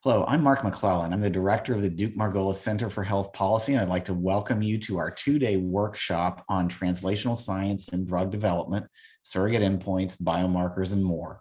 Hello, I'm Mark McClellan. I'm the director of the Duke-Margolis Center for Health Policy, and I'd like to welcome you to our two-day workshop on translational science and drug development, surrogate endpoints, biomarkers, and more.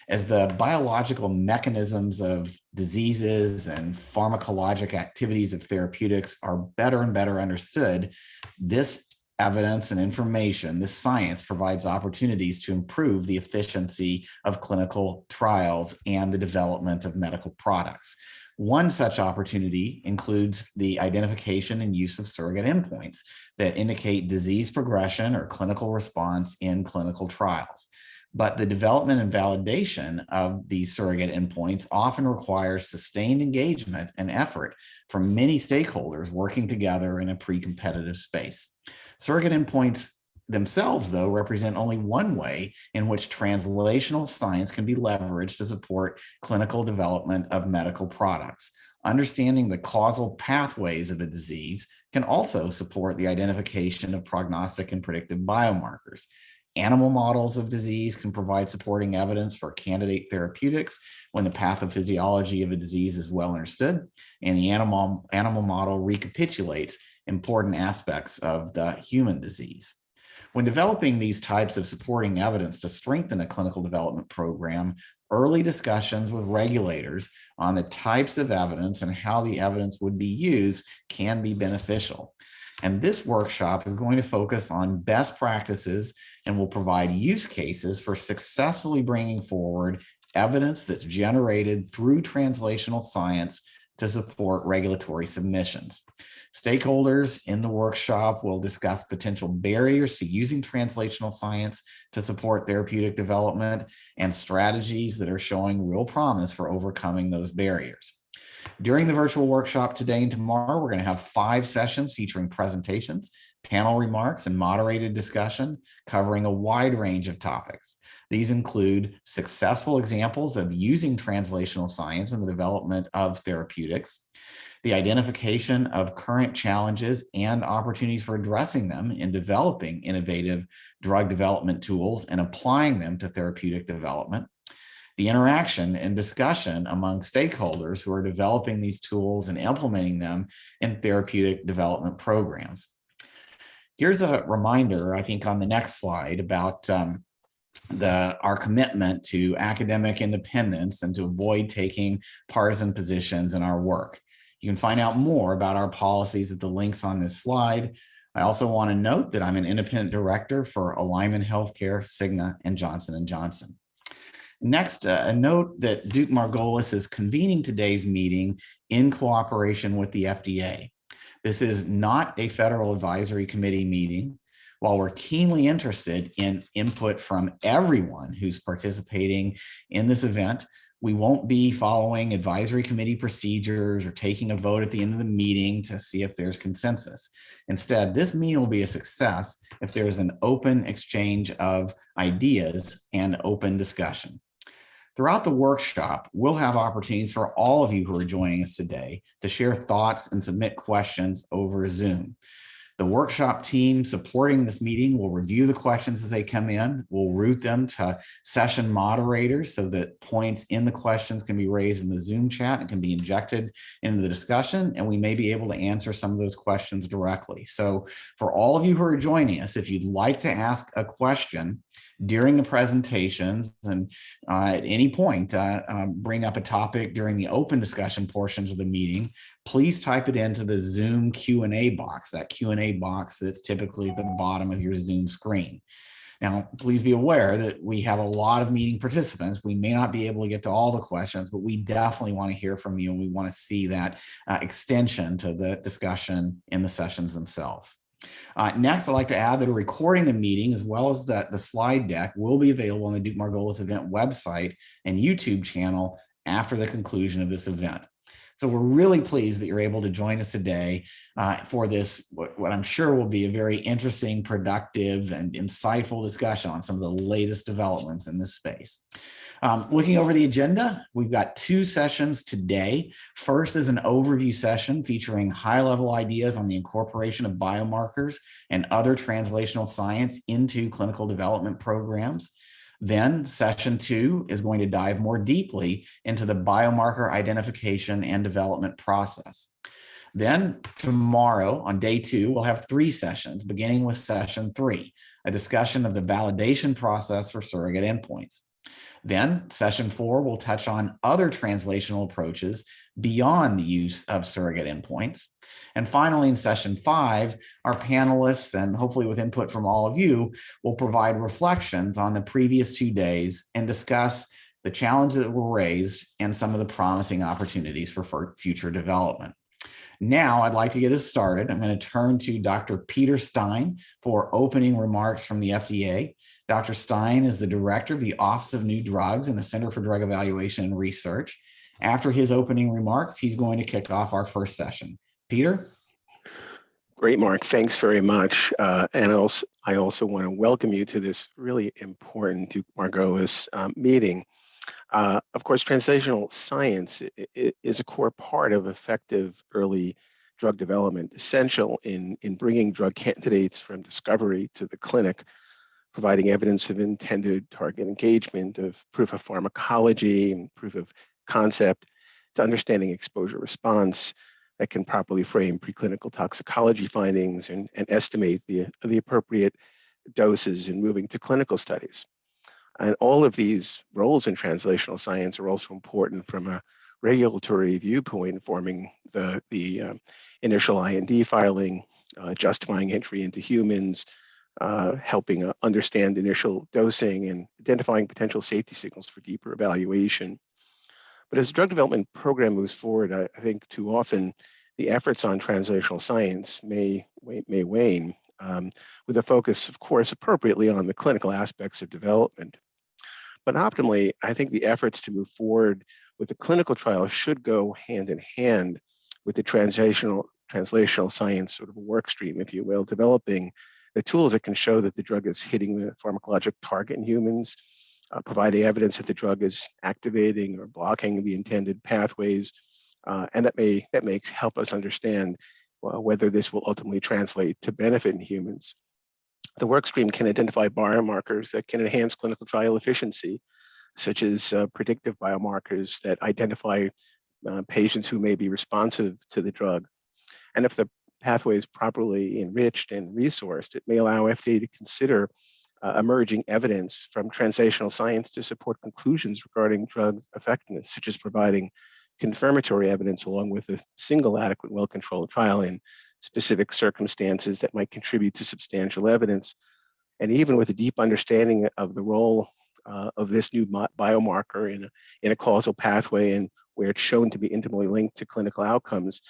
As the biological mechanisms of diseases and pharmacologic activities of therapeutics are better and better understood, this evidence and information, this science provides opportunities to improve the efficiency of clinical trials and the development of medical products. One such opportunity includes the identification and use of surrogate endpoints that indicate disease progression or clinical response in clinical trials. But the development and validation of these surrogate endpoints often requires sustained engagement and effort from many stakeholders working together in a pre-competitive space. Surrogate endpoints themselves, though, represent only one way in which translational science can be leveraged to support clinical development of medical products. Understanding the causal pathways of a disease can also support the identification of prognostic and predictive biomarkers. Animal models of disease can provide supporting evidence for candidate therapeutics when the pathophysiology of a disease is well understood, and the animal model recapitulates important aspects of the human disease. When developing these types of supporting evidence to strengthen a clinical development program, early discussions with regulators on the types of evidence and how the evidence would be used can be beneficial. And this workshop is going to focus on best practices and will provide use cases for successfully bringing forward evidence that's generated through translational science to support regulatory submissions. Stakeholders in the workshop will discuss potential barriers to using translational science to support therapeutic development and strategies that are showing real promise for overcoming those barriers. During the virtual workshop today and tomorrow, we're going to have 5 sessions featuring presentations, panel remarks, and moderated discussion covering a wide range of topics. These include successful examples of using translational science in the development of therapeutics, the identification of current challenges and opportunities for addressing them in developing innovative drug development tools and applying them to therapeutic development, the interaction and discussion among stakeholders who are developing these tools and implementing them in therapeutic development programs. Here's a reminder, I think, on the next slide about our commitment to academic independence and to avoid taking partisan positions in our work. You can find out more about our policies at the links on this slide. I also want to note that I'm an independent director for Alignment Healthcare, Cigna, and Johnson & Johnson. Next, a note that Duke-Margolis is convening today's meeting in cooperation with the FDA. This is not a federal advisory committee meeting. While we're keenly interested in input from everyone who's participating in this event, we won't be following advisory committee procedures or taking a vote at the end of the meeting to see if there's consensus. Instead, this meeting will be a success if there's an open exchange of ideas and open discussion. Throughout the workshop, we'll have opportunities for all of you who are joining us today to share thoughts and submit questions over Zoom. The workshop team supporting this meeting will review the questions as they come in. We'll route them to session moderators so that points in the questions can be raised in the Zoom chat and can be injected into the discussion, and we may be able to answer some of those questions directly. So for all of you who are joining us, if you'd like to ask a question during the presentations and at any point bring up a topic during the open discussion portions of the meeting, please type it into the Zoom Q&A box, that Q&A box that's typically at the bottom of your Zoom screen. Now, please be aware that we have a lot of meeting participants. We may not be able to get to all the questions, but we definitely want to hear from you, and we want to see that extension to the discussion in the sessions themselves. Next, I'd like to add that a recording of the meeting, as well as the slide deck, will be available on the Duke-Margolis event website and YouTube channel after the conclusion of this event. So we're really pleased that you're able to join us today for this, what I'm sure will be a very interesting, productive, and insightful discussion on some of the latest developments in this space. Looking over the agenda, we've got 2 sessions today. First is an overview session featuring high-level ideas on the incorporation of biomarkers and other translational science into clinical development programs. Then session 2 is going to dive more deeply into the biomarker identification and development process. Then tomorrow on day 2, we'll have 3 sessions, beginning with session 3, a discussion of the validation process for surrogate endpoints. Then session 4 will touch on other translational approaches beyond the use of surrogate endpoints. And finally, in session 5, our panelists, and hopefully with input from all of you, will provide reflections on the previous 2 days and discuss the challenges that were raised and some of the promising opportunities for future development. Now, I'd like to get us started. I'm going to turn to Dr. Peter Stein for opening remarks from the FDA. Dr. Stein is the director of the Office of New Drugs and the Center for Drug Evaluation and Research. After his opening remarks, he's going to kick off our first session. Peter? Great, Mark. Thanks very much. And I also want to welcome you to this really important Duke Margolis meeting. Of course, translational science is a core part of effective early drug development, essential in bringing drug candidates from discovery to the clinic, providing evidence of intended target engagement, of proof of pharmacology, and proof of concept, to understanding exposure response that can properly frame preclinical toxicology findings and estimate the appropriate doses in moving to clinical studies. And all of these roles in translational science are also important from a regulatory viewpoint, informing the initial IND filing, justifying entry into humans, helping understand initial dosing and identifying potential safety signals for deeper evaluation. But as the drug development program moves forward, I think too often the efforts on translational science may wane, with a focus, of course, appropriately on the clinical aspects of development. But optimally, I think the efforts to move forward with the clinical trial should go hand in hand with the translational science sort of work stream, if you will, developing the tools that can show that the drug is hitting the pharmacologic target in humans, providing evidence that the drug is activating or blocking the intended pathways, and that may help us understand whether this will ultimately translate to benefit in humans. The work stream can identify biomarkers that can enhance clinical trial efficiency, such as predictive biomarkers that identify patients who may be responsive to the drug. And if the pathway is properly enriched and resourced, it may allow FDA to consider emerging evidence from translational science to support conclusions regarding drug effectiveness, such as providing confirmatory evidence along with a single adequate, well-controlled trial in specific circumstances that might contribute to substantial evidence. And even with a deep understanding of the role of this new biomarker in a causal pathway and where it's shown to be intimately linked to clinical outcomes,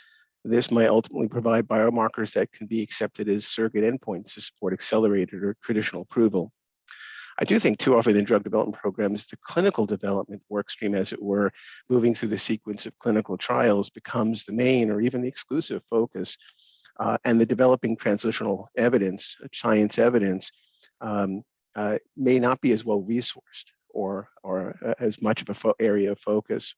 this might ultimately provide biomarkers that can be accepted as surrogate endpoints to support accelerated or traditional approval. I do think too often in drug development programs, the clinical development work stream, as it were, moving through the sequence of clinical trials becomes the main or even the exclusive focus, and the developing translational evidence, science evidence, may not be as well resourced or as much of an area of focus.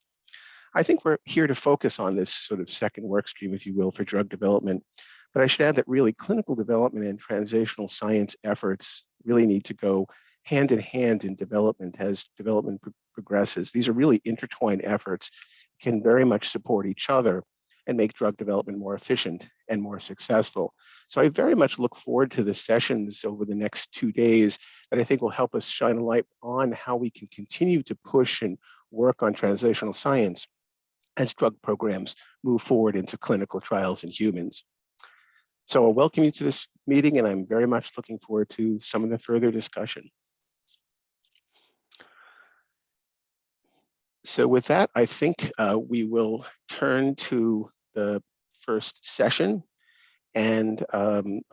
I think we're here to focus on this sort of second work stream, if you will, for drug development. But I should add that really clinical development and translational science efforts really need to go hand in hand in development as development progresses. These are really intertwined efforts, can very much support each other and make drug development more efficient and more successful. So I very much look forward to the sessions over the next 2 days that I think will help us shine a light on how we can continue to push and work on translational science as drug programs move forward into clinical trials in humans. So I welcome you to this meeting, and I'm very much looking forward to some of the further discussion. So with that, I think we will turn to the first session. And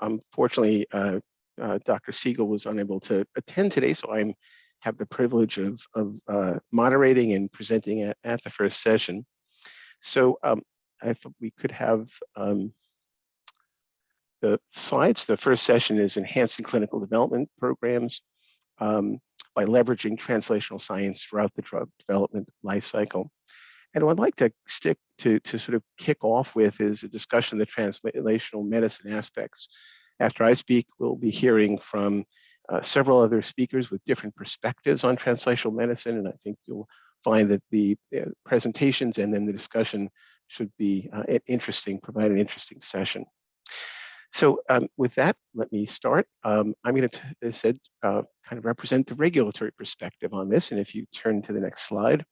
unfortunately, Dr. Siegel was unable to attend today, so I have the privilege of moderating and presenting at the first session. So I thought we could have the slides. The first session is enhancing clinical development programs by leveraging translational science throughout the drug development lifecycle. And what I'd like to stick to sort of kick off with is a discussion of the translational medicine aspects. After I speak, we'll be hearing from several other speakers with different perspectives on translational medicine, and I think you'll find that the presentations and then the discussion should be provide an interesting session. So with that, let me start. I'm going to, as I said, kind of represent the regulatory perspective on this. And if you turn to the next slide,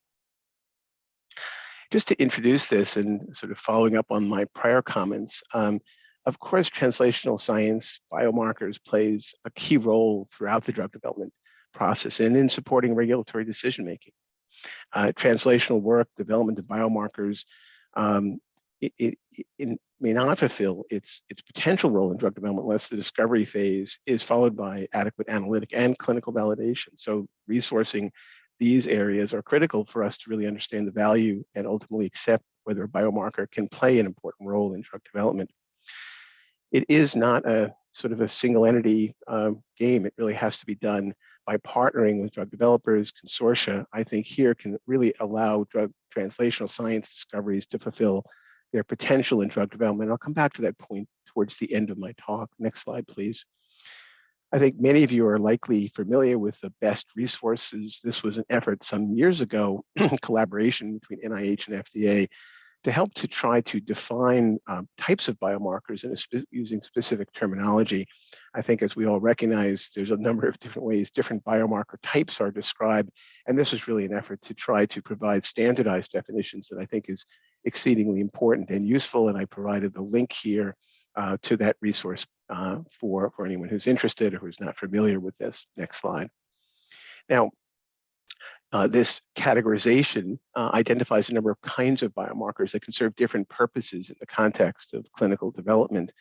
just to introduce this and sort of following up on my prior comments, of course, translational science, biomarkers plays a key role throughout the drug development process and in supporting regulatory decision-making. Translational work, development of biomarkers, it may not fulfill its potential role in drug development unless the discovery phase is followed by adequate analytic and clinical validation. So resourcing these areas are critical for us to really understand the value and ultimately accept whether a biomarker can play an important role in drug development. It is not a sort of a single entity game. It really has to be done by partnering with drug developers, consortia. I think here can really allow drug translational science discoveries to fulfill their potential in drug development. I'll come back to that point towards the end of my talk. Next slide, please. I think many of you are likely familiar with the BEST resources. This was an effort some years ago, collaboration between NIH and FDA, to help to try to define types of biomarkers and using specific terminology. I think as we all recognize, there's a number of different ways different biomarker types are described. And this was really an effort to try to provide standardized definitions that I think is exceedingly important and useful. And I provided the link here to that resource for anyone who's interested or who's not familiar with this. Next slide. Now, this categorization identifies a number of kinds of biomarkers that can serve different purposes in the context of clinical development.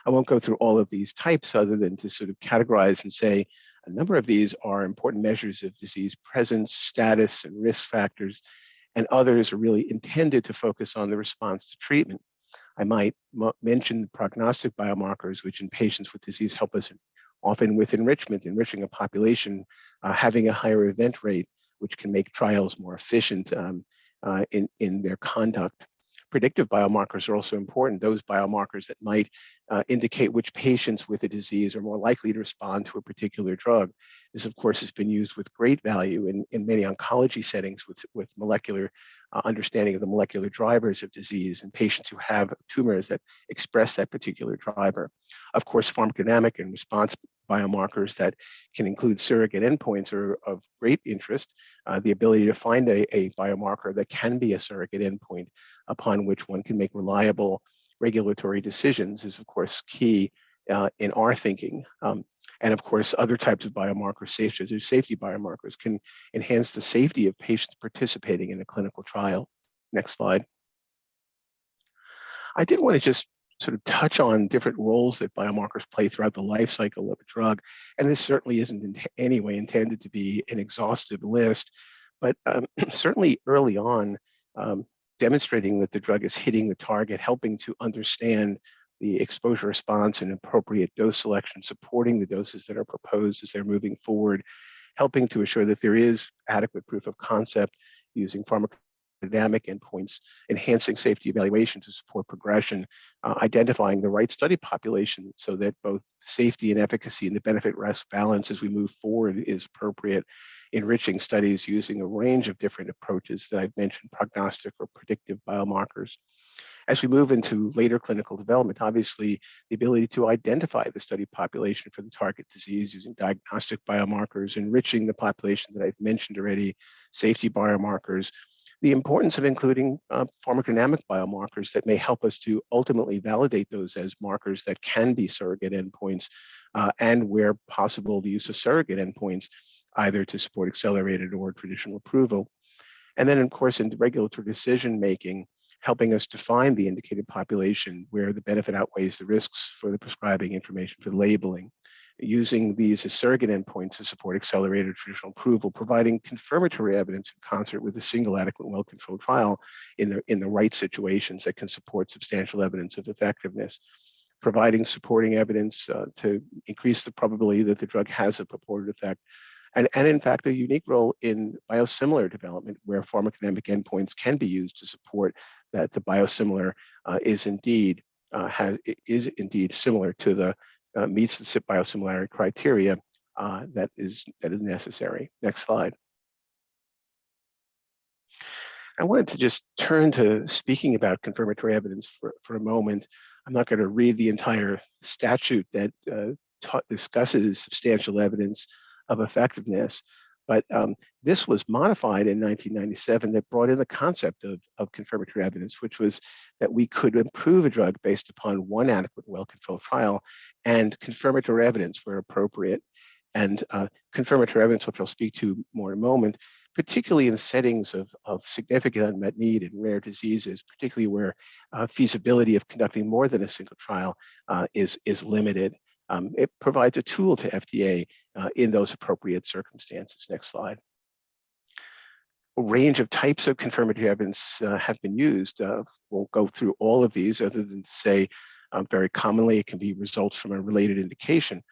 I won't go through all of these types other than to sort of categorize and say a number of these are important measures of disease presence, status, and risk factors, and others are really intended to focus on the response to treatment. I might mention prognostic biomarkers, which in patients with disease help us often with enriching a population, having a higher event rate, which can make trials more efficient in their conduct. Predictive biomarkers are also important, those biomarkers that might indicate which patients with a disease are more likely to respond to a particular drug. This, of course, has been used with great value in many oncology settings with molecular understanding of the molecular drivers of disease in patients who have tumors that express that particular driver. Of course, pharmacodynamic and response biomarkers that can include surrogate endpoints are of great interest. The ability to find a biomarker that can be a surrogate endpoint upon which one can make reliable regulatory decisions is, of course, key in our thinking. And of course, other types of biomarkers, safety biomarkers, can enhance the safety of patients participating in a clinical trial. Next slide. I did want to just sort of touch on different roles that biomarkers play throughout the life cycle of a drug. And this certainly isn't in any way intended to be an exhaustive list, but certainly early on, demonstrating that the drug is hitting the target, helping to understand the exposure response and appropriate dose selection, supporting the doses that are proposed as they're moving forward, helping to assure that there is adequate proof of concept using pharmacodynamic endpoints, enhancing safety evaluation to support progression, identifying the right study population so that both safety and efficacy and the benefit-risk balance as we move forward is appropriate, enriching studies using a range of different approaches that I've mentioned, prognostic or predictive biomarkers. As we move into later clinical development, obviously, the ability to identify the study population for the target disease using diagnostic biomarkers, enriching the population that I've mentioned already, safety biomarkers, the importance of including pharmacodynamic biomarkers that may help us to ultimately validate those as markers that can be surrogate endpoints, and where possible, the use of surrogate endpoints, either to support accelerated or traditional approval. And then, of course, in regulatory decision-making, helping us define the indicated population where the benefit outweighs the risks for the prescribing information for labeling, using these as surrogate endpoints to support accelerated traditional approval, providing confirmatory evidence in concert with a single adequate well-controlled trial in the right situations that can support substantial evidence of effectiveness, providing supporting evidence to increase the probability that the drug has a purported effect, and in fact, a unique role in biosimilar development where pharmacodynamic endpoints can be used to support that the biosimilar is indeed similar to the meets the CYP biosimilarity criteria that is necessary. Next slide. I wanted to just turn to speaking about confirmatory evidence for a moment. I'm not going to read the entire statute that discusses substantial evidence of effectiveness, but this was modified in 1997 that brought in the concept of confirmatory evidence, which was that we could improve a drug based upon one adequate, well-controlled trial and confirmatory evidence where appropriate. And confirmatory evidence, which I'll speak to more in a moment, particularly in settings of significant unmet need in rare diseases, particularly where feasibility of conducting more than a single trial is limited. It provides a tool to FDA in those appropriate circumstances. Next slide. A range of types of confirmatory evidence have been used. Won't go through all of these other than to say very commonly it can be results from a related indication.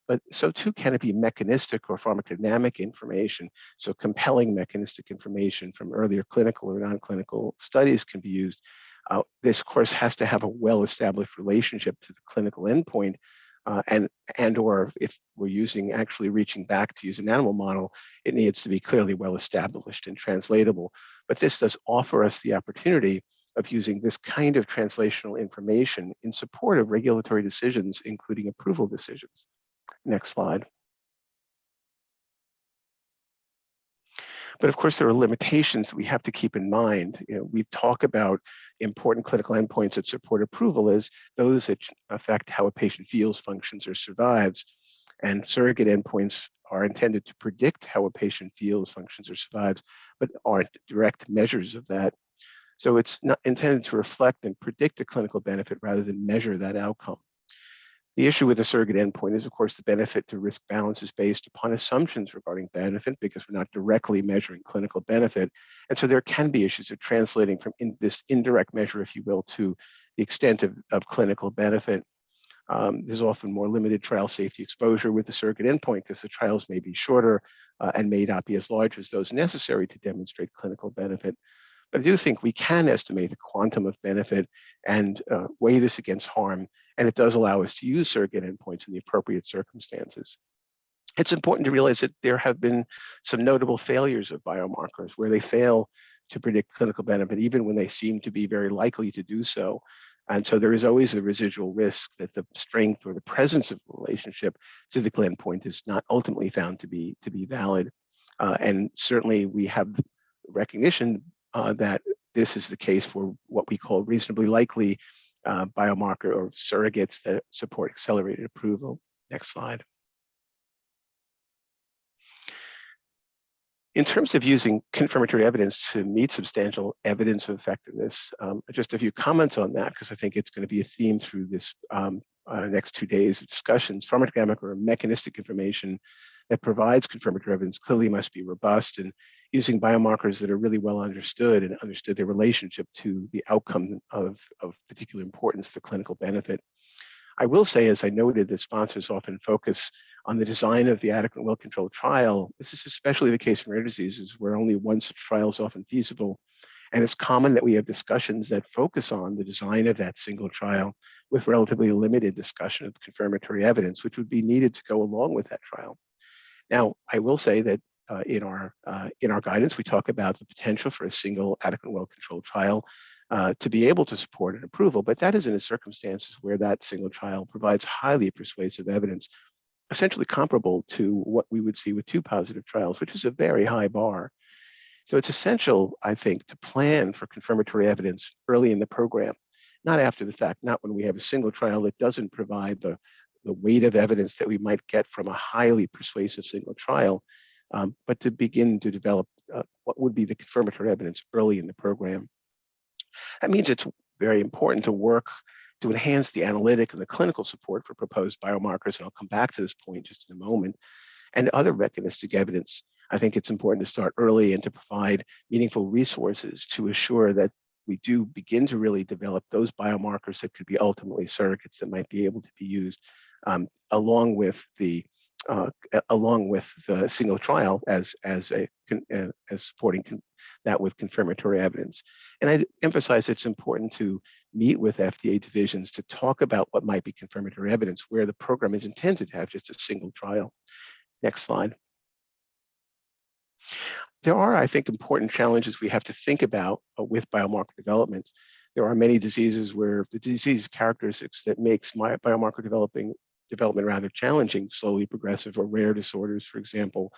But so too can it be mechanistic or pharmacodynamic information. So compelling mechanistic information from earlier clinical or non-clinical studies can be used. This, of course, has to have a well-established relationship to the clinical endpoint, and or if we're actually reaching back to use an animal model, it needs to be clearly well-established and translatable. But this does offer us the opportunity of using this kind of translational information in support of regulatory decisions, including approval decisions. Next slide. But of course, there are limitations that we have to keep in mind. We talk about important clinical endpoints that support approval as those that affect how a patient feels, functions, or survives. And surrogate endpoints are intended to predict how a patient feels, functions, or survives, but aren't direct measures of that. So it's not intended to reflect and predict a clinical benefit rather than measure that outcome. The issue with a surrogate endpoint is, of course, the benefit to risk balance is based upon assumptions regarding benefit because we're not directly measuring clinical benefit. And so there can be issues of translating from this indirect measure, if you will, to the extent of clinical benefit. There's often more limited trial safety exposure with the surrogate endpoint because the trials may be shorter and may not be as large as those necessary to demonstrate clinical benefit. But I do think we can estimate the quantum of benefit and weigh this against harm, and it does allow us to use surrogate endpoints in the appropriate circumstances. It's important to realize that there have been some notable failures of biomarkers where they fail to predict clinical benefit, even when they seem to be very likely to do so. And so there is always the residual risk that the strength or the presence of the relationship to the endpoint is not ultimately found to be valid. And certainly we have the recognition that this is the case for what we call reasonably likely biomarker or surrogates that support accelerated approval. Next slide. In terms of using confirmatory evidence to meet substantial evidence of effectiveness, just a few comments on that, because I think it's going to be a theme through this next 2 days of discussions. Pharmacodynamic or mechanistic information that provides confirmatory evidence clearly must be robust, and using biomarkers that are really well understood and understood their relationship to the outcome of particular importance, the clinical benefit. I will say, as I noted, that sponsors often focus on the design of the adequate and well-controlled trial. This is especially the case in rare diseases where only one such trial is often feasible. And it's common that we have discussions that focus on the design of that single trial with relatively limited discussion of confirmatory evidence, which would be needed to go along with that trial. Now, I will say that in our guidance, we talk about the potential for a single adequate and well-controlled trial to be able to support an approval, but that is in circumstances where that single trial provides highly persuasive evidence, essentially comparable to what we would see with 2 positive trials, which is a very high bar. So it's essential, I think, to plan for confirmatory evidence early in the program, not after the fact, not when we have a single trial that doesn't provide the weight of evidence that we might get from a highly persuasive single trial, but to begin to develop what would be the confirmatory evidence early in the program. That means it's very important to work to enhance the analytic and the clinical support for proposed biomarkers, and I'll come back to this point just in a moment, and other mechanistic evidence. I think it's important to start early and to provide meaningful resources to assure that we do begin to really develop those biomarkers that could be ultimately surrogates that might be able to be used along with the single trial as supporting that with confirmatory evidence. And I emphasize it's important to meet with FDA divisions to talk about what might be confirmatory evidence where the program is intended to have just a single trial. Next slide. There are, I think, important challenges we have to think about with biomarker development. There are many diseases where the disease characteristics that makes biomarker development rather challenging, slowly progressive or rare disorders, for example,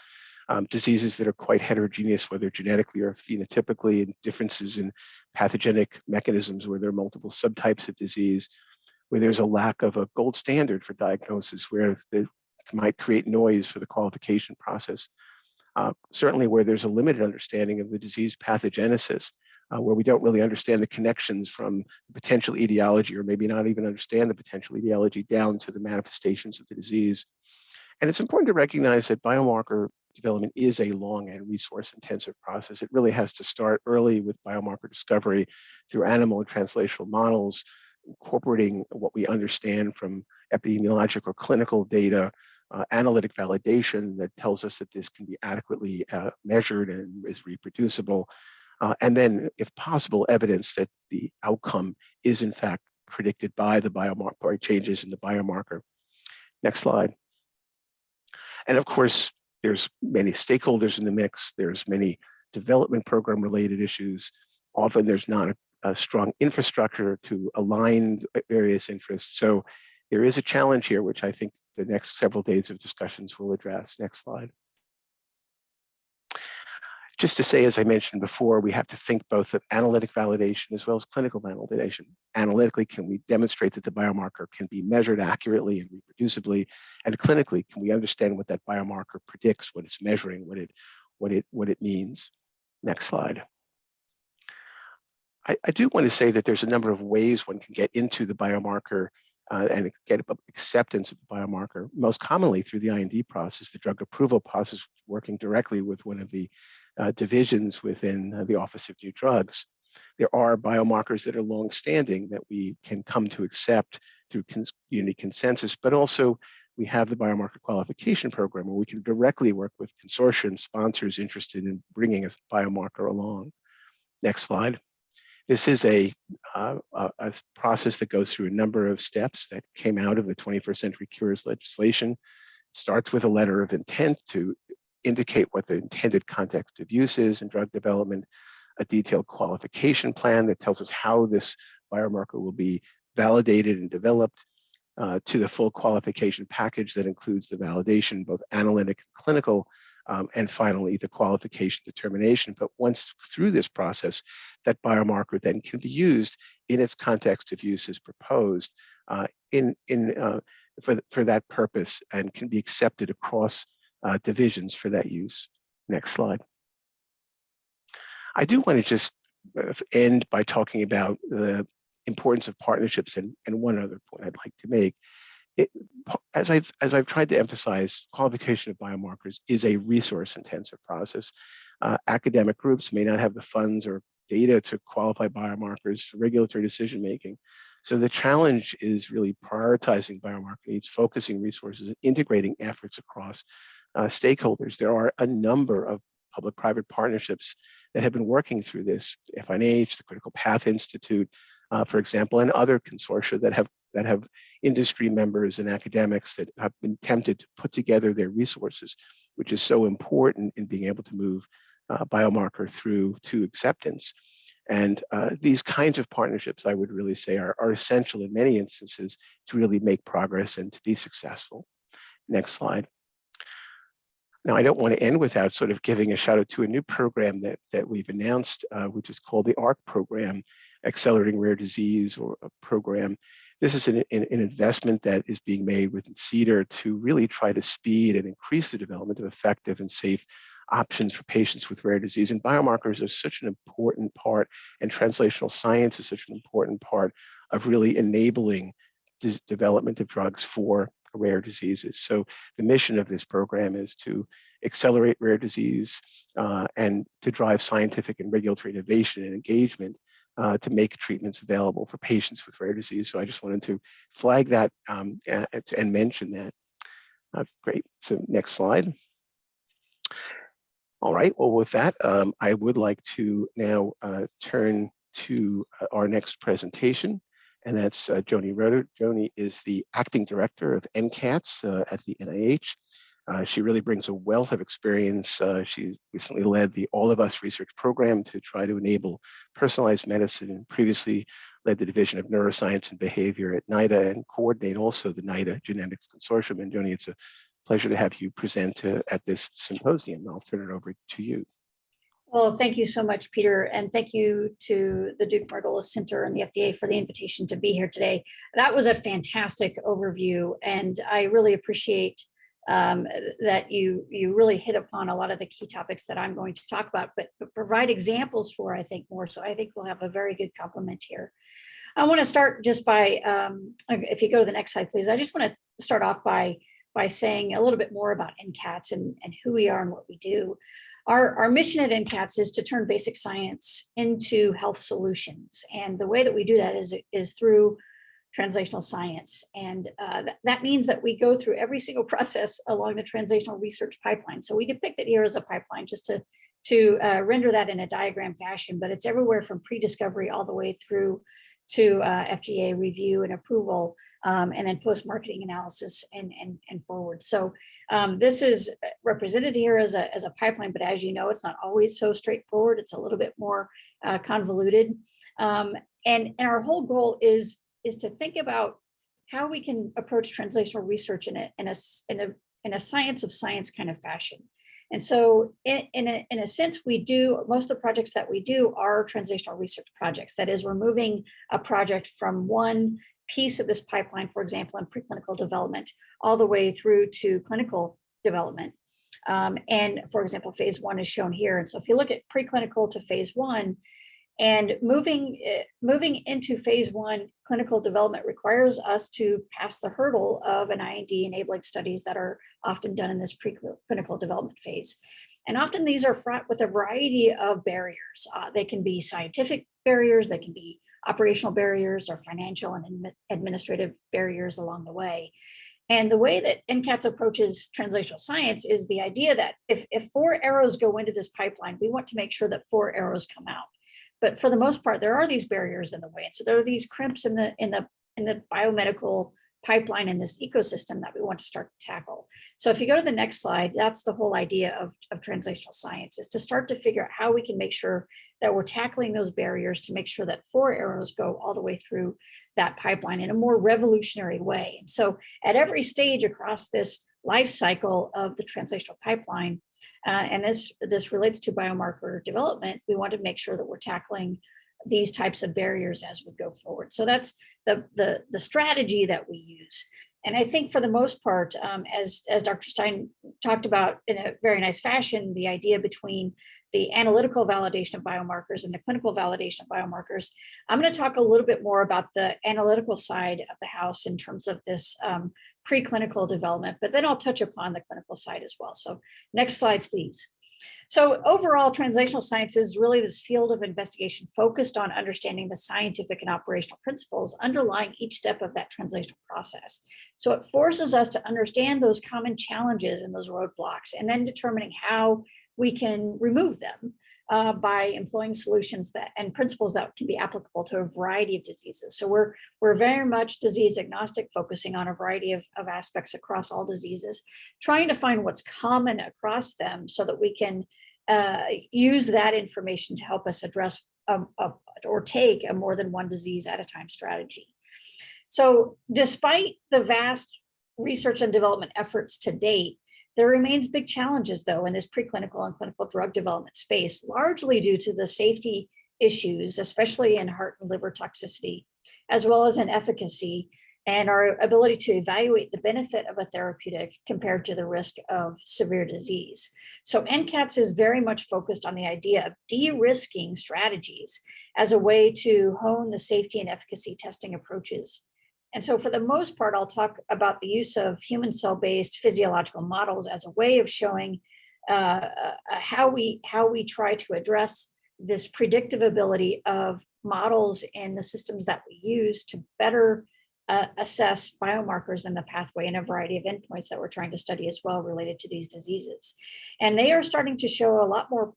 diseases that are quite heterogeneous, whether genetically or phenotypically, and differences in pathogenic mechanisms where there are multiple subtypes of disease, where there's a lack of a gold standard for diagnosis, where they might create noise for the qualification process. Certainly where there's a limited understanding of the disease pathogenesis, where we don't really understand the connections from the potential etiology, or maybe not even understand the potential etiology down to the manifestations of the disease. And it's important to recognize that biomarker development is a long and resource-intensive process. It really has to start early with biomarker discovery through animal and translational models, incorporating what we understand from epidemiologic or clinical data, analytic validation that tells us that this can be adequately measured and is reproducible, and then, if possible, evidence that the outcome is in fact predicted by the biomarker, by changes in the biomarker. Next slide. And of course, there's many stakeholders in the mix. There's many development program related issues. Often there's not a strong infrastructure to align various interests. So there is a challenge here, which I think the next several days of discussions will address. Next slide. Just to say, as I mentioned before, we have to think both of analytic validation as well as clinical validation. Analytically, can we demonstrate that the biomarker can be measured accurately and reproducibly? And clinically, can we understand what that biomarker predicts, what it's measuring, what it means? Next slide. I do want to say that there's a number of ways one can get into the biomarker and get acceptance of the biomarker, most commonly through the IND process, the drug approval process, working directly with one of the divisions within the Office of New Drugs. There are biomarkers that are long-standing that we can come to accept through community consensus, but also we have the biomarker qualification program where we can directly work with consortia and sponsors interested in bringing a biomarker along. Next slide. This is a process that goes through a number of steps that came out of the 21st Century Cures legislation. It starts with a letter of intent to indicate what the intended context of use is in drug development, a detailed qualification plan that tells us how this biomarker will be validated and developed, to the full qualification package that includes the validation, both analytic and clinical, and finally the qualification determination. But once through this process, that biomarker then can be used in its context of use as proposed for that purpose, and can be accepted across divisions for that use. Next slide. I do want to just end by talking about the importance of partnerships, and one other point I'd like to make. As I've tried to emphasize, qualification of biomarkers is a resource-intensive process. Academic groups may not have the funds or data to qualify biomarkers for regulatory decision-making. So the challenge is really prioritizing biomarker needs, focusing resources, and integrating efforts across stakeholders. There are a number of public-private partnerships that have been working through this. FNH, the Critical Path Institute, for example, and other consortia that have industry members and academics that have been tempted to put together their resources, which is so important in being able to move biomarker through to acceptance. And these kinds of partnerships, I would really say, are essential in many instances to really make progress and to be successful. Next slide. Now, I don't want to end without sort of giving a shout out to a new program that we've announced, which is called the ARC program, Accelerating Rare Disease or a program. This is an investment that is being made within CEDAR to really try to speed and increase the development of effective and safe options for patients with rare disease. And biomarkers are such an important part, and translational science is such an important part of really enabling this development of drugs for rare diseases. So the mission of this program is to accelerate rare disease and to drive scientific and regulatory innovation and engagement to make treatments available for patients with rare disease. So I just wanted to flag that and mention that. Great. So next slide. All right. Well, with that, I would like to now turn to our next presentation. And that's Joni Roeder. Joni is the acting director of NCATS at the NIH. She really brings a wealth of experience. She recently led the All of Us research program to try to enable personalized medicine, and previously led the Division of Neuroscience and Behavior at NIDA and coordinate also the NIDA Genetics Consortium. And Joni, it's a pleasure to have you present at this symposium. I'll turn it over to you. Well, thank you so much, Peter, and thank you to the Duke-Margolis Center and the FDA for the invitation to be here today. That was a fantastic overview, and I really appreciate that you really hit upon a lot of the key topics that I'm going to talk about, but provide examples for, I think, more. So I think we'll have a very good complement here. I want to start just by, if you go to the next slide, please. I just want to start off by saying a little bit more about NCATS and who we are and what we do. Our mission at NCATS is to turn basic science into health solutions. And the way that we do that is through translational science. And that means that we go through every single process along the translational research pipeline. So we depict it here as a pipeline just to render that in a diagram fashion, but it's everywhere from pre-discovery all the way through to FDA review and approval, and then post-marketing analysis and forward. So this is represented here as a pipeline, but as you know, it's not always so straightforward. It's a little bit more convoluted. And our whole goal is to think about how we can approach translational research in a science of science kind of fashion. And so in a sense, we do, most of the projects that we do are translational research projects. That is, we're moving a project from one piece of this pipeline, for example, in preclinical development, all the way through to clinical development. And for example, phase 1 is shown here. And so if you look at preclinical to phase 1, and moving into phase 1 clinical development requires us to pass the hurdle of an IND enabling studies that are often done in this preclinical development phase. And often these are fraught with a variety of barriers. They can be scientific barriers, they can be operational barriers, or financial and administrative barriers along the way. And the way that NCATS approaches translational science is the idea that if 4 arrows go into this pipeline, we want to make sure that 4 arrows come out. But for the most part, there are these barriers in the way. And so there are these crimps in the biomedical pipeline in this ecosystem that we want to start to tackle. So if you go to the next slide, that's the whole idea of translational science, is to start to figure out how we can make sure that we're tackling those barriers to make sure that 4 arrows go all the way through that pipeline in a more revolutionary way. And so at every stage across this life cycle of the translational pipeline, and this relates to biomarker development, we want to make sure that we're tackling these types of barriers as we go forward. So that's the strategy that we use. And I think for the most part, as Dr. Stein talked about in a very nice fashion, the idea between the analytical validation of biomarkers and the clinical validation of biomarkers, I'm going to talk a little bit more about the analytical side of the house in terms of this preclinical development, but then I'll touch upon the clinical side as well. So next slide, please. So overall, translational science is really this field of investigation focused on understanding the scientific and operational principles underlying each step of that translational process. So it forces us to understand those common challenges and those roadblocks, and then determining how we can remove them by employing solutions and principles that can be applicable to a variety of diseases. So we're very much disease agnostic, focusing on a variety of aspects across all diseases, trying to find what's common across them so that we can use that information to help us address or take a more than one disease at a time strategy. So despite the vast research and development efforts to date, there remains big challenges, though, in this preclinical and clinical drug development space, largely due to the safety issues, especially in heart and liver toxicity, as well as in efficacy and our ability to evaluate the benefit of a therapeutic compared to the risk of severe disease. So NCATS is very much focused on the idea of de-risking strategies as a way to hone the safety and efficacy testing approaches. And so for the most part, I'll talk about the use of human cell-based physiological models as a way of showing how we try to address this predictive ability of models in the systems that we use to better assess biomarkers in the pathway and a variety of endpoints that we're trying to study as well related to these diseases. And they are starting to show a lot more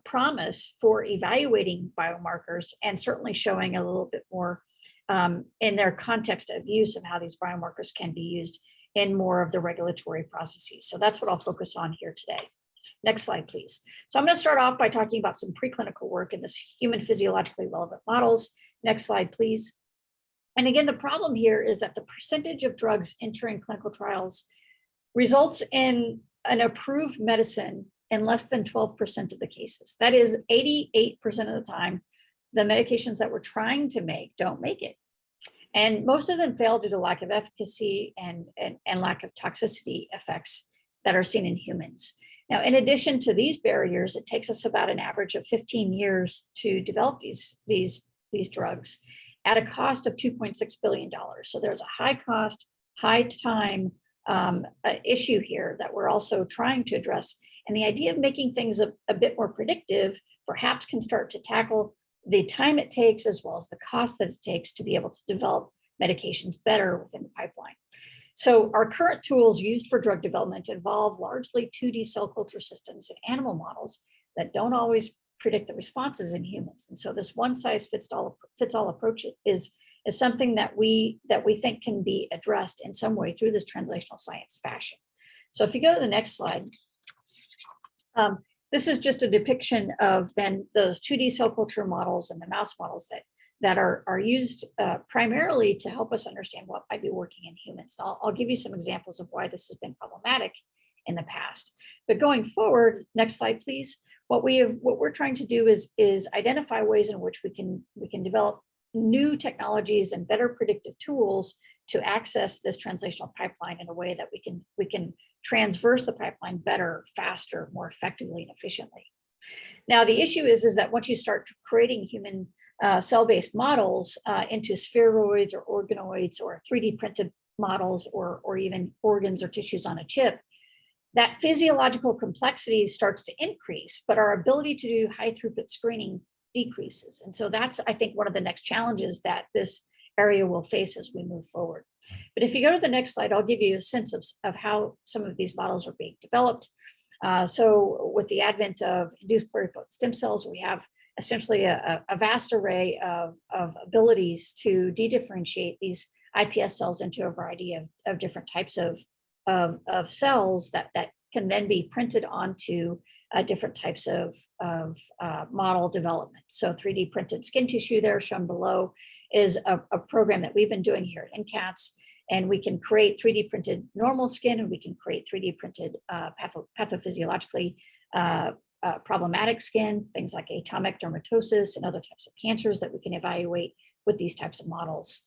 promise for evaluating biomarkers, and certainly showing a little bit more in their context of use of how these biomarkers can be used in more of the regulatory processes. So that's what I'll focus on here today. Next slide, please. So I'm going to start off by talking about some preclinical work in this human physiologically relevant models. Next slide, please. And again, the problem here is that the percentage of drugs entering clinical trials results in an approved medicine in less than 12% of the cases. That is 88% of the time, the medications that we're trying to make don't make it. And most of them fail due to lack of efficacy and lack of toxicity effects that are seen in humans. Now, in addition to these barriers, it takes us about an average of 15 years to develop these drugs at a cost of $2.6 billion. So there's a high cost, high time issue here that we're also trying to address. And the idea of making things a bit more predictive perhaps can start to tackle the time it takes as well as the cost that it takes to be able to develop medications better within the pipeline. So our current tools used for drug development involve largely 2D cell culture systems and animal models that don't always predict the responses in humans. And so this one size fits all approach is something that we think can be addressed in some way through this translational science fashion. So if you go to the next slide, this is just a depiction of then those 2D cell culture models and the mouse models that are used primarily to help us understand what might be working in humans. I'll give you some examples of why this has been problematic in the past. But going forward, next slide, please. What we're trying to do is identify ways in which we can develop new technologies and better predictive tools to access this translational pipeline in a way that we can transverse the pipeline better, faster, more effectively and efficiently. Now, the issue is that once you start creating human cell-based models into spheroids or organoids or 3D printed models or even organs or tissues on a chip, that physiological complexity starts to increase, but our ability to do high throughput screening decreases. And so that's, I think, one of the next challenges that this area will face as we move forward. But if you go to the next slide, I'll give you a sense of how some of these models are being developed. So with the advent of induced pluripotent stem cells, we have essentially a vast array of abilities to de-differentiate these iPS cells into a variety of different types of cells that can then be printed onto different types of model development. So 3D printed skin tissue there shown below is a program that we've been doing here at NCATS, and we can create 3D printed normal skin, and we can create 3D printed pathophysiologically problematic skin, things like atopic dermatosis and other types of cancers that we can evaluate with these types of models.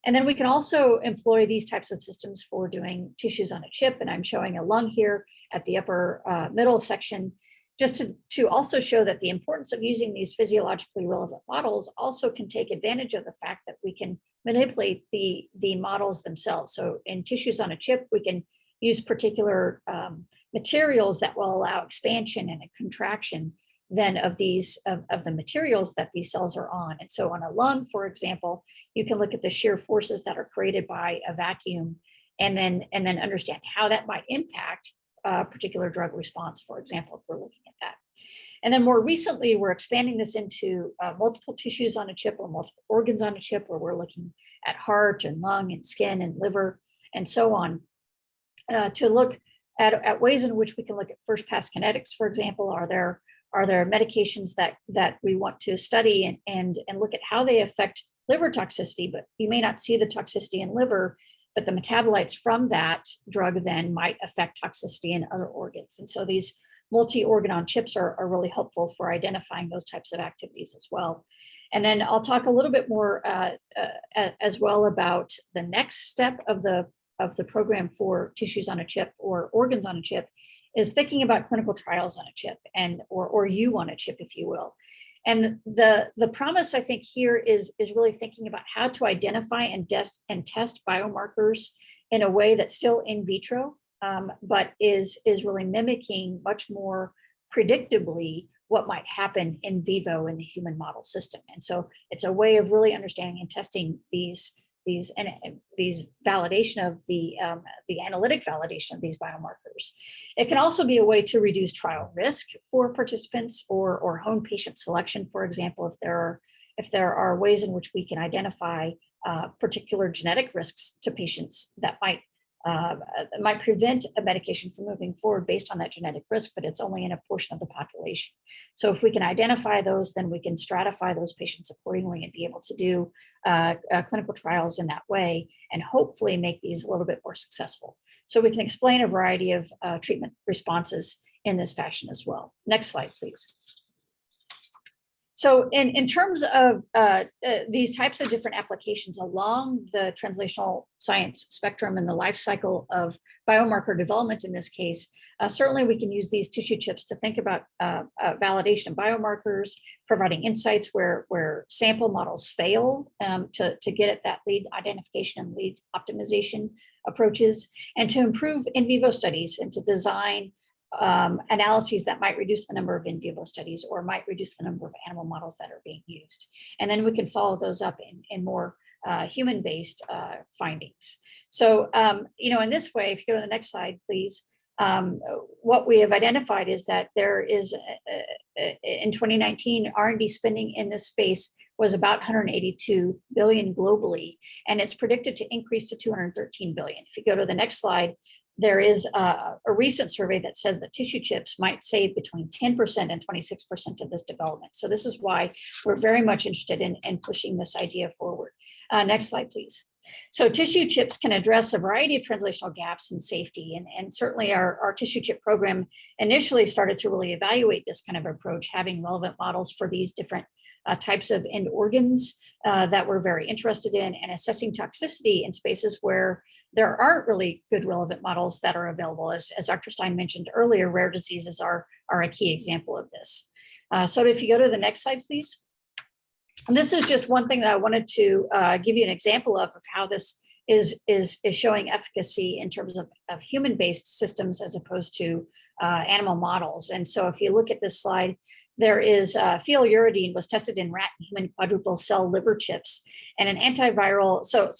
And then we can also employ these types of systems for doing tissues on a chip. And I'm showing a lung here at the upper middle section, just to also show that the importance of using these physiologically relevant models also can take advantage of the fact that we can manipulate the models themselves. So in tissues on a chip, we can use particular materials that will allow expansion and a contraction then of the materials that these cells are on. And so on a lung, for example, you can look at the shear forces that are created by a vacuum and then understand how that might impact a particular drug response, for example, if we're looking at that. And then more recently, we're expanding this into multiple tissues on a chip or multiple organs on a chip, where we're looking at heart and lung and skin and liver and so on, to look at ways in which we can look at first pass kinetics, for example. Are there medications that we want to study and look at how they affect liver toxicity, but you may not see the toxicity in liver, but the metabolites from that drug then might affect toxicity in other organs. And so these multi-organ on chips are really helpful for identifying those types of activities as well. And then I'll talk a little bit more as well about the next step of the program for tissues on a chip or organs on a chip, is thinking about clinical trials on a chip or you on a chip, if you will. And the promise, I think, here is really thinking about how to identify and test biomarkers in a way that's still in vitro, but is really mimicking much more predictably what might happen in vivo in the human model system. And so it's a way of really understanding and testing these validation of the analytic validation of these biomarkers. It can also be a way to reduce trial risk for participants or hone patient selection, for example, if there are ways in which we can identify particular genetic risks to patients that might might prevent a medication from moving forward based on that genetic risk, but it's only in a portion of the population. So if we can identify those, then we can stratify those patients accordingly and be able to do clinical trials in that way and hopefully make these a little bit more successful. So we can explain a variety of treatment responses in this fashion as well. Next slide, please. So in terms of these types of different applications along the translational science spectrum and the life cycle of biomarker development in this case, certainly we can use these tissue chips to think about validation of biomarkers, providing insights where sample models fail to get at that lead identification and lead optimization approaches, and to improve in vivo studies and to design analyses that might reduce the number of in vivo studies or might reduce the number of animal models that are being used. And then we can follow those up in more human-based findings. So, in this way, if you go to the next slide, please, what we have identified is that there is, in 2019, R&D spending in this space was about 182 billion globally, and it's predicted to increase to 213 billion. If you go to the next slide, there is a recent survey that says that tissue chips might save between 10% and 26% of this development. So this is why we're very much interested in pushing this idea forward. Next slide, please. So tissue chips can address a variety of translational gaps in safety. And certainly our tissue chip program initially started to really evaluate this kind of approach, having relevant models for these different types of end organs that we're very interested in, and assessing toxicity in spaces where there aren't really good relevant models that are available. As Dr. Stein mentioned earlier, rare diseases are a key example of this. So if you go to the next slide, please. And this is just one thing that I wanted to give you an example of how this is showing efficacy in terms of human-based systems as opposed to animal models. And so if you look at this slide, there is phenyluridine was tested in rat and human quadruple cell liver chips, and an antiviral, so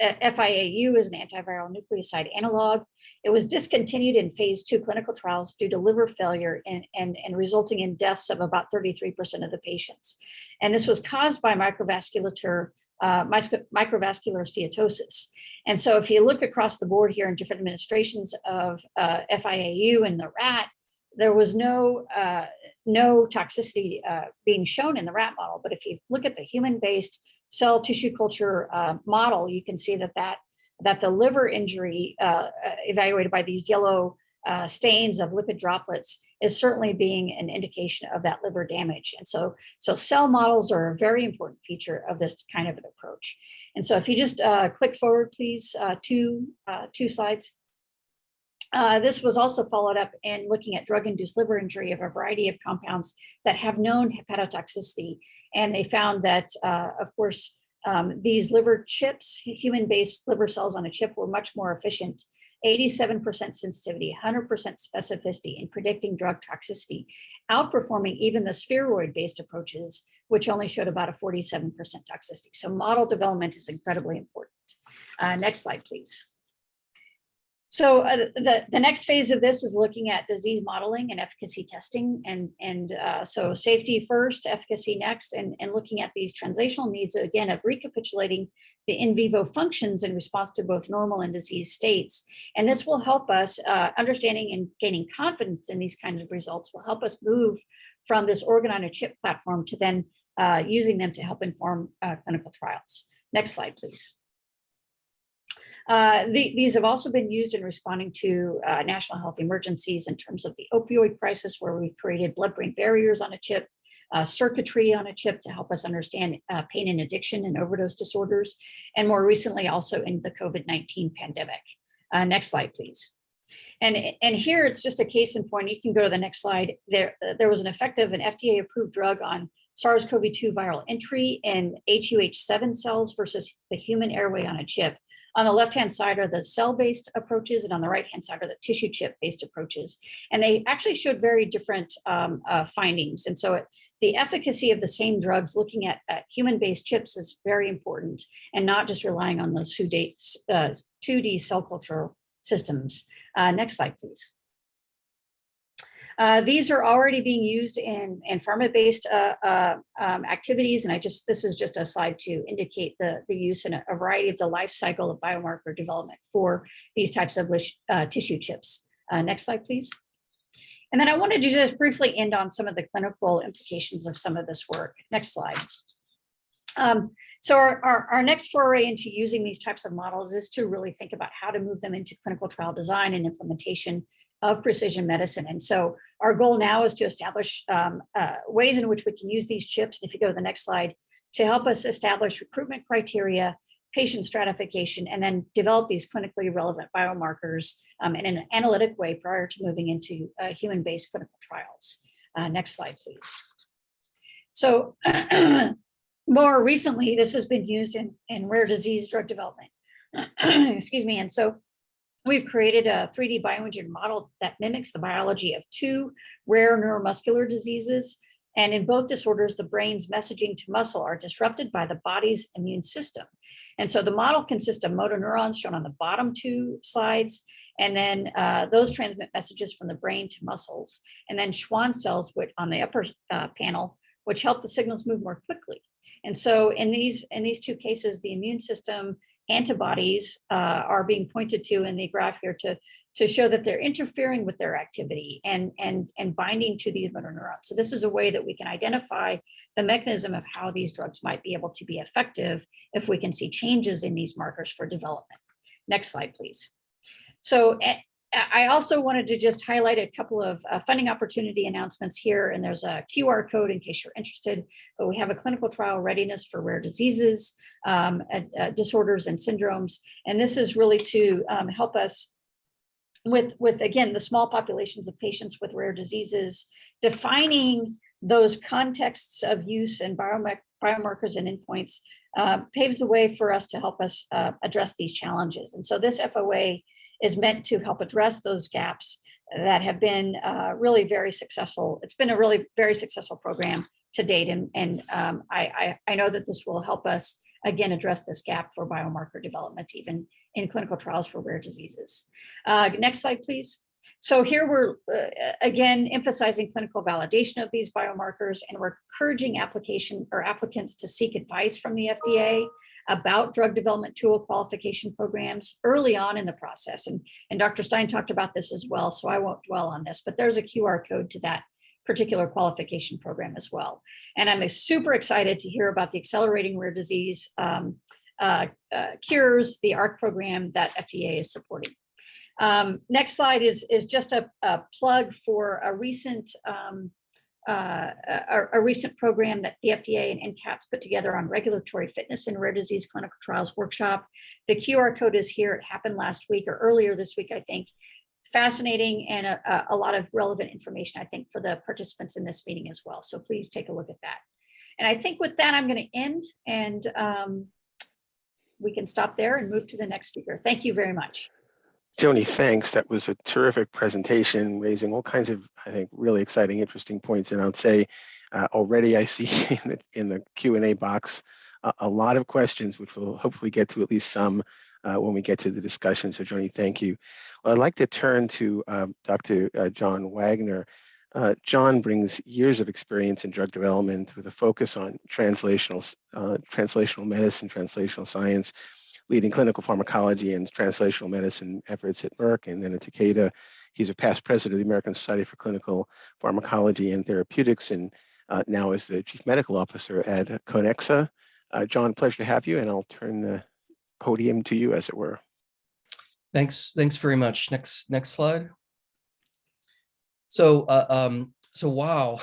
FIAU is an antiviral nucleoside analog. It was discontinued in phase 2 clinical trials due to liver failure and resulting in deaths of about 33% of the patients. And this was caused by microvascular steatosis. And so if you look across the board here in different administrations of FIAU in the rat, there was no toxicity being shown in the rat model. But if you look at the human-based cell tissue culture model, you can see that the liver injury evaluated by these yellow stains of lipid droplets is certainly being an indication of that liver damage. And so cell models are a very important feature of this kind of an approach. And so if you just click forward, please, two slides. This was also followed up in looking at drug-induced liver injury of a variety of compounds that have known hepatotoxicity. And they found that, of course, these liver chips, human-based liver cells on a chip, were much more efficient, 87% sensitivity, 100% specificity in predicting drug toxicity, outperforming even the spheroid-based approaches, which only showed about a 47% toxicity. So model development is incredibly important. Next slide, please. So the next phase of this is looking at disease modeling and efficacy testing, and so safety first, efficacy next, and looking at these translational needs, again, of recapitulating the in vivo functions in response to both normal and disease states. And this will help us, understanding and gaining confidence in these kinds of results will help us move from this organ on a chip platform to then using them to help inform clinical trials. Next slide, please. These have also been used in responding to national health emergencies in terms of the opioid crisis, where we've created blood-brain barriers on a chip, circuitry on a chip to help us understand pain and addiction and overdose disorders, and more recently also in the COVID-19 pandemic. Next slide, please. And here it's just a case in point. You can go to the next slide. There was an effective and FDA-approved drug on SARS-CoV-2 viral entry in HUH7 cells versus the human airway on a chip. On the left-hand side are the cell-based approaches, and on the right-hand side are the tissue chip-based approaches. And they actually showed very different findings. And so the efficacy of the same drugs looking at human-based chips is very important, and not just relying on those 2D cell cultural systems. Next slide, please. These are already being used in pharma-based activities, and this is just a slide to indicate the use in a variety of the life cycle of biomarker development for these types of tissue chips. Next slide, please. And then I wanted to just briefly end on some of the clinical implications of some of this work. Next slide. So our next foray into using these types of models is to really think about how to move them into clinical trial design and implementation of precision medicine. And so our goal now is to establish ways in which we can use these chips, and if you go to the next slide, to help us establish recruitment criteria, patient stratification, and then develop these clinically relevant biomarkers in an analytic way prior to moving into human-based clinical trials. Next slide, please. So more recently, this has been used in rare disease drug development. Excuse me. And so we've created a 3D bioengineered model that mimics the biology of 2 rare neuromuscular diseases. And in both disorders, the brain's messaging to muscle are disrupted by the body's immune system. And so the model consists of motor neurons shown on the bottom 2 slides, and then those transmit messages from the brain to muscles, and then Schwann cells on the upper panel, which help the signals move more quickly. And so in these 2 cases, the immune system antibodies are being pointed to in the graph here to show that they're interfering with their activity and binding to these motor neurons. So this is a way that we can identify the mechanism of how these drugs might be able to be effective if we can see changes in these markers for development. Next slide, please. So I also wanted to just highlight a couple of funding opportunity announcements here, and there's a QR code in case you're interested, but we have a clinical trial readiness for rare diseases, disorders and syndromes. And this is really to help us with again, the small populations of patients with rare diseases, defining those contexts of use and biomarkers and endpoints paves the way for us to help us address these challenges. And so this FOA is meant to help address those gaps that have been really very successful. It's been a really very successful program to date. And I know that this will help us, again, address this gap for biomarker development, even in clinical trials for rare diseases. Next slide, please. So here we're, again, emphasizing clinical validation of these biomarkers, and we're encouraging applicants to seek advice from the FDA about drug development tool qualification programs early on in the process. And Dr. Stein talked about this as well, so I won't dwell on this, but there's a QR code to that particular qualification program as well. And I'm super excited to hear about the Accelerating Rare Disease Cures, the ARC program that FDA is supporting. Next slide is just a plug for a recent program that the FDA and NCATS put together on regulatory fitness in rare disease clinical trials workshop. The QR code is here. It happened last week or earlier this week, I think. Fascinating and a lot of relevant information, I think, for the participants in this meeting as well. So please take a look at that. And I think with that, I'm going to end, and we can stop there and move to the next speaker. Thank you very much. Joni, thanks. That was a terrific presentation, raising all kinds of, I think, really exciting, interesting points. And I'd say already I see in the Q&A box a lot of questions, which we'll hopefully get to at least some when we get to the discussion. So Joni, thank you. Well, I'd like to turn to Dr. John Wagner. John brings years of experience in drug development with a focus on translational medicine, translational science, leading clinical pharmacology and translational medicine efforts at Merck and then at Takeda. He's a past president of the American Society for Clinical Pharmacology and Therapeutics, and now is the chief medical officer at Conexa. John, pleasure to have you, and I'll turn the podium to you, as it were. Thanks very much. Next slide. So wow,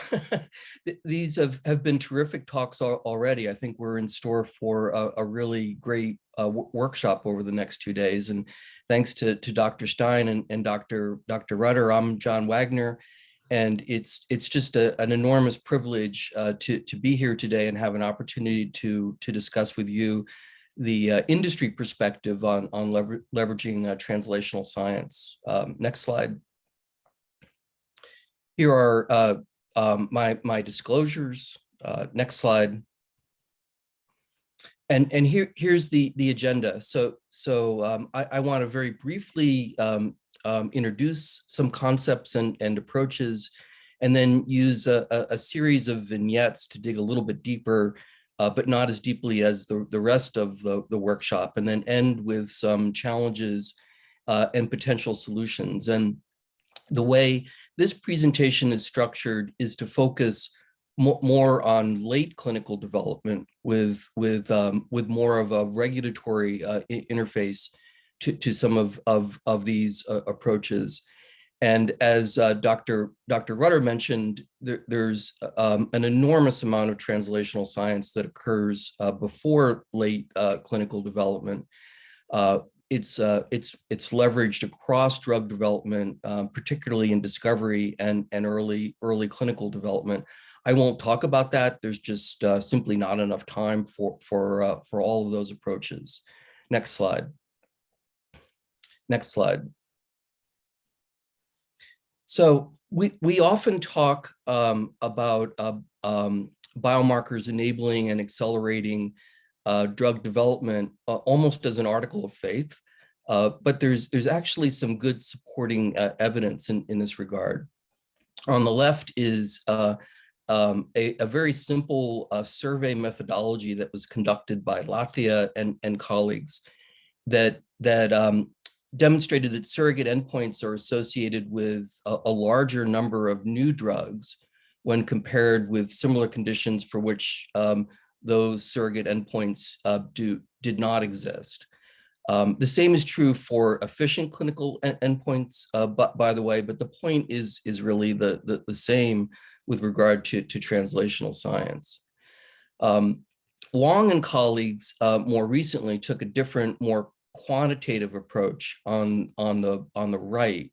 these have been terrific talks already. I think we're in store for a really great workshop over the next 2 days. And thanks to Dr. Stein and Dr. Rutter. I'm John Wagner, and it's just an enormous privilege to be here today and have an opportunity to discuss with you the industry perspective on leveraging translational science. Next slide. Here are my disclosures. Next slide. And here's the agenda. So I want to very briefly introduce some concepts and approaches, and then use a series of vignettes to dig a little bit deeper, but not as deeply as the rest of the workshop, and then end with some challenges and potential solutions. And the way this presentation is structured is to focus more on late clinical development with more of a regulatory interface to some of these approaches. And as Dr. Rutter mentioned, there's an enormous amount of translational science that occurs before late clinical development. It's leveraged across drug development, particularly in discovery and early clinical development. I won't talk about that. There's just simply not enough time for all of those approaches. Next slide. Next slide. So we often talk about biomarkers enabling and accelerating drug development almost as an article of faith, but there's actually some good supporting evidence in this regard. On the left is a very simple survey methodology that was conducted by Lathia and colleagues that demonstrated that surrogate endpoints are associated with a larger number of new drugs when compared with similar conditions for which those surrogate endpoints did not exist. The same is true for efficient clinical endpoints, by the way, but the point is really the same with regard to translational science. Long and colleagues more recently took a different, more quantitative approach on the right,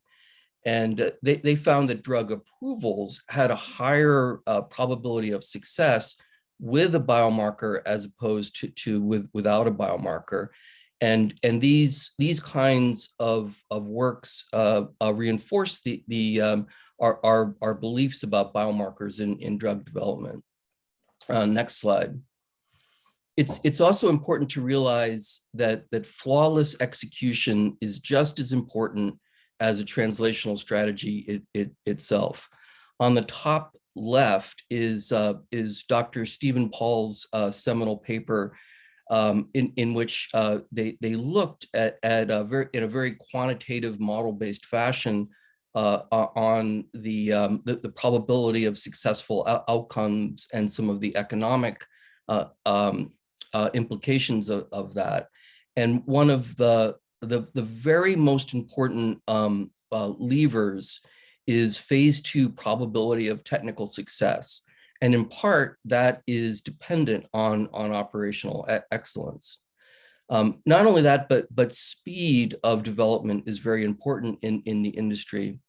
and they found that drug approvals had a higher probability of success with a biomarker as opposed to without a biomarker, and these kinds of works reinforce our beliefs about biomarkers in drug development. Next slide. It's also important to realize that flawless execution is just as important as a translational strategy itself. On the top left is Dr. Stephen Paul's seminal paper in which they looked at in a very quantitative model-based fashion on the probability of successful outcomes and some of the economic implications of that. And one of the very most important levers is phase 2 probability of technical success. And in part, that is dependent on operational excellence. Not only that, but speed of development is very important in the industry.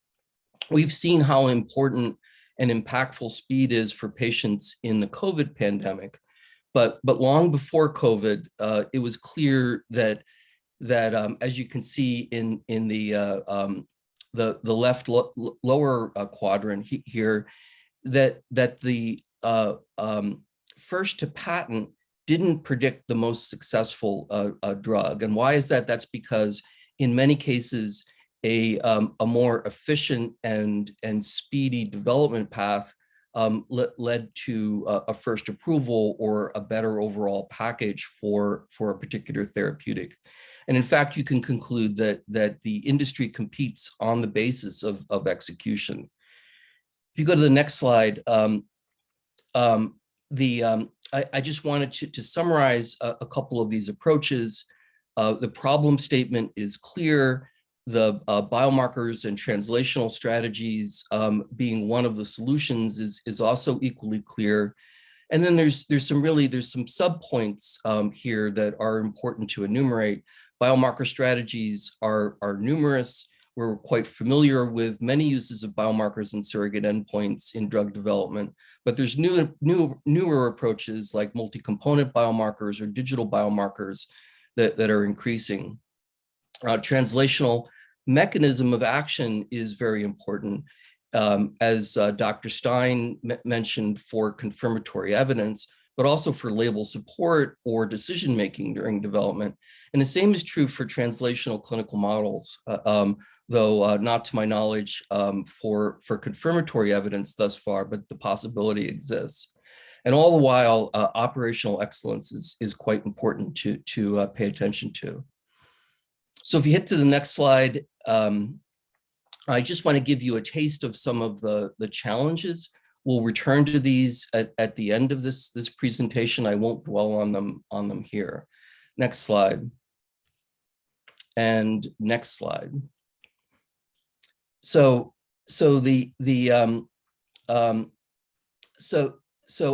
We've seen how important and impactful speed is for patients in the COVID pandemic. But long before COVID, it was clear that as you can see in the left lower quadrant here, that the first to patent didn't predict the most successful drug. And why is that? That's because in many cases, a more efficient and speedy development path led to a first approval or a better overall package for a particular therapeutic. And in fact, you can conclude that the industry competes on the basis of execution. If you go to the next slide, I just wanted to summarize a couple of these approaches. The problem statement is clear. The biomarkers and translational strategies being one of the solutions is also equally clear. And then there's some subpoints here that are important to enumerate. Biomarker strategies are numerous. We're quite familiar with many uses of biomarkers and surrogate endpoints in drug development, but there's newer approaches like multi-component biomarkers or digital biomarkers that are increasing. Translational mechanism of action is very important. As Dr. Stein mentioned for confirmatory evidence, but also for label support or decision-making during development. And the same is true for translational clinical models, though not to my knowledge for confirmatory evidence thus far, but the possibility exists. And all the while, operational excellence is quite important to pay attention to. So if you hit to the next slide, I just want to give you a taste of some of the challenges. We'll return to these at the end of this presentation. I won't dwell on them here. Next slide. And next slide. So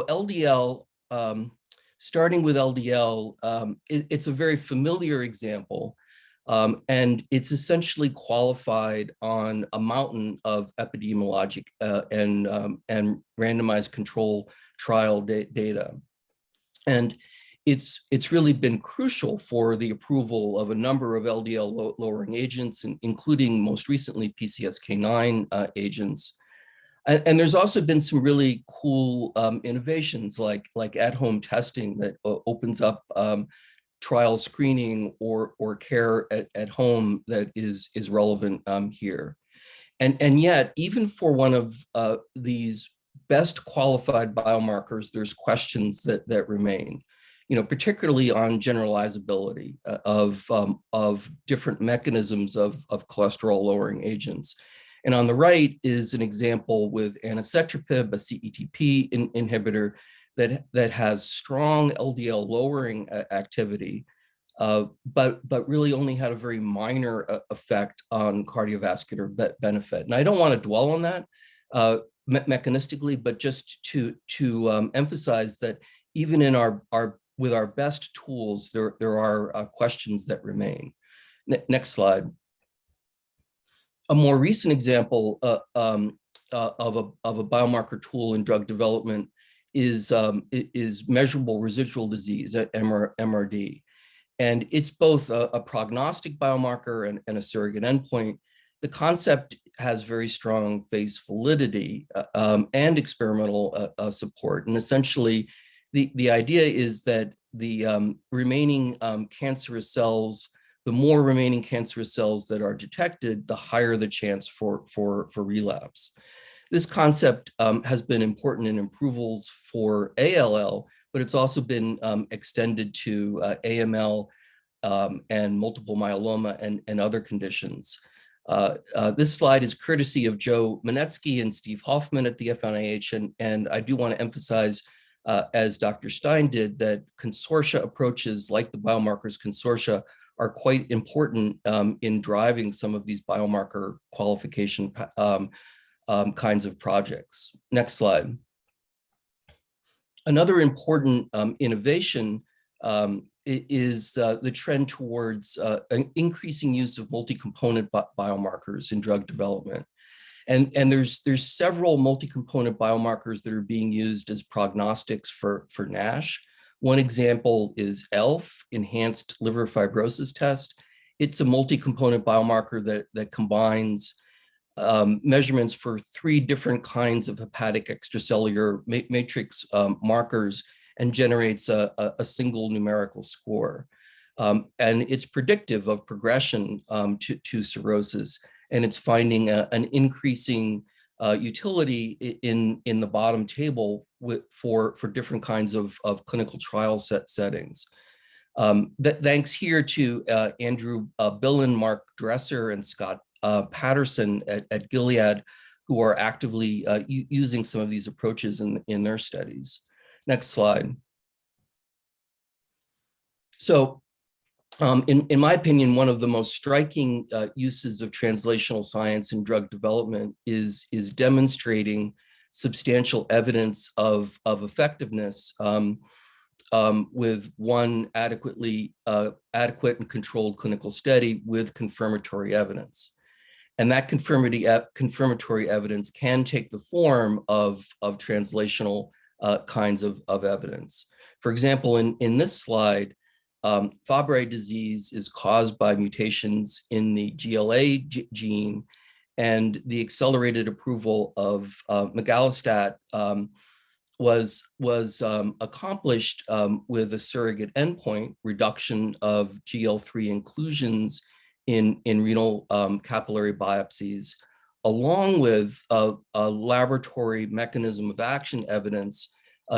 LDL, starting with LDL, it's a very familiar example, and it's essentially qualified on a mountain of epidemiologic and randomized control trial data. And it's really been crucial for the approval of a number of LDL lowering agents, including most recently PCSK9 agents. And there's also been some really cool innovations like at-home testing that opens up trial screening or care at home that is relevant here. And yet, even for one of these best qualified biomarkers, there's questions that remain, particularly on generalizability of different mechanisms of cholesterol lowering agents. And on the right is an example with anacetrapib, a CETP inhibitor that has strong LDL lowering activity, but really only had a very minor effect on cardiovascular benefit. And I don't want to dwell on that mechanistically, but just to emphasize that even in with our best tools, there are questions that remain. Next slide. A more recent example of a biomarker tool in drug development is measurable residual disease, MRD. And it's both a prognostic biomarker and a surrogate endpoint. The concept has very strong face validity and experimental support. And essentially, the idea is that the remaining cancerous cells, the more remaining cancerous cells that are detected, the higher the chance for relapse. This concept has been important in approvals for ALL, but it's also been extended to AML and multiple myeloma and other conditions. This slide is courtesy of Joe Manetsky and Steve Hoffman at the FNIH, and I do want to emphasize, as Dr. Stein did, that consortia approaches like the biomarkers consortia are quite important in driving some of these biomarker qualification kinds of projects. Next slide. Another important innovation is the trend towards an increasing use of multi-component biomarkers in drug development. And there's several multi-component biomarkers that are being used as prognostics for NASH. One example is ELF, Enhanced Liver Fibrosis Test. It's a multi-component biomarker that combines measurements for 3 different kinds of hepatic extracellular matrix markers and generates a single numerical score. And it's predictive of progression to cirrhosis, and it's finding an increasing utility in the bottom table for different kinds of clinical trial settings. Thanks here to Andrew Billen, Mark Dresser, and Scott Patterson at Gilead, who are actively using some of these approaches in their studies. Next slide. So in my opinion, one of the most striking uses of translational science in drug development is demonstrating substantial evidence of effectiveness with one adequate and controlled clinical study with confirmatory evidence. And that confirmatory evidence can take the form of translational kinds of evidence. For example, in this slide, Fabry disease is caused by mutations in the GLA gene, and the accelerated approval of migalastat was accomplished with a surrogate endpoint, reduction of GL3 inclusions in renal capillary biopsies, along with a laboratory mechanism of action evidence,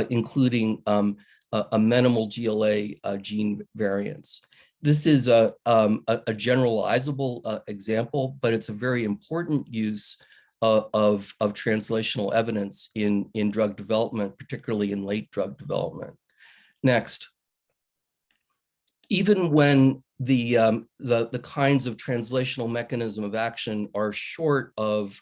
including a minimal GLA gene variants. This is a generalizable example, but it's a very important use of translational evidence in drug development, particularly in late drug development. Next. Even when the kinds of translational mechanism of action are short of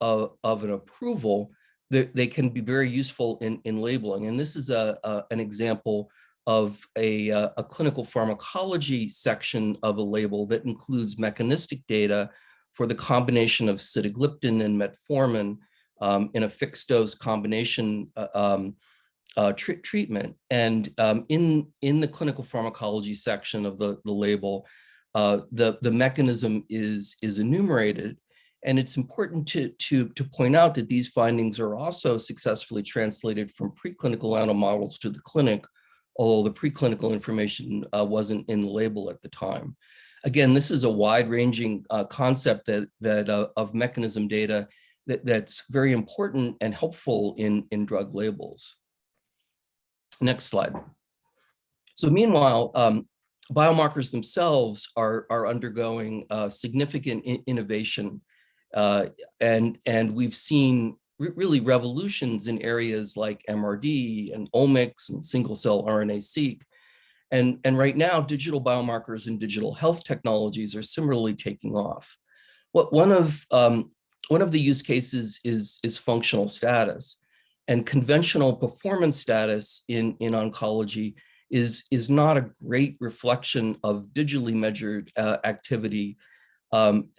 an approval, they can be very useful in labeling. And this is an example of a clinical pharmacology section of a label that includes mechanistic data for the combination of sitagliptin and metformin in a fixed dose combination treatment. And in the clinical pharmacology section of the label, the mechanism is enumerated. And it's important to point out that these findings are also successfully translated from preclinical animal models to the clinic, although the preclinical information wasn't in the label at the time. Again, this is a wide-ranging concept of mechanism data that's very important and helpful in drug labels. Next slide. So meanwhile, biomarkers themselves are undergoing significant innovation, and we've seen really revolutions in areas like MRD and omics and single-cell RNA-seq. And right now, digital biomarkers and digital health technologies are similarly taking off. One of the use cases is functional status, and conventional performance status in oncology is not a great reflection of digitally measured activity. And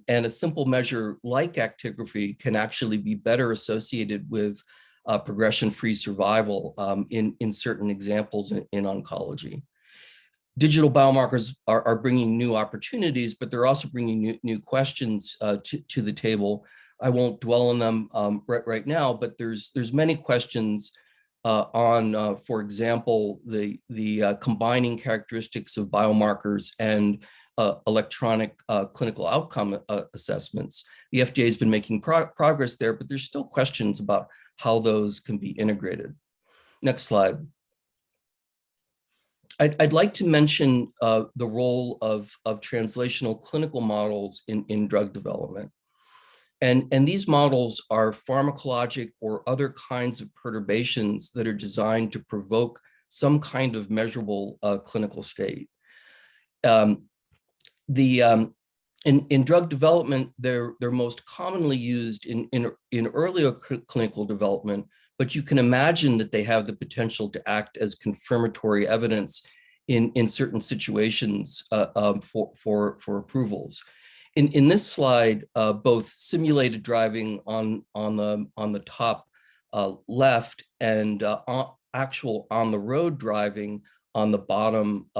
a simple measure like actigraphy can actually be better associated with progression-free survival in certain examples in oncology. Digital biomarkers are bringing new opportunities, but they're also bringing new questions to the table. I won't dwell on them right now, but there's many questions on, for example, the combining characteristics of biomarkers and electronic clinical outcome assessments. The FDA has been making progress there, but there's still questions about how those can be integrated. Next slide. I'd like to mention the role of translational clinical models in drug development. And these models are pharmacologic or other kinds of perturbations that are designed to provoke some kind of measurable clinical state. In drug development, they're most commonly used in earlier clinical development, but you can imagine that they have the potential to act as confirmatory evidence in certain situations for approvals. In this slide, both simulated driving on the top left and actual on the road driving on the bottom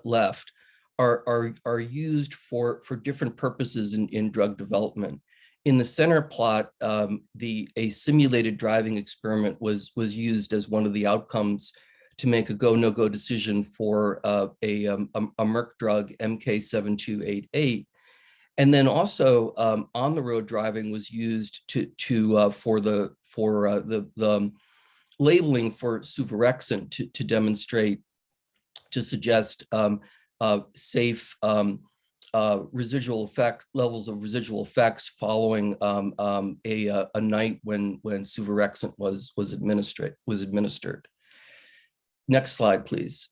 left are used for different purposes in drug development. In the center plot, a simulated driving experiment was used as one of the outcomes to make a go, no-go decision for a Merck drug, MK-7288. And then also on the road driving was used for the labeling for suvorexant to demonstrate, to suggest safe residual effect levels of residual effects following a night when suvorexant was administered. Next slide, please.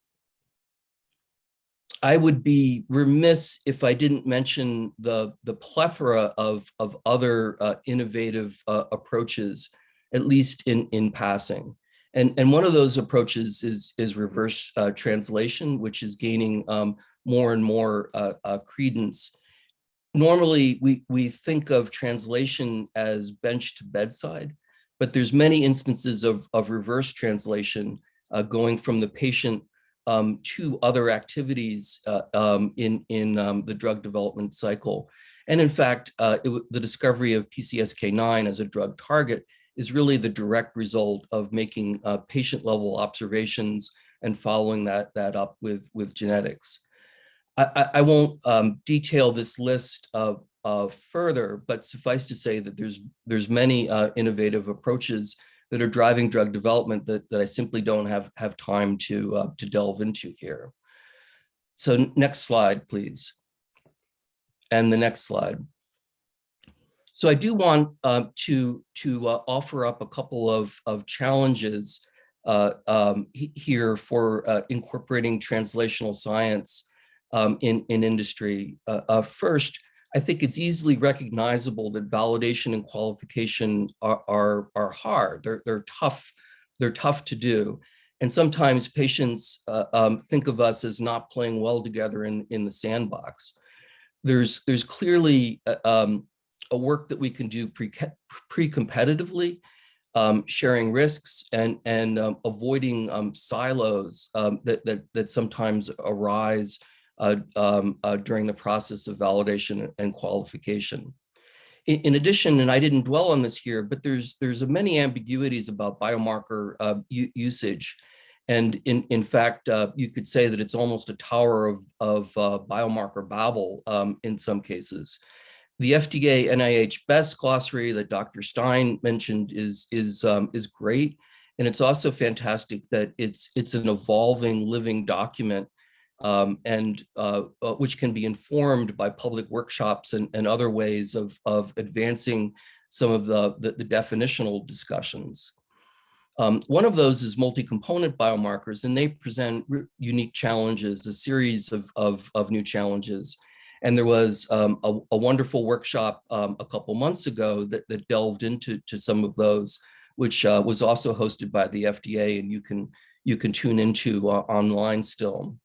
I would be remiss if I didn't mention the plethora of other innovative approaches, at least in passing. And one of those approaches is reverse translation, which is gaining more and more credence. Normally, we think of translation as bench to bedside, but there's many instances of reverse translation going from the patient to other activities in the drug development cycle. And in fact, the discovery of PCSK9 as a drug target is really the direct result of making patient-level observations and following that up with genetics. I won't detail this list further, but suffice to say that there's many innovative approaches that are driving drug development that I simply don't have time to delve into here. So next slide, please. And the next slide. So I do want to offer up a couple of challenges here for incorporating translational science in industry. First, I think it's easily recognizable that validation and qualification are hard. They're tough. They're tough to do. And sometimes patients think of us as not playing well together in the sandbox. There's clearly a work that we can do pre-competitively, sharing risks and avoiding silos that sometimes arise during the process of validation and qualification. In addition, and I didn't dwell on this here, but there's many ambiguities about biomarker usage. And in fact, you could say that it's almost a tower of biomarker babble in some cases. The FDA NIH BEST glossary that Dr. Stein mentioned is great, and it's also fantastic that it's an evolving living document, which can be informed by public workshops and other ways of advancing some of the definitional discussions. One of those is multi-component biomarkers, and they present unique challenges, a series of new challenges. And there was a wonderful workshop a couple months ago that delved into some of those, which was also hosted by the FDA, and you can tune into online still.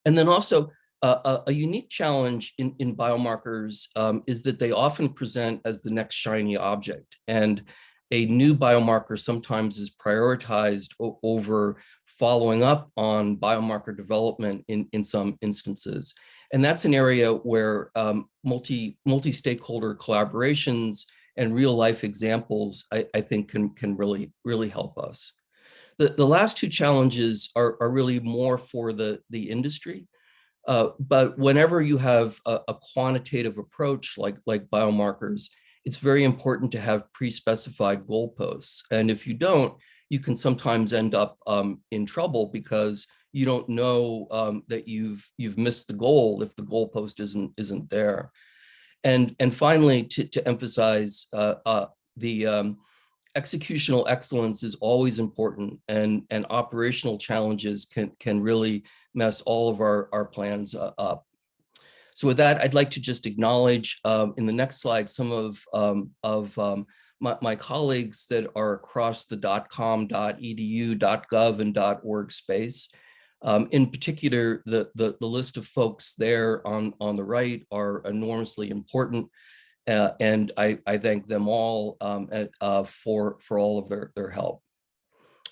And then also a unique challenge in biomarkers is that they often present as the next shiny object, and a new biomarker sometimes is prioritized over following up on biomarker development in some instances. And that's an area where multi-stakeholder collaborations and real life examples, I think can really help us. The last two challenges are really more for the industry. But whenever you have a quantitative approach like biomarkers, it's very important to have pre-specified goalposts. And if you don't, you can sometimes end up in trouble because you don't know that you've missed the goal if the goalpost isn't there. And finally, to emphasize, the executional excellence is always important, and operational challenges can really mess all of our plans up. So with that, I'd like to just acknowledge in the next slide some of my colleagues that are across the .com, .edu, .gov, and .org space. In particular, the list of folks there on the right are enormously important, and I thank them all for all of their help.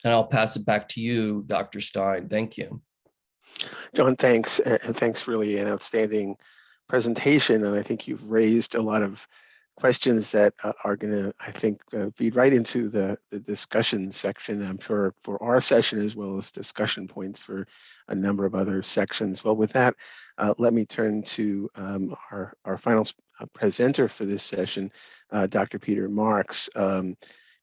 And I'll pass it back to you, Dr. Stein. Thank you. John, thanks. And thanks, really an outstanding presentation. And I think you've raised a lot of questions that are going to, I think, feed right into the discussion section, I'm sure, for our session, as well as discussion points for a number of other sections. Well, with that, let me turn to our final presenter for this session, Dr. Peter Marks.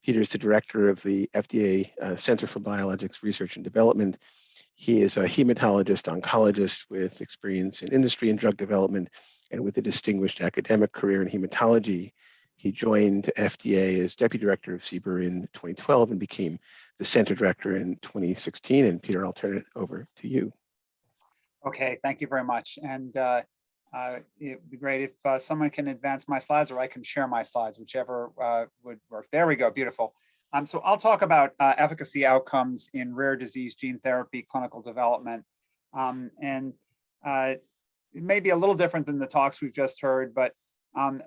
Peter is the director of the FDA Center for Biologics Research and Development. He is a hematologist oncologist with experience in industry and drug development, and with a distinguished academic career in hematology. He joined FDA as deputy director of CBER in 2012 and became the center director in 2016. And Peter, I'll turn it over to you. Okay, thank you very much. And it'd be great if someone can advance my slides, or I can share my slides, whichever would work. There we go, beautiful. So I'll talk about efficacy outcomes in rare disease gene therapy clinical development. It may be a little different than the talks we've just heard, but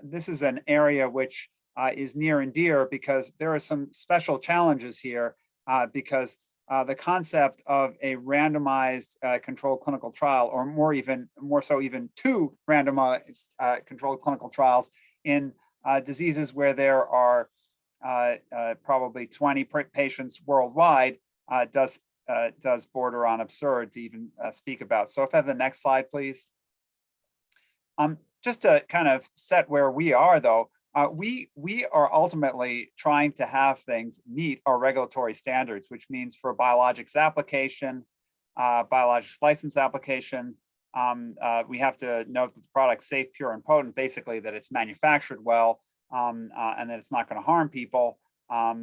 this is an area which is near and dear because there are some special challenges here because the concept of a randomized controlled clinical trial, or more so even two randomized controlled clinical trials in diseases where there are probably 20 patients worldwide does border on absurd to even speak about. So if I have the next slide, please. Just to kind of set where we are, though, we are ultimately trying to have things meet our regulatory standards, which means for biologics application, biologics license application, we have to note that the product's safe, pure, and potent, basically that it's manufactured well, and that it's not going to harm people, or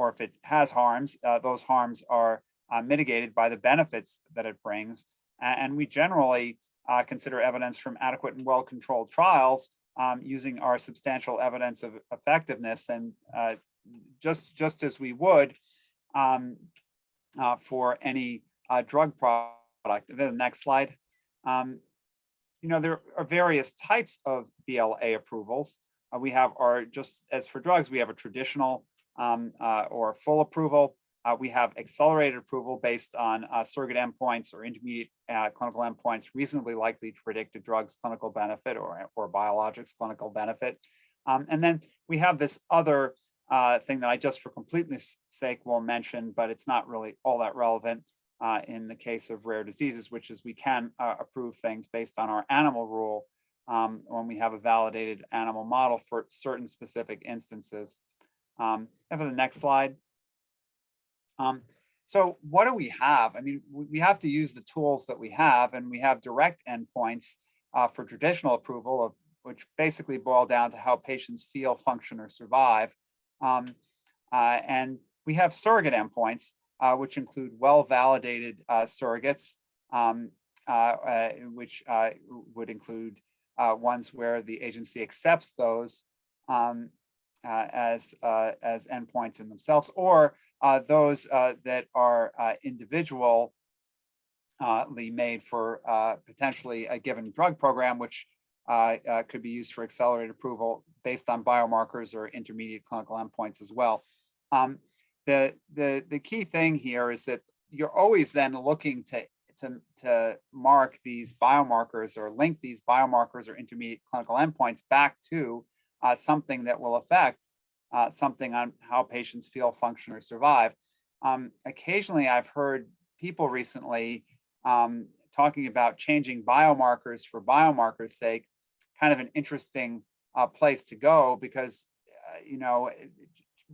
if it has harms, those harms are mitigated by the benefits that it brings. And we generally consider evidence from adequate and well-controlled trials using our substantial evidence of effectiveness, and just as we would for any drug product. The next slide. There are various types of BLA approvals. We have just as for drugs, we have a traditional or full approval. We have accelerated approval based on surrogate endpoints or intermediate clinical endpoints reasonably likely to predict a drug's clinical benefit or biologics clinical benefit. And then we have this other thing that I just for completeness sake will mention, but it's not really all that relevant in the case of rare diseases, which is we can approve things based on our animal rule when we have a validated animal model for certain specific instances. And for the next slide. So what do we have? I mean, we have to use the tools that we have, and we have direct endpoints for traditional approval, which basically boil down to how patients feel, function, or survive. And we have surrogate endpoints, which include well-validated surrogates, which would include ones where the agency accepts those as endpoints in themselves, or those that are individually made for potentially a given drug program, which could be used for accelerated approval based on biomarkers or intermediate clinical endpoints as well. The key thing here is that you're always then looking to mark these biomarkers or link these biomarkers or intermediate clinical endpoints back to something that will affect something on how patients feel, function, or survive. Occasionally, I've heard people recently talking about changing biomarkers for biomarkers' sake, kind of an interesting place to go, because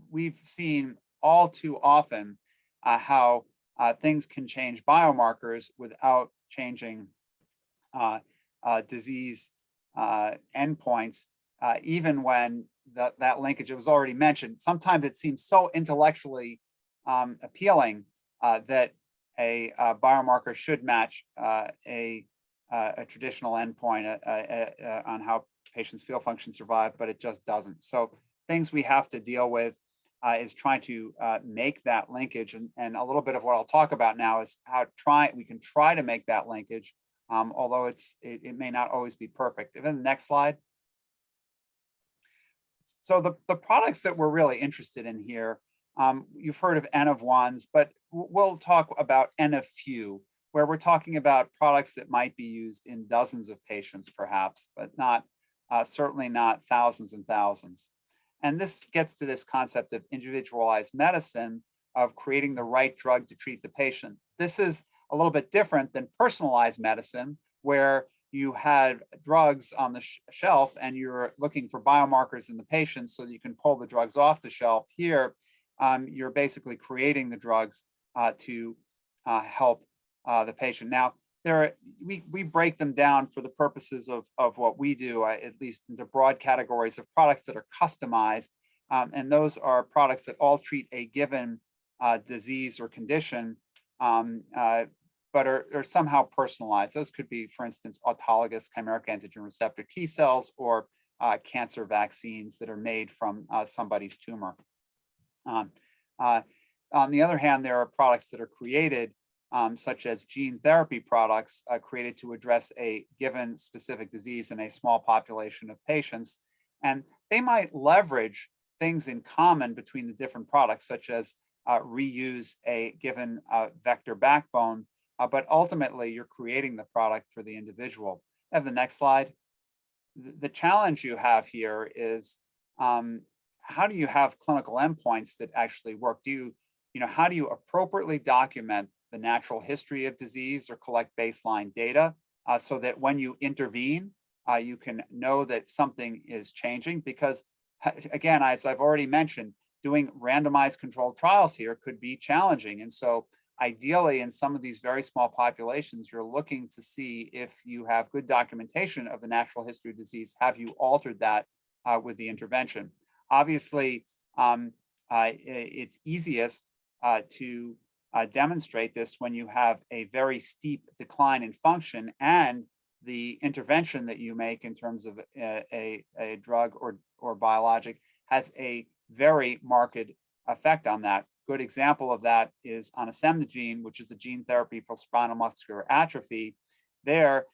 we've seen all too often how things can change biomarkers without changing disease endpoints, even when that linkage was already mentioned. Sometimes it seems so intellectually appealing that a biomarker should match a traditional endpoint on how patients feel, function, survive, but it just doesn't. So things we have to deal with is trying to make that linkage, and a little bit of what I'll talk about now is how we can try to make that linkage, although it may not always be perfect. Even the next slide. So the products that we're really interested in here, you've heard of N of ones, but we'll talk about N of few, where we're talking about products that might be used in dozens of patients perhaps, but not certainly not thousands and thousands. And this gets to this concept of individualized medicine, of creating the right drug to treat the patient. This is a little bit different than personalized medicine, where you had drugs on the shelf and you're looking for biomarkers in the patient so that you can pull the drugs off the shelf. Here, you're basically creating the drugs to help the patient. Now, we break them down for the purposes of what we do, at least into broad categories of products that are customized. And those are products that all treat a given disease or condition, but are somehow personalized. Those could be, for instance, autologous chimeric antigen receptor T cells, or cancer vaccines that are made from somebody's tumor. On the other hand, there are products that are created, such as gene therapy products created to address a given specific disease in a small population of patients. And they might leverage things in common between the different products, such as reuse a given vector backbone, but ultimately you're creating the product for the individual. I have the next slide. The challenge you have here is how do you have clinical endpoints that actually work? How do you appropriately document the natural history of disease or collect baseline data so that when you intervene, you can know that something is changing? Because again, as I've already mentioned, doing randomized controlled trials here could be challenging. And so ideally, in some of these very small populations, you're looking to see if you have good documentation of the natural history of disease. Have you altered that with the intervention? Obviously, it's easiest to demonstrate this when you have a very steep decline in function, and the intervention that you make in terms of a drug or biologic has a very marked effect on that. Good example of that is onasemnogene, which is the gene therapy for spinal muscular atrophy. There,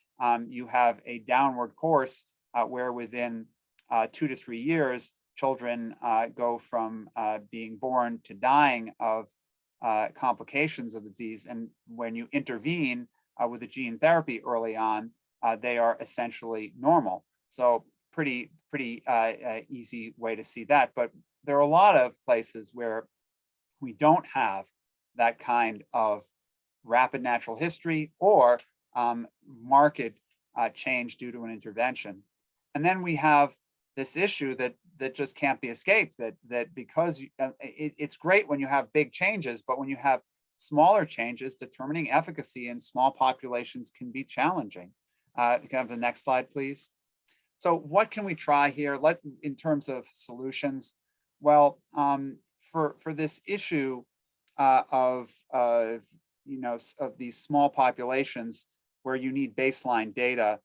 you have a downward course where within 2 to 3 years, children go from being born to dying of complications of the disease. And when you intervene with a gene therapy early on, they are essentially normal. So pretty easy way to see that. But there are a lot of places where we don't have that kind of rapid natural history or marked change due to an intervention. And then we have this issue that just can't be escaped, that because it's great when you have big changes, but when you have smaller changes, determining efficacy in small populations can be challenging. You can have the next slide, please. So what can we try here? In terms of solutions, well, for this issue of these small populations where you need baseline data,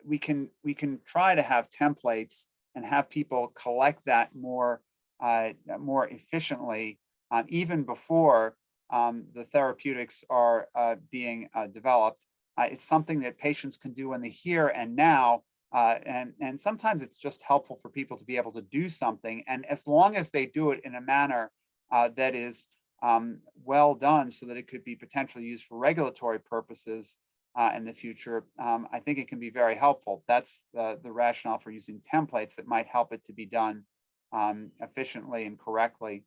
we can try to have templates and have people collect that more efficiently, even before the therapeutics are being developed. It's something that patients can do in the here and now, and sometimes it's just helpful for people to be able to do something. And as long as they do it in a manner that is well done, so that it could be potentially used for regulatory purposes in the future, I think it can be very helpful. That's the rationale for using templates that might help it to be done efficiently and correctly.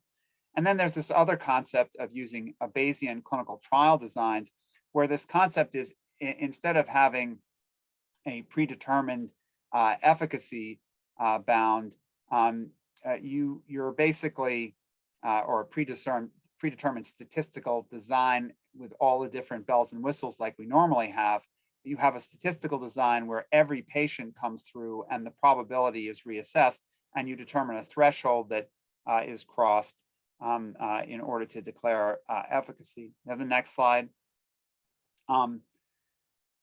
And then there's this other concept of using a Bayesian clinical trial designs, where this concept is, instead of having a predetermined efficacy bound, you're basically, or a predetermined statistical design with all the different bells and whistles like we normally have. You have a statistical design where every patient comes through and the probability is reassessed, and you determine a threshold that is crossed in order to declare efficacy. Now, the next slide.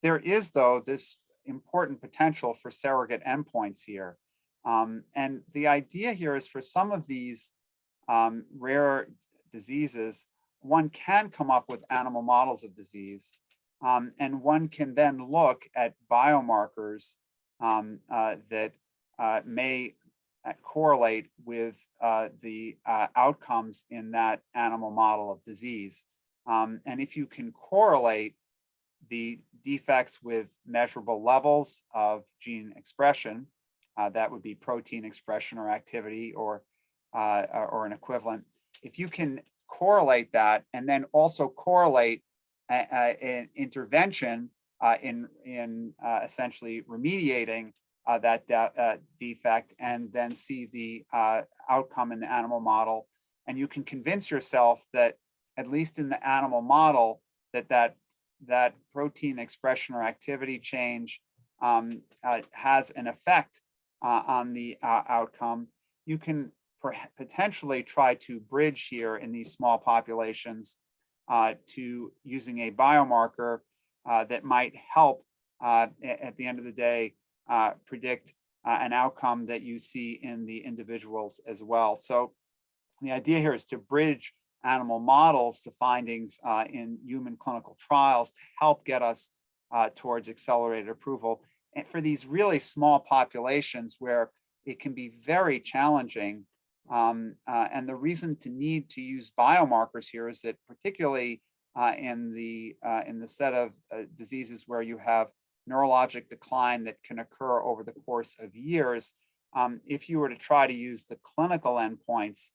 There is, though, this important potential for surrogate endpoints here. And the idea here is, for some of these rare diseases, one can come up with animal models of disease, and one can then look at biomarkers that may correlate with the outcomes in that animal model of disease. And if you can correlate the defects with measurable levels of gene expression, that would be protein expression or activity or an equivalent. If you can correlate that, and then also correlate an intervention in essentially remediating that defect, and then see the outcome in the animal model, and you can convince yourself that, at least in the animal model, that protein expression or activity change has an effect on the outcome, you can potentially try to bridge here in these small populations to using a biomarker that might help at the end of the day predict an outcome that you see in the individuals as well. So the idea here is to bridge animal models to findings in human clinical trials to help get us towards accelerated approval. And for these really small populations where it can be very challenging, and the reason to need to use biomarkers here is that, particularly in the set of diseases where you have neurologic decline that can occur over the course of years, if you were to try to use the clinical endpoints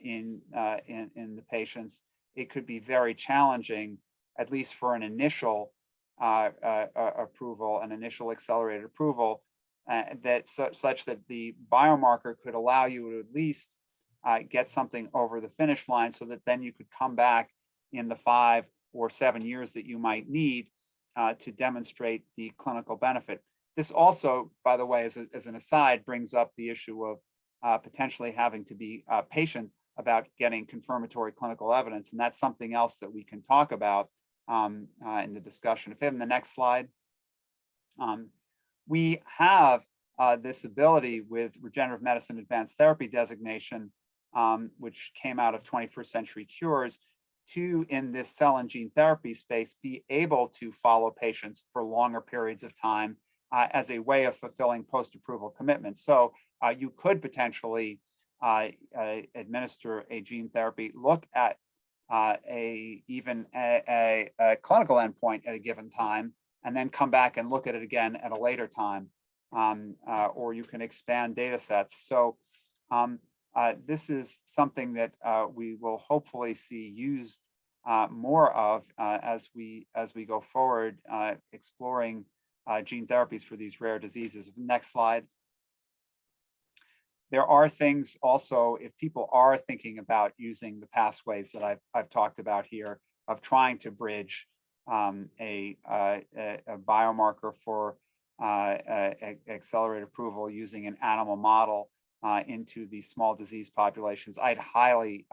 in the patients, it could be very challenging, at least for an initial approval, an initial accelerated approval, such that the biomarker could allow you to at least get something over the finish line, so that then you could come back in the 5 or 7 years that you might need to demonstrate the clinical benefit. This also, by the way, as an aside, brings up the issue of potentially having to be patient about getting confirmatory clinical evidence. And that's something else that we can talk about in the discussion. If we have the next slide. We have this ability with regenerative medicine advanced therapy designation, which came out of 21st Century Cures, to, in this cell and gene therapy space, be able to follow patients for longer periods of time as a way of fulfilling post-approval commitments. So you could potentially administer a gene therapy, look at even a clinical endpoint at a given time, and then come back and look at it again at a later time, or you can expand data sets. So this is something that we will hopefully see used more of as we go forward, exploring gene therapies for these rare diseases. Next slide. There are things also, if people are thinking about using the pathways that I've talked about here, of trying to bridge a biomarker for accelerated approval using an animal model into these small disease populations, I'd highly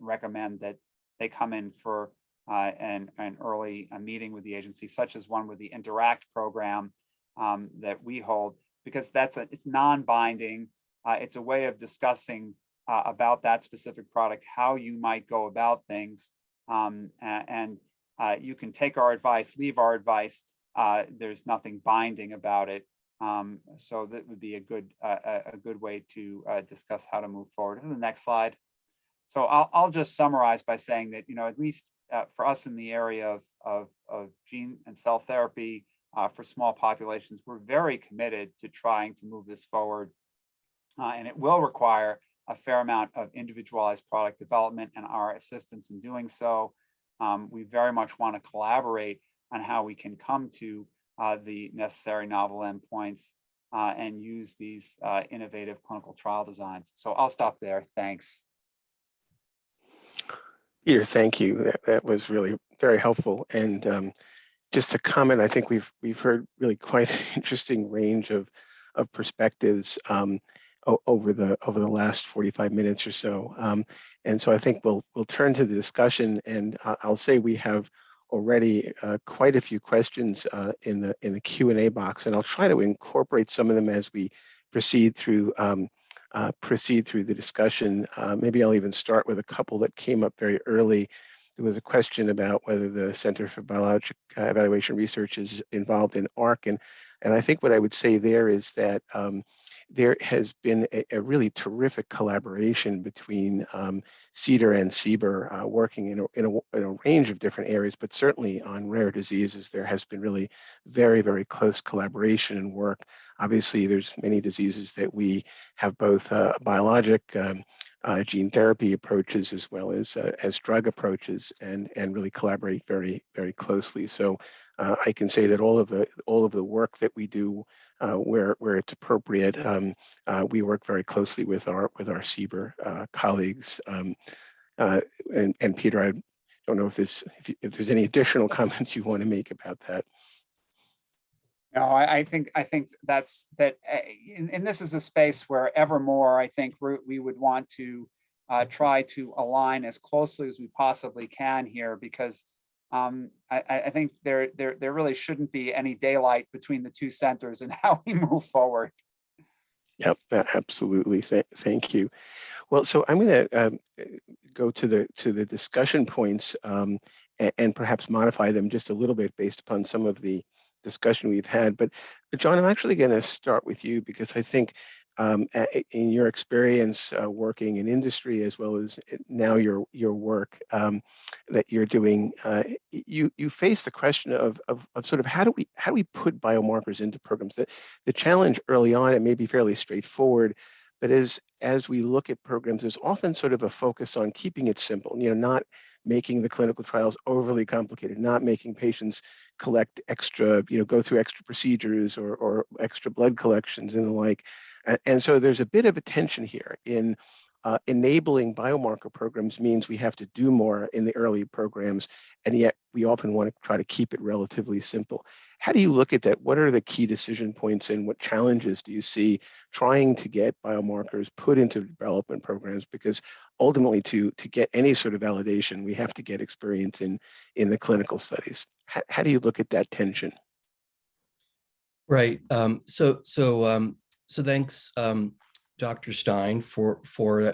recommend that they come in for an early meeting with the agency, such as one with the Interact program that we hold, because it's non-binding. It's a way of discussing about that specific product, how you might go about things, and you can take our advice, leave our advice. There's nothing binding about it. So that would be a good way to discuss how to move forward. To the next slide. So I'll just summarize by saying that, at least for us in the area of gene and cell therapy for small populations, we're very committed to trying to move this forward. And it will require a fair amount of individualized product development and our assistance in doing so. We very much want to collaborate on how we can come to the necessary novel endpoints and use these innovative clinical trial designs. So I'll stop there. Thanks. Peter, thank you. That was really very helpful. And just to comment, I think we've heard really quite an interesting range of perspectives over the last 45 minutes or so. And so I think we'll turn to the discussion, and I'll say we have already quite a few questions in the Q&A box, and I'll try to incorporate some of them as we proceed through the discussion. Maybe I'll even start with a couple that came up very early. There was a question about whether the Center for Biologic Evaluation Research is involved in ARC, and I think what I would say there is that there has been a really terrific collaboration between CDER and CBER working in a range of different areas, but certainly on rare diseases, there has been really very, very close collaboration and work. Obviously, there's many diseases that we have both biologic gene therapy approaches as well as drug approaches, and really collaborate very, very closely. So I can say that all of the work that we do where it's appropriate, we work very closely with our CBER colleagues. And Peter, I don't know if there's any additional comments you want to make about that. No, I think that's that, and this is a space where evermore I think we would want to try to align as closely as we possibly can here, because I think there really shouldn't be any daylight between the two centers and how we move forward. Yep, absolutely. Thank you. Well, so I'm going to go to the discussion points and perhaps modify them just a little bit based upon some of the discussion we've had. But John, I'm actually going to start with you, because I think in your experience working in industry as well as now your work that you're doing, you face the question of sort of how do we put biomarkers into programs? The challenge early on, it may be fairly straightforward, but as we look at programs, there's often sort of a focus on keeping it simple, not making the clinical trials overly complicated, not making patients collect extra, go through extra procedures or extra blood collections and the like. And so there's a bit of a tension here in enabling biomarker programs means we have to do more in the early programs, and yet we often want to try to keep it relatively simple. How do you look at that? What are the key decision points and what challenges do you see trying to get biomarkers put into development programs? Because ultimately to get any sort of validation, we have to get experience in the clinical studies. How do you look at that tension? Right. So thanks, Dr. Stein, for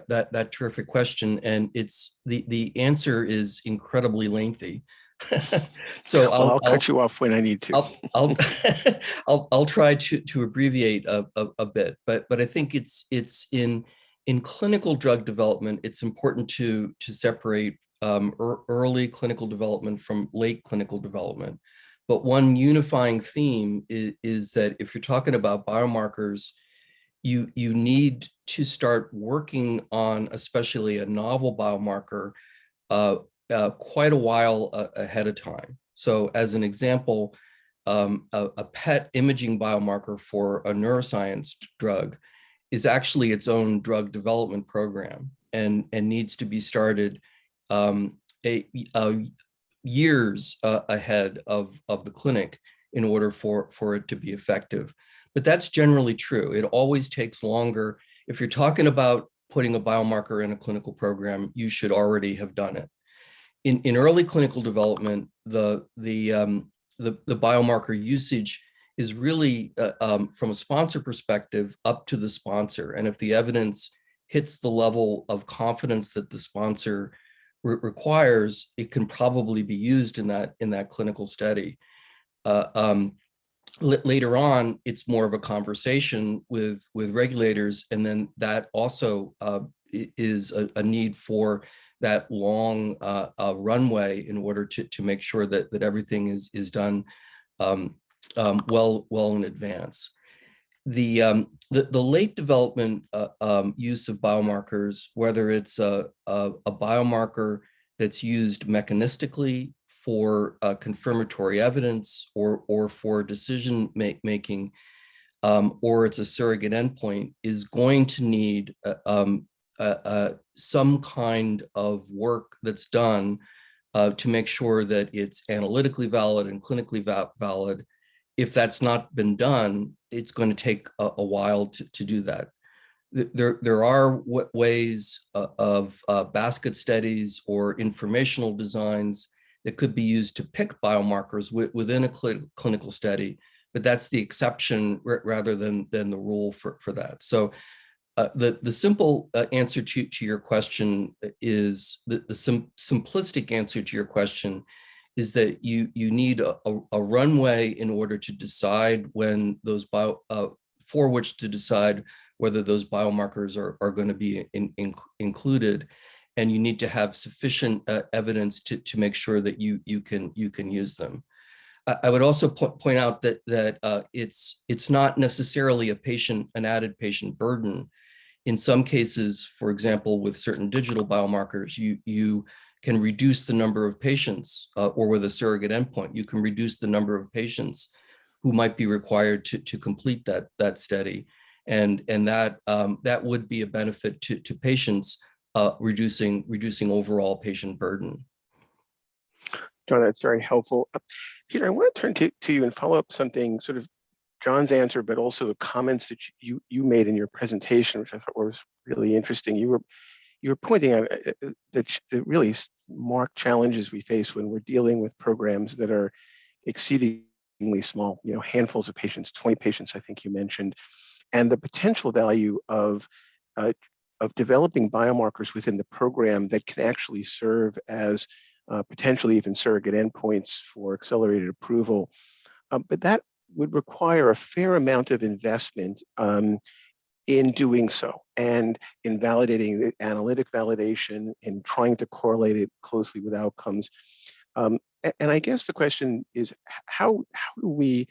that terrific question, and it's the answer is incredibly lengthy. So I'll cut you off when I need to. I'll try to abbreviate a bit, but I think it's in clinical drug development, it's important to separate early clinical development from late clinical development. But one unifying theme is that if you're talking about biomarkers, you need to start working on especially a novel biomarker quite a while ahead of time. So as an example, a PET imaging biomarker for a neuroscience drug is actually its own drug development program and needs to be started years ahead of the clinic in order for it to be effective. But that's generally true. It always takes longer. If you're talking about putting a biomarker in a clinical program, you should already have done it. In early clinical development, the biomarker usage is really, from a sponsor perspective, up to the sponsor. And if the evidence hits the level of confidence that the sponsor requires, it can probably be used in that clinical study. Later on, it's more of a conversation with regulators, and then that also is a need for that long runway in order to make sure that everything is done well in advance. The late development use of biomarkers, whether it's a biomarker that's used mechanistically for confirmatory evidence or for decision making, or it's a surrogate endpoint, is going to need some kind of work that's done to make sure that it's analytically valid and clinically valid. If that's not been done, it's going to take a while to do that. There are ways of basket studies or informational designs that could be used to pick biomarkers within a clinical study, but that's the exception rather than the rule for that. So the simple answer to your question is, the simplistic answer to your question is that you need a runway in order to decide when those for which to decide whether those biomarkers are going to be included, and you need to have sufficient evidence to make sure that you can use them. I would also point out that it's not necessarily an added patient burden. In some cases, for example, with certain digital biomarkers, you can reduce the number of patients, or with a surrogate endpoint, you can reduce the number of patients who might be required to complete that study, and that would be a benefit to patients, reducing overall patient burden. John, that's very helpful. Peter, I want to turn to you and follow up something, sort of John's answer, but also the comments that you made in your presentation, which I thought was really interesting. You were pointing out the really marked challenges we face when we're dealing with programs that are exceedingly small, handfuls of patients, 20 patients, I think you mentioned, and the potential value of developing biomarkers within the program that can actually serve as potentially even surrogate endpoints for accelerated approval. But that would require a fair amount of investment in doing so and in validating the analytic validation and trying to correlate it closely with outcomes. And I guess the question is, how do we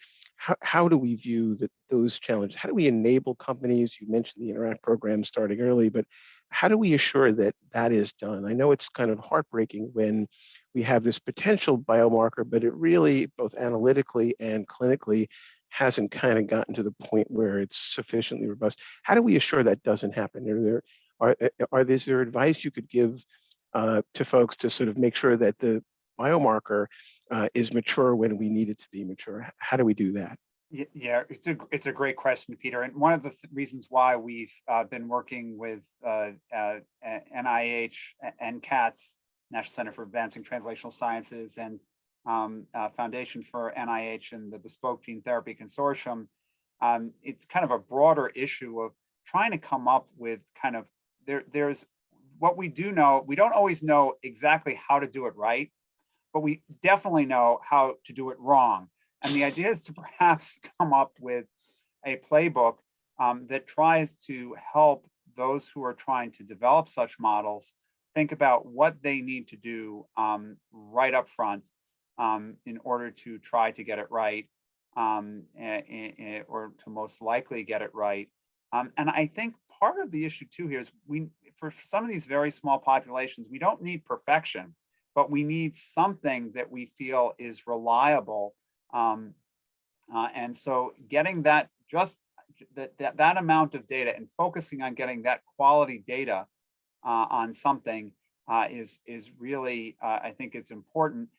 view those challenges? How do we enable companies? You mentioned the Interact program starting early, but how do we assure that that is done? I know it's kind of heartbreaking when we have this potential biomarker, but it really, both analytically and clinically, hasn't kind of gotten to the point where it's sufficiently robust. How do we assure that doesn't happen? Is there advice you could give to folks to sort of make sure that the biomarker is mature when we need it to be mature? How do we do that? Yeah, it's a great question, Peter. And one of the reasons why we've been working with NIH and CATS, National Center for Advancing Translational Sciences, and Foundation for NIH and the Bespoke Gene Therapy Consortium, it's kind of a broader issue of trying to come up with kind of, there's what we do know. We don't always know exactly how to do it right, but we definitely know how to do it wrong. And the idea is to perhaps come up with a playbook that tries to help those who are trying to develop such models think about what they need to do right up front in order to try to get it right, or to most likely get it right. And I think part of the issue too here is for some of these very small populations, we don't need perfection, but we need something that we feel is reliable. And so getting that, just that amount of data and focusing on getting that quality data on something is really, I think it's important.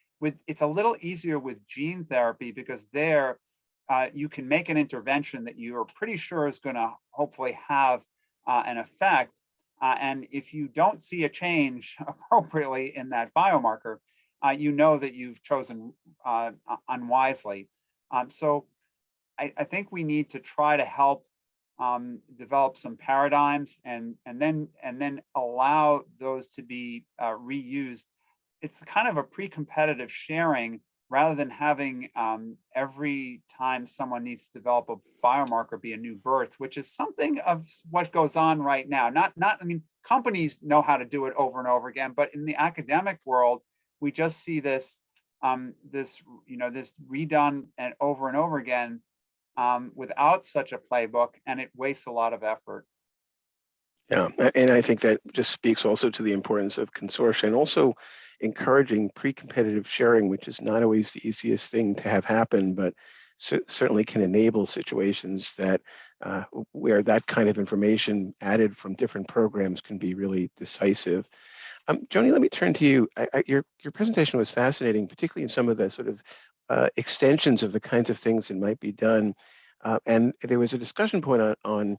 It's a little easier with gene therapy because there you can make an intervention that you are pretty sure is going to hopefully have an effect. And if you don't see a change appropriately in that biomarker, you know that you've chosen unwisely. So I think we need to try to help develop some paradigms and then allow those to be reused. It's kind of a pre-competitive sharing rather than having every time someone needs to develop a biomarker be a new birth, which is something of what goes on right now. I mean, companies know how to do it over and over again, but in the academic world, we just see this this redone and over again without such a playbook, and it wastes a lot of effort. Yeah, and I think that just speaks also to the importance of consortia and also encouraging pre-competitive sharing, which is not always the easiest thing to have happen, but certainly can enable situations that where that kind of information added from different programs can be really decisive. Joni, let me turn to you. Your presentation was fascinating, particularly in some of the sort of extensions of the kinds of things that might be done. And there was a discussion point on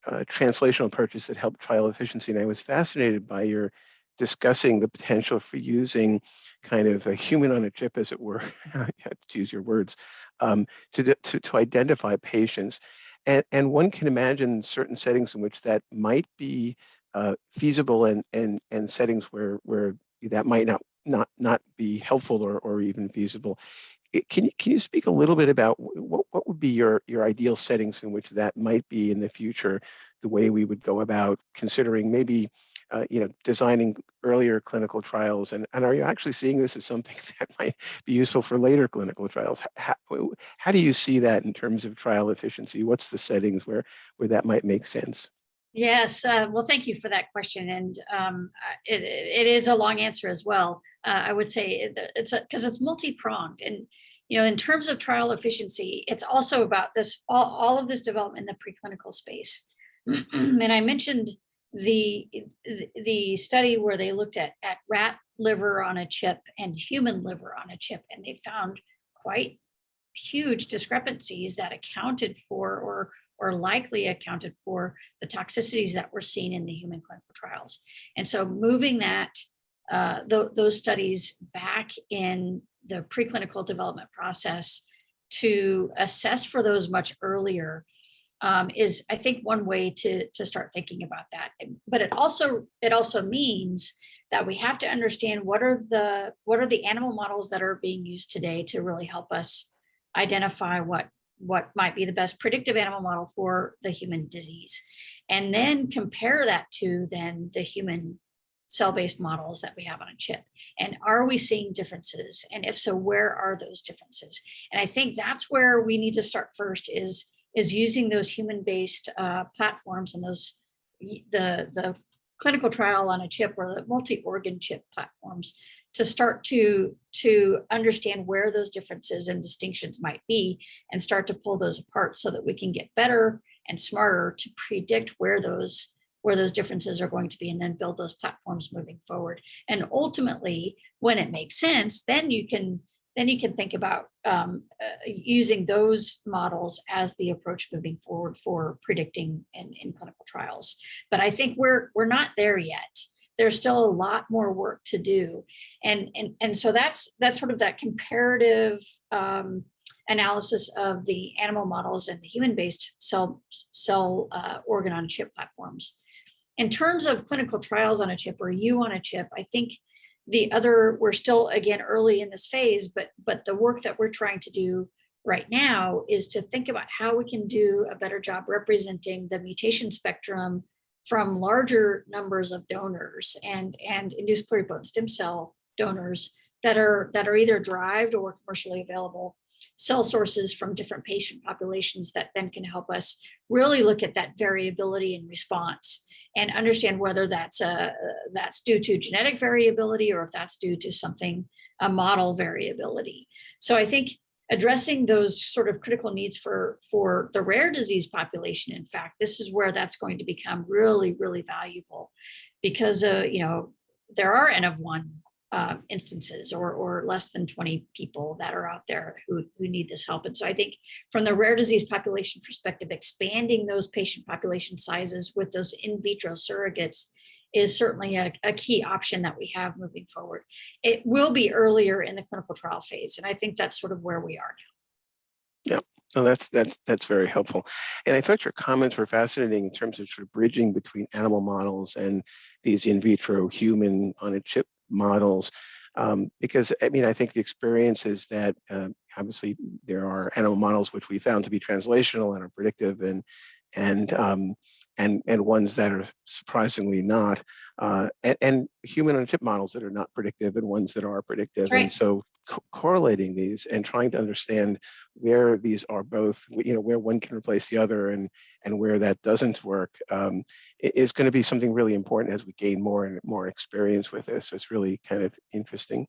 translational approaches that help trial efficiency. And I was fascinated by your discussing the potential for using kind of a human on a chip, as it were, I had to use your words, to identify patients. And one can imagine certain settings in which that might be feasible and settings where that might not be helpful or even feasible. Can you speak a little bit about what would be your ideal settings in which that might be in the future, the way we would go about considering maybe designing earlier clinical trials, and are you actually seeing this as something that might be useful for later clinical trials? How do you see that in terms of trial efficiency? What's the settings where that might make sense? Yes, well, thank you for that question. And it is a long answer as well. I would say it's because it's multi-pronged. And, in terms of trial efficiency, it's also about this, all of this development in the preclinical space. And I mentioned the study where they looked at rat liver on a chip and human liver on a chip, and they found quite huge discrepancies that accounted for or likely accounted for the toxicities that were seen in the human clinical trials. And so moving that those studies back in the preclinical development process to assess for those much earlier is, I think, one way to start thinking about that. But it also means that we have to understand what are the animal models that are being used today to really help us identify what what might be the best predictive animal model for the human disease, and then compare that to then the human cell-based models that we have on a chip. And are we seeing differences? And if so, where are those differences? And I think that's where we need to start first, is using those human-based platforms and those the clinical trial on a chip or the multi-organ chip platforms to start to understand where those differences and distinctions might be, and start to pull those apart so that we can get better and smarter to predict where those differences are going to be, and then build those platforms moving forward. And ultimately, when it makes sense, then you can think about using those models as the approach moving forward for predicting in clinical trials. But I think we're not there yet. There's still a lot more work to do, and so that's sort of that comparative analysis of the animal models and the human-based cell organ on chip platforms. In terms of clinical trials on a chip or you on a chip, I think we're still, again, early in this phase, but the work that we're trying to do right now is to think about how we can do a better job representing the mutation spectrum from larger numbers of donors and induced pluripotent stem cell donors that are either derived or commercially available cell sources from different patient populations that then can help us really look at that variability in response and understand whether that's due to genetic variability or if that's due to a model variability. So I think addressing those sort of critical needs for the rare disease population, in fact, this is where that's going to become really, really valuable, because there are N of 1 instances or less than 20 people that are out there who need this help. And so I think from the rare disease population perspective, expanding those patient population sizes with those in vitro surrogates is certainly a key option that we have moving forward. It will be earlier in the clinical trial phase, and I think that's sort of where we are now. Yeah. Oh, that's very helpful. And I thought your comments were fascinating in terms of sort of bridging between animal models and these in vitro human on a chip models. Because I think the experience is that obviously there are animal models which we found to be translational and are predictive, and ones that are surprisingly not, and human on a chip models that are not predictive and ones that are predictive. Right. And so correlating these and trying to understand where these are both, where one can replace the other and where that doesn't work, is going to be something really important as we gain more and more experience with this. So it's really kind of interesting.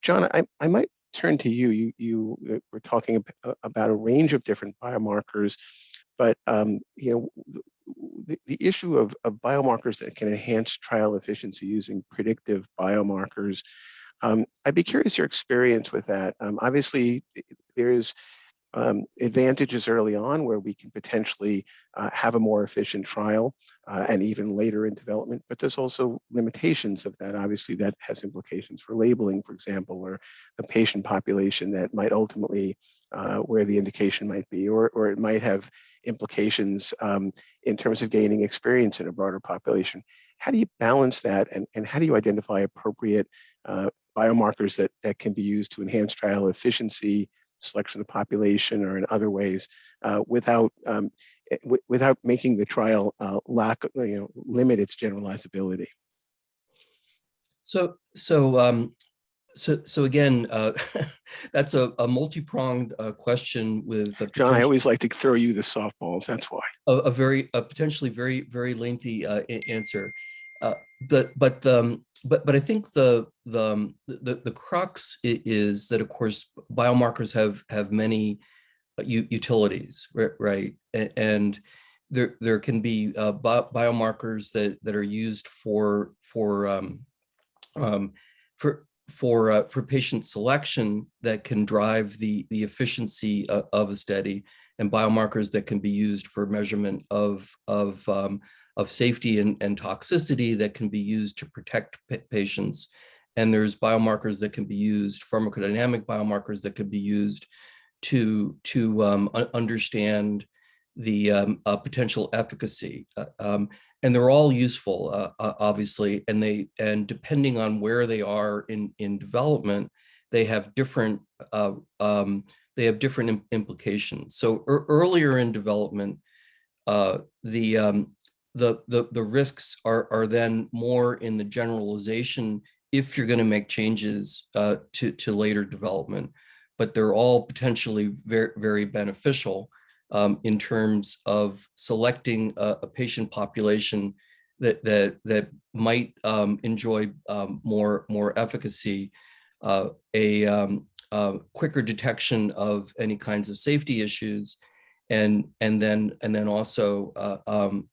John, I might turn to you. You were talking about a range of different biomarkers, but the issue of biomarkers that can enhance trial efficiency using predictive biomarkers. I'd be curious your experience with that. Obviously, there's advantages early on where we can potentially have a more efficient trial and even later in development, but there's also limitations of that. Obviously, that has implications for labeling, for example, or the patient population that might ultimately where the indication might be, or it might have implications in terms of gaining experience in a broader population. How do you balance that, and how do you identify appropriate biomarkers that can be used to enhance trial efficiency, selection of the population, or in other ways, without making the trial limit its generalizability? So again, that's a multi-pronged question with John, I always like to throw you the softballs. That's why. A potentially very, very lengthy answer. But I think the crux is that, of course, biomarkers have many utilities, right? And there can be biomarkers that are used for patient selection that can drive the efficiency of a study, and biomarkers that can be used for measurement of safety and toxicity that can be used to protect patients. And there's biomarkers that can be used, pharmacodynamic biomarkers that could be used to understand the potential efficacy. And they're all useful, obviously, and depending on where they are in development, they have different they have different implications. So earlier in development, the risks are then more in the generalization if you're going to make changes to later development, but they're all potentially very, very beneficial in terms of selecting a patient population that might enjoy more efficacy, quicker detection of any kinds of safety issues, and then also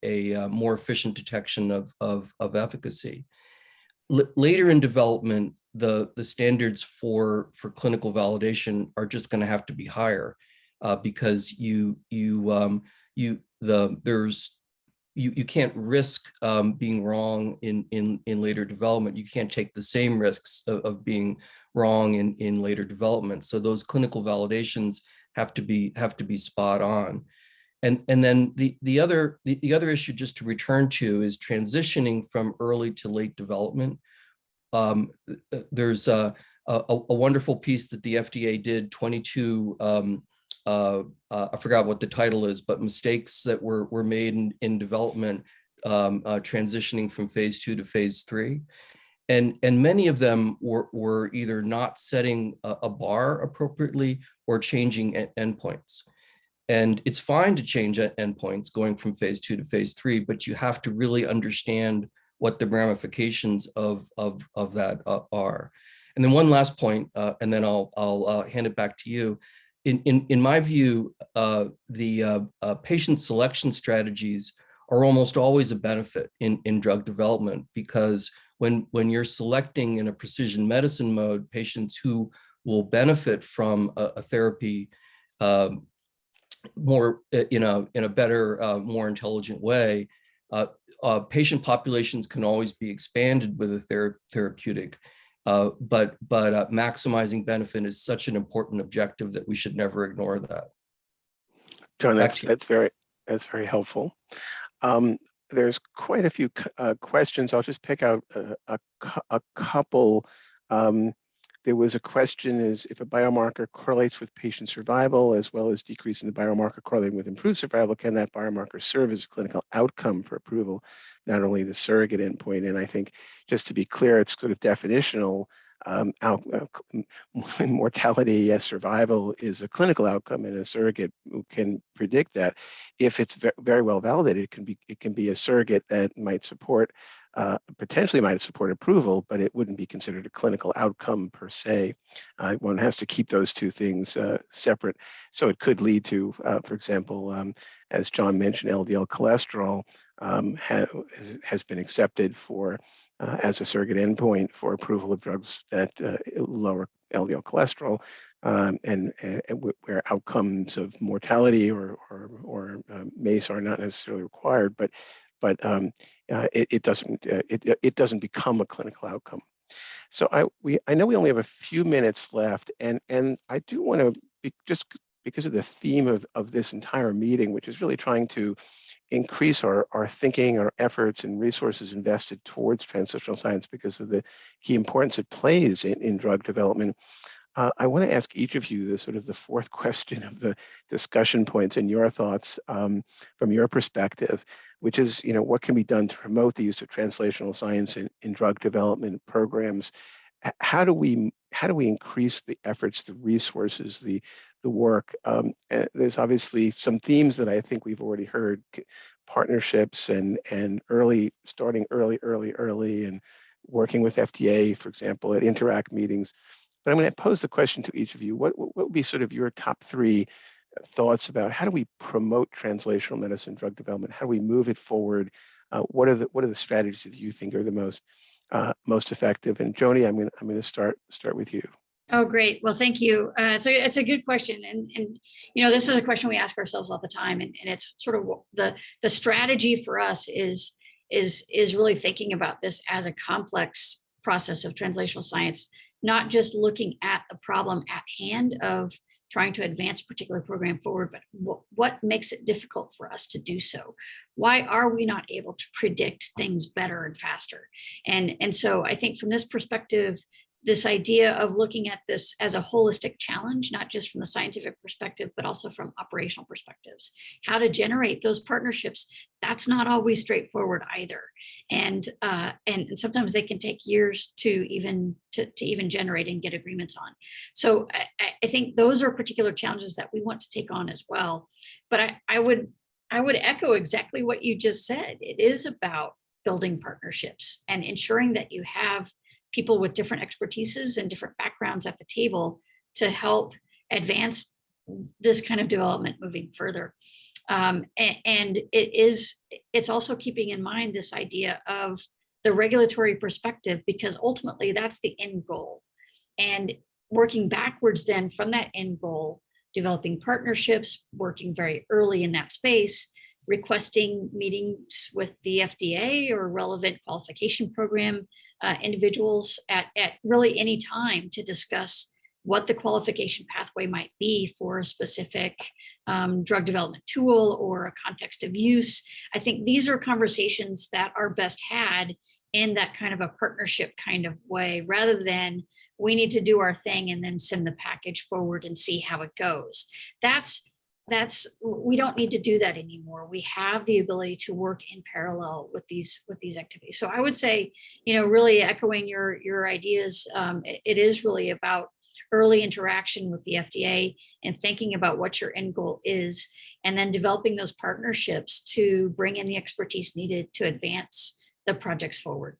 a more efficient detection of efficacy. Later in development, the standards for clinical validation are just going to have to be higher because you can't risk being wrong in later development. You can't take the same risks of being wrong in later development. So those clinical validations have to be spot on. And then the other issue, just to return to, is transitioning from early to late development. There's a wonderful piece that the FDA did, 22, I forgot what the title is, but mistakes that were made in development, transitioning from phase 2 to phase 3. And many of them were either not setting a bar appropriately or changing endpoints. And it's fine to change endpoints going from phase 2 to phase 3, but you have to really understand what the ramifications of that are. And then one last point, and then I'll hand it back to you. In my view, the patient selection strategies are almost always a benefit in drug development, because when you're selecting in a precision medicine mode patients who will benefit from a therapy more in a better, more intelligent way, patient populations can always be expanded with a therapeutic. But maximizing benefit is such an important objective that we should never ignore that. John, that's very helpful. There's quite a few questions. I'll just pick out a couple. There was a question: is if a biomarker correlates with patient survival as well as decrease in the biomarker correlating with improved survival, can that biomarker serve as a clinical outcome for approval, not only the surrogate endpoint? And I think, just to be clear, it's sort of definitional. Mortality, yes, survival is a clinical outcome, and a surrogate can predict that. If it's very well validated, it can be a surrogate that might support, potentially might support approval, but it wouldn't be considered a clinical outcome per se. One has to keep those two things separate. So it could lead to, for example, as John mentioned, LDL cholesterol has been accepted for as a surrogate endpoint for approval of drugs that lower LDL cholesterol, and where outcomes of mortality or MACE are not necessarily required, but it doesn't become a clinical outcome. So I know we only have a few minutes left, and I do want to, just because of the theme of this entire meeting, which is really trying to increase our thinking, our efforts, and resources invested towards translational science because of the key importance it plays in drug development. I want to ask each of you the fourth question of the discussion points and your thoughts from your perspective, which is, what can be done to promote the use of translational science in drug development programs? How do we increase the efforts, the resources, the work? There's obviously some themes that I think we've already heard: partnerships and starting early, and working with FDA, for example, at Interact meetings. But I'm going to pose the question to each of you: what would be sort of your top 3 thoughts about how do we promote translational medicine drug development? How do we move it forward? What are the strategies that you think are the most effective? And Joni, I'm going to start with you. Oh, great. Well, thank you. It's a good question. And this is a question we ask ourselves all the time. And it's sort of the strategy for us is really thinking about this as a complex process of translational science, not just looking at the problem at hand of trying to advance a particular program forward, but what makes it difficult for us to do so? Why are we not able to predict things better and faster? And so I think from this perspective, this idea of looking at this as a holistic challenge, not just from the scientific perspective, but also from operational perspectives. How to generate those partnerships, that's not always straightforward either. And sometimes they can take years to even generate and get agreements on. So I think those are particular challenges that we want to take on as well. But I would echo exactly what you just said. It is about building partnerships and ensuring that you have people with different expertises and different backgrounds at the table to help advance this kind of development moving further. And it's also keeping in mind this idea of the regulatory perspective, because ultimately that's the end goal. And working backwards then from that end goal, developing partnerships, working very early in that space, requesting meetings with the FDA or relevant qualification program individuals at really any time to discuss what the qualification pathway might be for a specific drug development tool or a context of use. I think these are conversations that are best had in that kind of a partnership kind of way, rather than we need to do our thing and then send the package forward and see how it goes. We don't need to do that anymore. We have the ability to work in parallel with these activities. So I would say, really echoing your ideas, it is really about early interaction with the FDA and thinking about what your end goal is, and then developing those partnerships to bring in the expertise needed to advance the projects forward.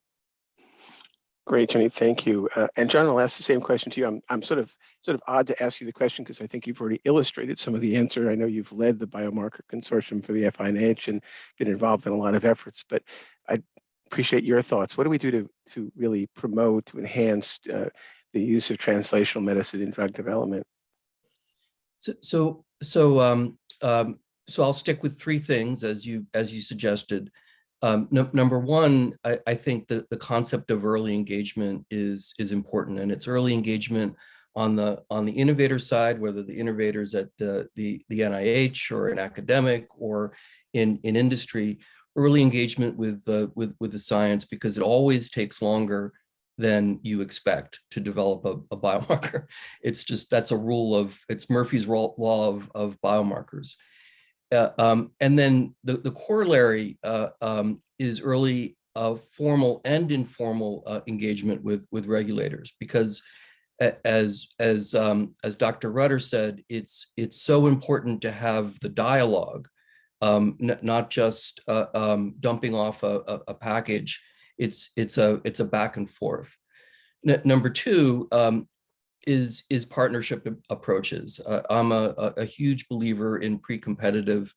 Great, Jenny, thank you. And John, I'll ask the same question to you. I'm sort of odd to ask you the question because I think you've already illustrated some of the answer. I know you've led the Biomarker Consortium for the FINH and been involved in a lot of efforts, but I appreciate your thoughts. What do we do to really promote, to enhance the use of translational medicine in drug development? So I'll stick with three things as you suggested. Number one, I think that the concept of early engagement is important, and it's early engagement on the innovator side, whether the innovators at the NIH or an academic or in industry. Early engagement with the science, because it always takes longer than you expect to develop a biomarker. That's a rule it's Murphy's law of biomarkers. And then the corollary is early formal and informal engagement with regulators, because as Dr. Rutter said, it's so important to have the dialogue, not just dumping off a package. It's a back and forth. Number two is partnership approaches. I'm a huge believer in pre-competitive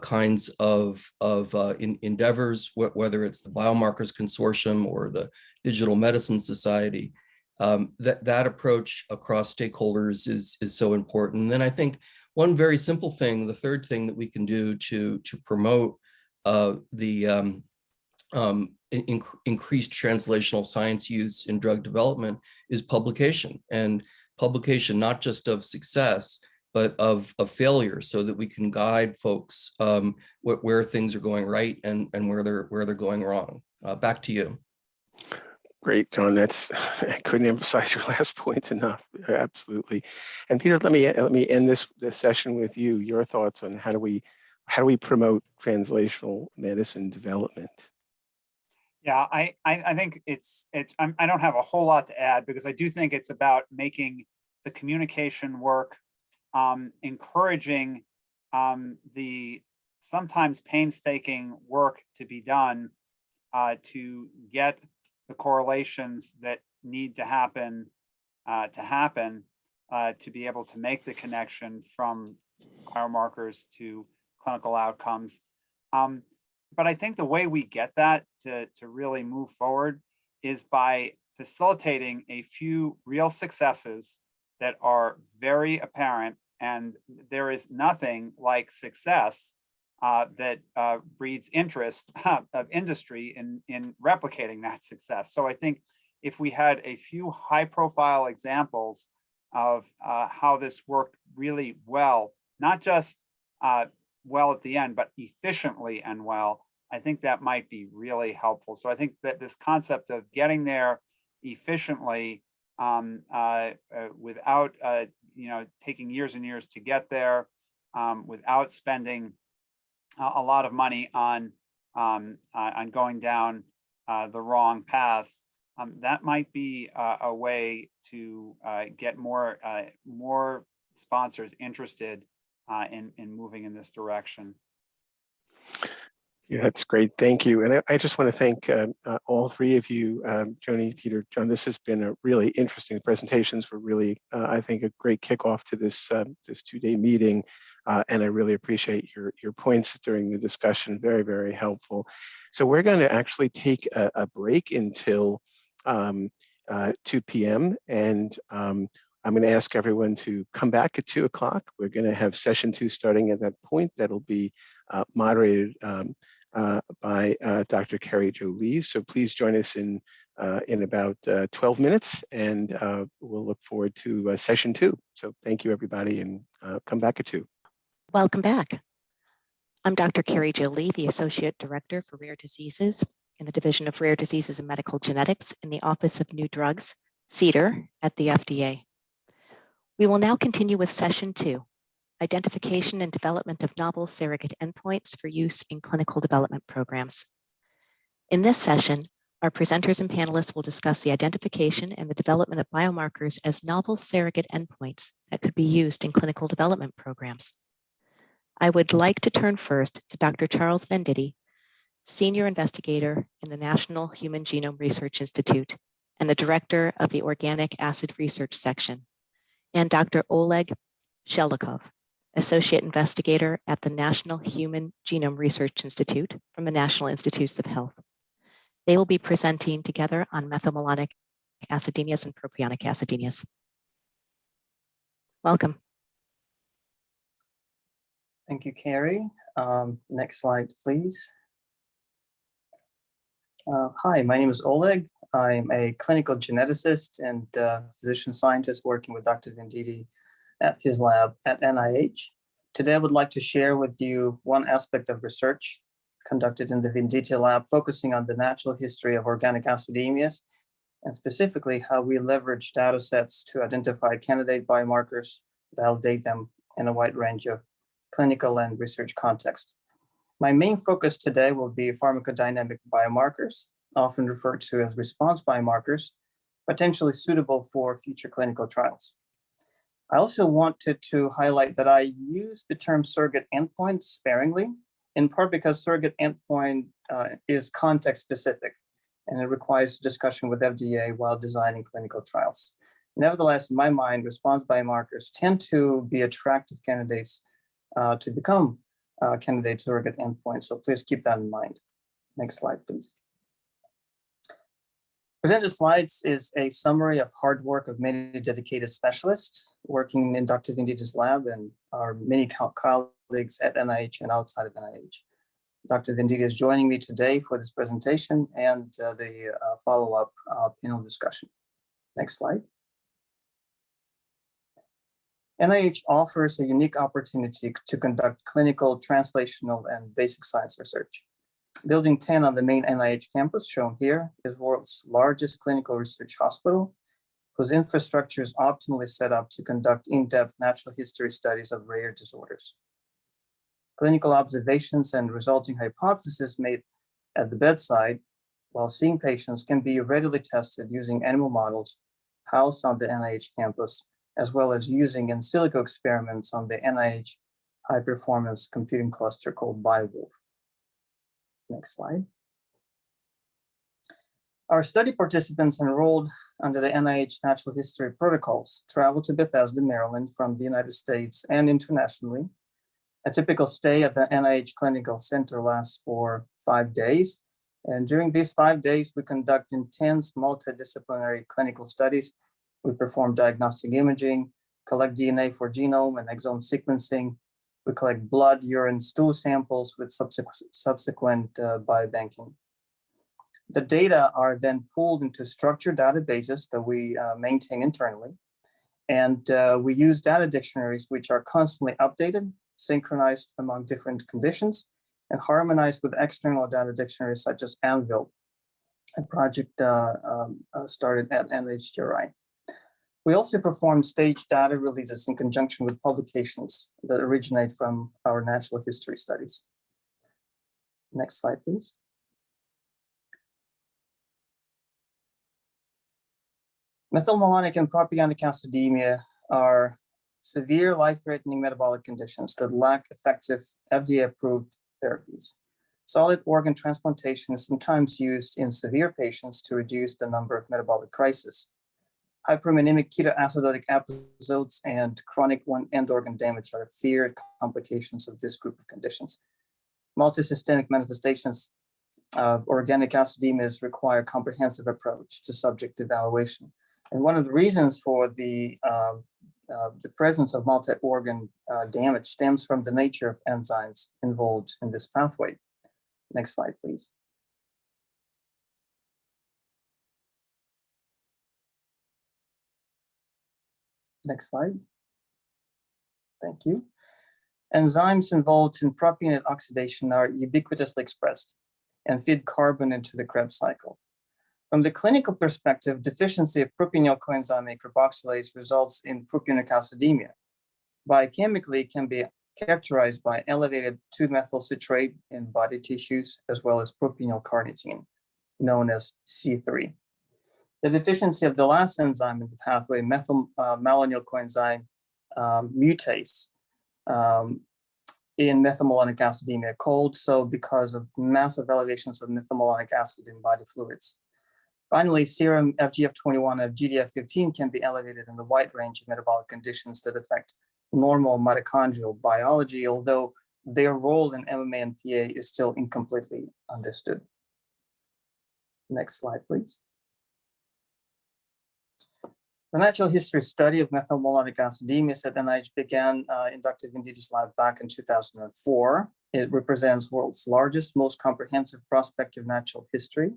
kinds of endeavors, whether it's the Biomarkers Consortium or the Digital Medicine Society. That approach across stakeholders is so important. And then I think one very simple thing, the third thing that we can do to promote the increased translational science use in drug development is publication, and publication not just of success, but of failure, so that we can guide folks where things are going right and where they're going wrong. Back to you. Great, John. I couldn't emphasize your last point enough. Absolutely. And Peter, let me end this session with you. Your thoughts on how do we promote translational medicine development? Yeah, I think I don't have a whole lot to add, because I do think it's about making the communication work, encouraging the sometimes painstaking work to be done to get the correlations that need to happen to be able to make the connection from biomarkers to clinical outcomes. But I think the way we get that to really move forward is by facilitating a few real successes that are very apparent. And there is nothing like success that breeds interest of industry in replicating that success. So I think if we had a few high-profile examples of how this worked really well, not just well at the end, but efficiently and well, I think that might be really helpful. So I think that this concept of getting there efficiently without taking years and years to get there, without spending a lot of money on going down the wrong paths. That might be a way to get more sponsors interested in moving in this direction. Yeah, that's great. Thank you. And I just want to thank all three of you, Joni, Peter, John. This has been a really interesting presentations. Were really, I think, a great kickoff to this this two-day meeting. And I really appreciate your points during the discussion. Very, very helpful. So we're going to actually take a break until 2 p.m. And I'm going to ask everyone to come back at 2 o'clock. We're going to have session 2 starting at that point. That'll be moderated by Dr. Carrie Jo Lee. So please join us in about 12 minutes, and we'll look forward to session 2. So thank you, everybody, and come back at 2. Welcome back. I'm Dr. Carrie Jo Lee, the Associate Director for Rare Diseases in the Division of Rare Diseases and Medical Genetics in the Office of New Drugs, CDER, at the FDA. We will now continue with session 2, identification and development of novel surrogate endpoints for use in clinical development programs. In this session, our presenters and panelists will discuss the identification and the development of biomarkers as novel surrogate endpoints that could be used in clinical development programs. I would like to turn first to Dr. Charles Venditti, Senior Investigator in the National Human Genome Research Institute and the Director of the Organic Acid Research Section, and Dr. Oleg Shelikov, Associate Investigator at the National Human Genome Research Institute from the National Institutes of Health. They will be presenting together on methylmalonic acidemias and propionic acidemias. Welcome. Thank you, Carrie. Next slide, please. Hi, my name is Oleg. I'm a clinical geneticist and physician scientist working with Dr. Venditti at his lab at NIH. Today, I would like to share with you one aspect of research conducted in the Venditti lab, focusing on the natural history of organic acidemias, and specifically how we leverage data sets to identify candidate biomarkers, validate them in a wide range of clinical and research contexts. My main focus today will be pharmacodynamic biomarkers, often referred to as response biomarkers, potentially suitable for future clinical trials. I also wanted to highlight that I use the term surrogate endpoint sparingly, in part because surrogate endpoint is context specific, and it requires discussion with FDA while designing clinical trials. Nevertheless, in my mind, response biomarkers tend to be attractive candidates to become candidate surrogate endpoints, so please keep that in mind. Next slide, please. Presented slides is a summary of hard work of many dedicated specialists working in Dr. Venditti's lab and our many colleagues at NIH and outside of NIH. Dr. Venditti is joining me today for this presentation and the follow-up panel discussion. Next slide. NIH offers a unique opportunity to conduct clinical, translational, and basic science research. Building 10 on the main NIH campus, shown here, is the world's largest clinical research hospital, whose infrastructure is optimally set up to conduct in-depth natural history studies of rare disorders. Clinical observations and resulting hypotheses made at the bedside while seeing patients can be readily tested using animal models housed on the NIH campus, as well as using in silico experiments on the NIH high-performance computing cluster called BioWolf. Next slide. Our study participants enrolled under the NIH Natural History protocols traveled to Bethesda, Maryland from the United States and internationally. A typical stay at the NIH Clinical Center lasts for 5 days. And during these 5 days, we conduct intense multidisciplinary clinical studies. We perform diagnostic imaging, collect DNA for genome and exome sequencing. We collect blood, urine, stool samples with subsequent biobanking. The data are then pulled into structured databases that we maintain internally. And we use data dictionaries, which are constantly updated, synchronized among different conditions, and harmonized with external data dictionaries such as Anvil, a project started at NHGRI. We also perform staged data releases in conjunction with publications that originate from our natural history studies. Next slide, please. Methylmalonic and propionic acidemia are severe life-threatening metabolic conditions that lack effective FDA-approved therapies. Solid organ transplantation is sometimes used in severe patients to reduce the number of metabolic crises. Hyperammonemic ketoacidotic episodes and chronic end organ damage are feared complications of this group of conditions. Multisystemic manifestations of organic acidemias require a comprehensive approach to subject evaluation. And one of the reasons for the presence of multi-organ damage stems from the nature of enzymes involved in this pathway. Next slide, please. Next slide. Thank you. Enzymes involved in propionate oxidation are ubiquitously expressed and feed carbon into the Krebs cycle. From the clinical perspective, deficiency of propionyl coenzyme A carboxylase results in propionic acidemia. Biochemically, it can be characterized by elevated 2-methyl citrate in body tissues, as well as propionyl carnitine, known as C3. The deficiency of the last enzyme in the pathway, methylmalonyl coenzyme mutase, in methylmalonic acidemia, called so because of massive elevations of methylmalonic acid in body fluids. Finally, serum FGF21 and GDF15 can be elevated in the wide range of metabolic conditions that affect normal mitochondrial biology, although their role in MMA and PA is still incompletely understood. Next slide, please. The natural history study of methylmalonic acidemias at NIH began in Dr. Venditta's lab back in 2004. It represents the world's largest, most comprehensive prospective natural history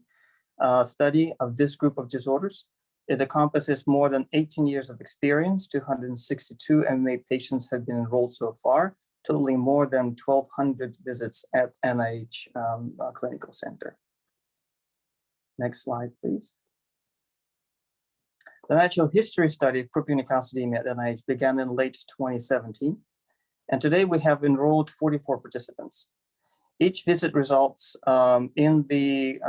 study of this group of disorders. It encompasses more than 18 years of experience. 262 MMA patients have been enrolled so far, totaling more than 1,200 visits at NIH Clinical Center. Next slide, please. The natural history study of propionic acidemia at NIH began in late 2017, and today we have enrolled 44 participants. Each visit results in the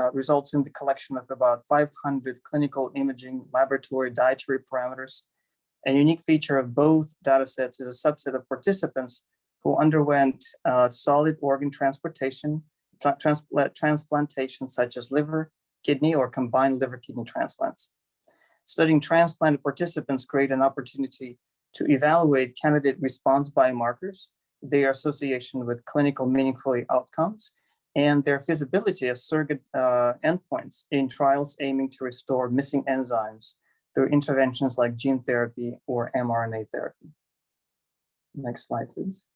collection of about 500 clinical imaging, laboratory, dietary parameters. A unique feature of both data sets is a subset of participants who underwent solid organ transplantation, such as liver, kidney, or combined liver-kidney transplants. Studying transplanted participants create an opportunity to evaluate candidate response biomarkers, their association with clinical meaningful outcomes, and their feasibility as surrogate endpoints in trials aiming to restore missing enzymes through interventions like gene therapy or mRNA therapy. Next slide, please.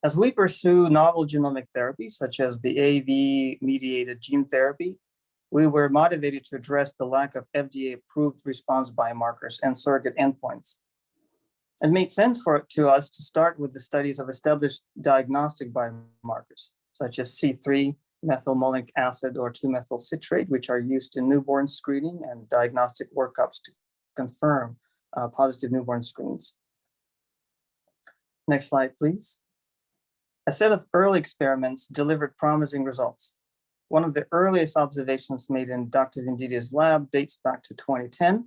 As we pursue novel genomic therapies, such as the AAV-mediated gene therapy, we were motivated to address the lack of FDA-approved response biomarkers and surrogate endpoints. It made sense to us to start with the studies of established diagnostic biomarkers, such as C3, methylmalonic acid, or 2-methyl citrate, which are used in newborn screening and diagnostic workups to confirm positive newborn screens. Next slide, please. A set of early experiments delivered promising results. One of the earliest observations made in Dr. Venditta's lab dates back to 2010.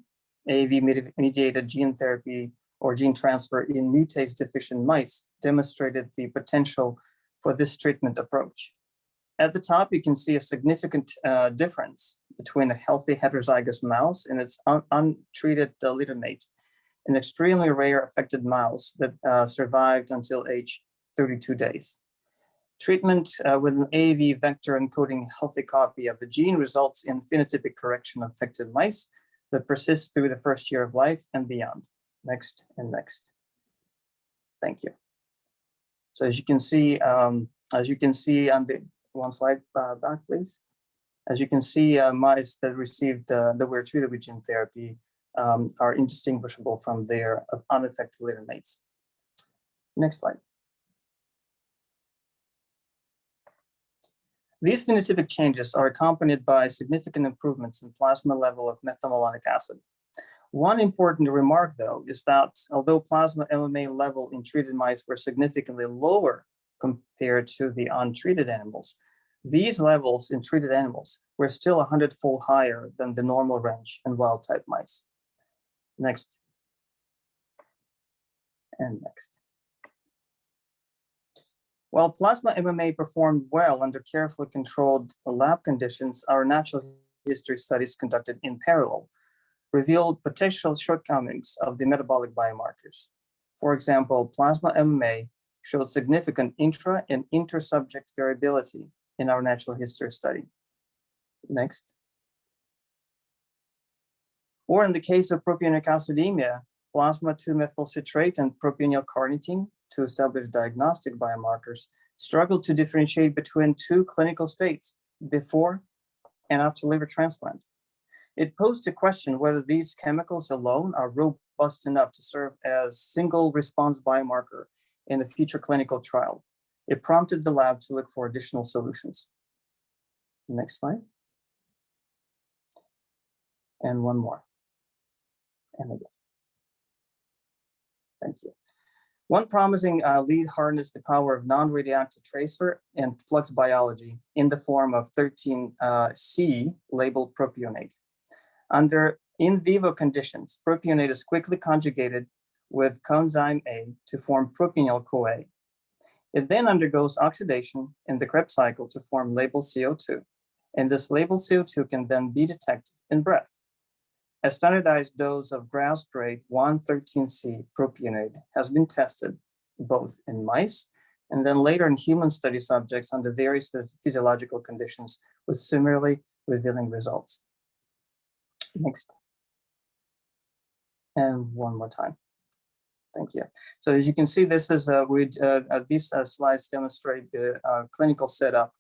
AAV-mediated gene therapy or gene transfer in mutase-deficient mice demonstrated the potential for this treatment approach. At the top, you can see a significant difference between a healthy heterozygous mouse and its untreated litter mate, an extremely rare affected mouse that survived until age 32 days. Treatment with an AAV vector encoding a healthy copy of the gene results in phenotypic correction of affected mice that persists through the first year of life and beyond. Next and next. Thank you. So as you can see on the one slide back, please. As you can see, mice that received that were treated with gene therapy are indistinguishable from their unaffected litter mates. Next slide. These phenotypic changes are accompanied by significant improvements in plasma level of methylmalonic acid. One important remark, though, is that although plasma MMA level in treated mice were significantly lower compared to the untreated animals, these levels in treated animals were still 100-fold higher than the normal range in wild-type mice. Next. And next. While plasma MMA performed well under carefully controlled lab conditions, our natural history studies conducted in parallel revealed potential shortcomings of the metabolic biomarkers. For example, plasma MMA showed significant intra and inter-subject variability in our natural history study. Next. Or in the case of propionic acidemia, plasma 2-methylcitrate and propionyl carnitine, to establish diagnostic biomarkers, struggled to differentiate between two clinical states, before and after liver transplant. It posed a question whether these chemicals alone are robust enough to serve as single response biomarker in a future clinical trial. It prompted the lab to look for additional solutions. Next slide. And one more. And again. Thank you. One promising lead harnessed the power of non-radioactive tracer and flux biology in the form of 13C labeled propionate. Under in vivo conditions, propionate is quickly conjugated with coenzyme A to form propionyl-CoA. It then undergoes oxidation in the Krebs cycle to form labeled CO2, and this labeled CO2 can then be detected in breath. A standardized dose of grass-grade 1,13C propionate has been tested both in mice and then later in human study subjects under various physiological conditions with similarly revealing results. Next. And one more time. Thank you. So as you can see, this is these slides demonstrate the clinical setup